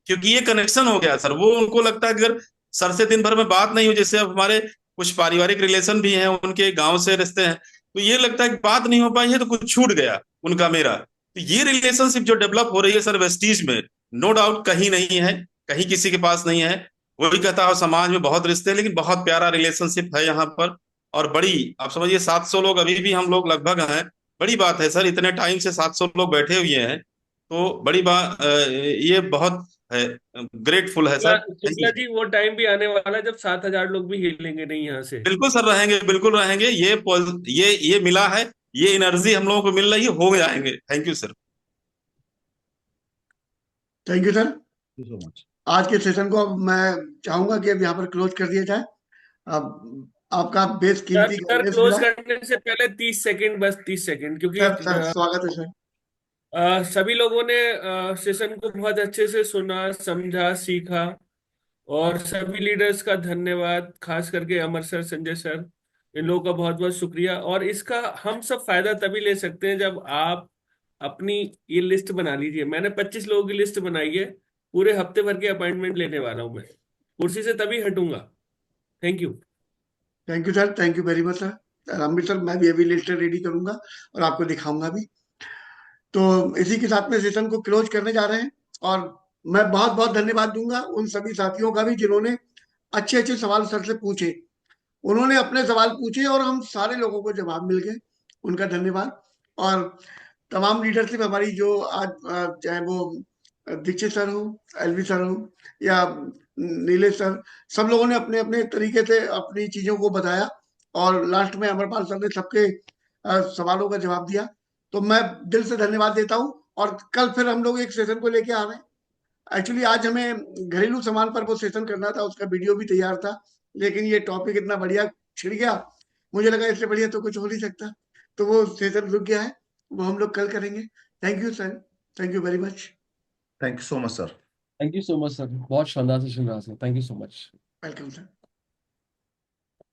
Speaker 18: क्योंकि ये कनेक्शन हो गया सर। वो उनको लगता है कि अगर सर से दिन भर में बात नहीं हो, जैसे अब हमारे कुछ पारिवारिक रिलेशन भी हैं, उनके गांव से रिश्ते हैं, तो ये लगता है कि बात नहीं हो पाई है तो कुछ छूट गया उनका मेरा। तो ये रिलेशनशिप जो डेवलप हो रही है सर वेस्टीज में, नो डाउट कहीं नहीं है, कहीं किसी के पास नहीं है। वो भी कहता है समाज में बहुत रिश्ते हैं, लेकिन बहुत प्यारा रिलेशनशिप है यहाँ पर। और बड़ी, आप समझिए 700 लोग अभी भी हम लोग लगभग हैं। बड़ी बात है सर, इतने टाइम से 700 लोग बैठे हुए हैं, तो बड़ी बात, ये बहुत है, ग्रेटफुल है सर।
Speaker 9: शुक्ला जी, वो टाइम भी आने वाला है जब 7,000 लोग भी हिलेंगे नहीं यहाँ से।
Speaker 18: बिल्कुल सर, रहेंगे, बिल्कुल रहेंगे। ये मिला है, ये एनर्जी हम लोगों को मिल रही है, हो जाएंगे। Thank you sir.
Speaker 1: Thank you sir.
Speaker 11: Thank you so much.
Speaker 1: आज के सेशन को अब मैं चाहूंगा कि अब यहाँ पर क्लोज कर दिया जाए। अब आपका बेस
Speaker 9: सर
Speaker 1: कीमती
Speaker 9: सर
Speaker 1: गाइडेंस
Speaker 9: क्लोज
Speaker 1: मिला।
Speaker 9: करने से पहले 30 सेकंड, बस 30 सेकंड, क्योंकि
Speaker 1: सर स्वागत है सर।
Speaker 9: सभी लोगों ने सेशन को बहुत अच्छे से सुना, समझा, सीखा, और सभी लीडर्स का धन्यवाद, खास करके अमर सर, संजय सर, इन लोगों का बहुत बहुत शुक्रिया। और इसका हम सब फायदा तभी ले सकते हैं जब आप अपनी ये लिस्ट बना लीजिए। मैंने 25 लोगों की लिस्ट बनाई है, पूरे हफ्ते भर की अपॉइंटमेंट लेने वाला हूं मैं, कुर्सी से तभी हटूंगा। Thank you.
Speaker 1: Thank you sir, thank you very much sir. Ramveer sir, मैं भी अभी लिस्ट रेडी करूंगा और आपको दिखाऊंगा भी। तो इसी के साथ में सेशन को क्लोज करने जा रहे हैं। और मैं बहुत बहुत धन्यवाद दूंगा उन सभी साथियों का भी जिन्होंने अच्छे अच्छे सवाल सर से पूछे। उन्होंने अपने सवाल पूछे और हम सारे लोगों को जवाब मिल गए, उनका धन्यवाद। और तमाम लीडरशिप हमारी जो आज चाहे वो दीक्षित सर हो, एलवी सर हो या नीलेश सर, सब लोगों ने अपने अपने तरीके से अपनी चीजों को बताया और लास्ट में अमरपाल सर ने सबके सवालों का जवाब दिया। तो मैं दिल से धन्यवाद देता हूँ। और कल फिर हम लोग एक सेशन को लेके आ रहे हैं। एक्चुअली आज हमें घरेलू सामान पर वो सेशन करना था, उसका वीडियो भी तैयार था, लेकिन ये टॉपिक इतना बढ़िया छिड़ गया, मुझे लगा इससे बढ़िया तो कुछ हो नहीं सकता, तो वो सेशन रुक गया है, वो हम लोग कल करेंगे। Thank you sir, thank you very much.
Speaker 11: Thank you so much sir.
Speaker 7: Thank you so much sir, बहुत शानदार सेशन रहा sir, thank you so much.
Speaker 1: Welcome sir.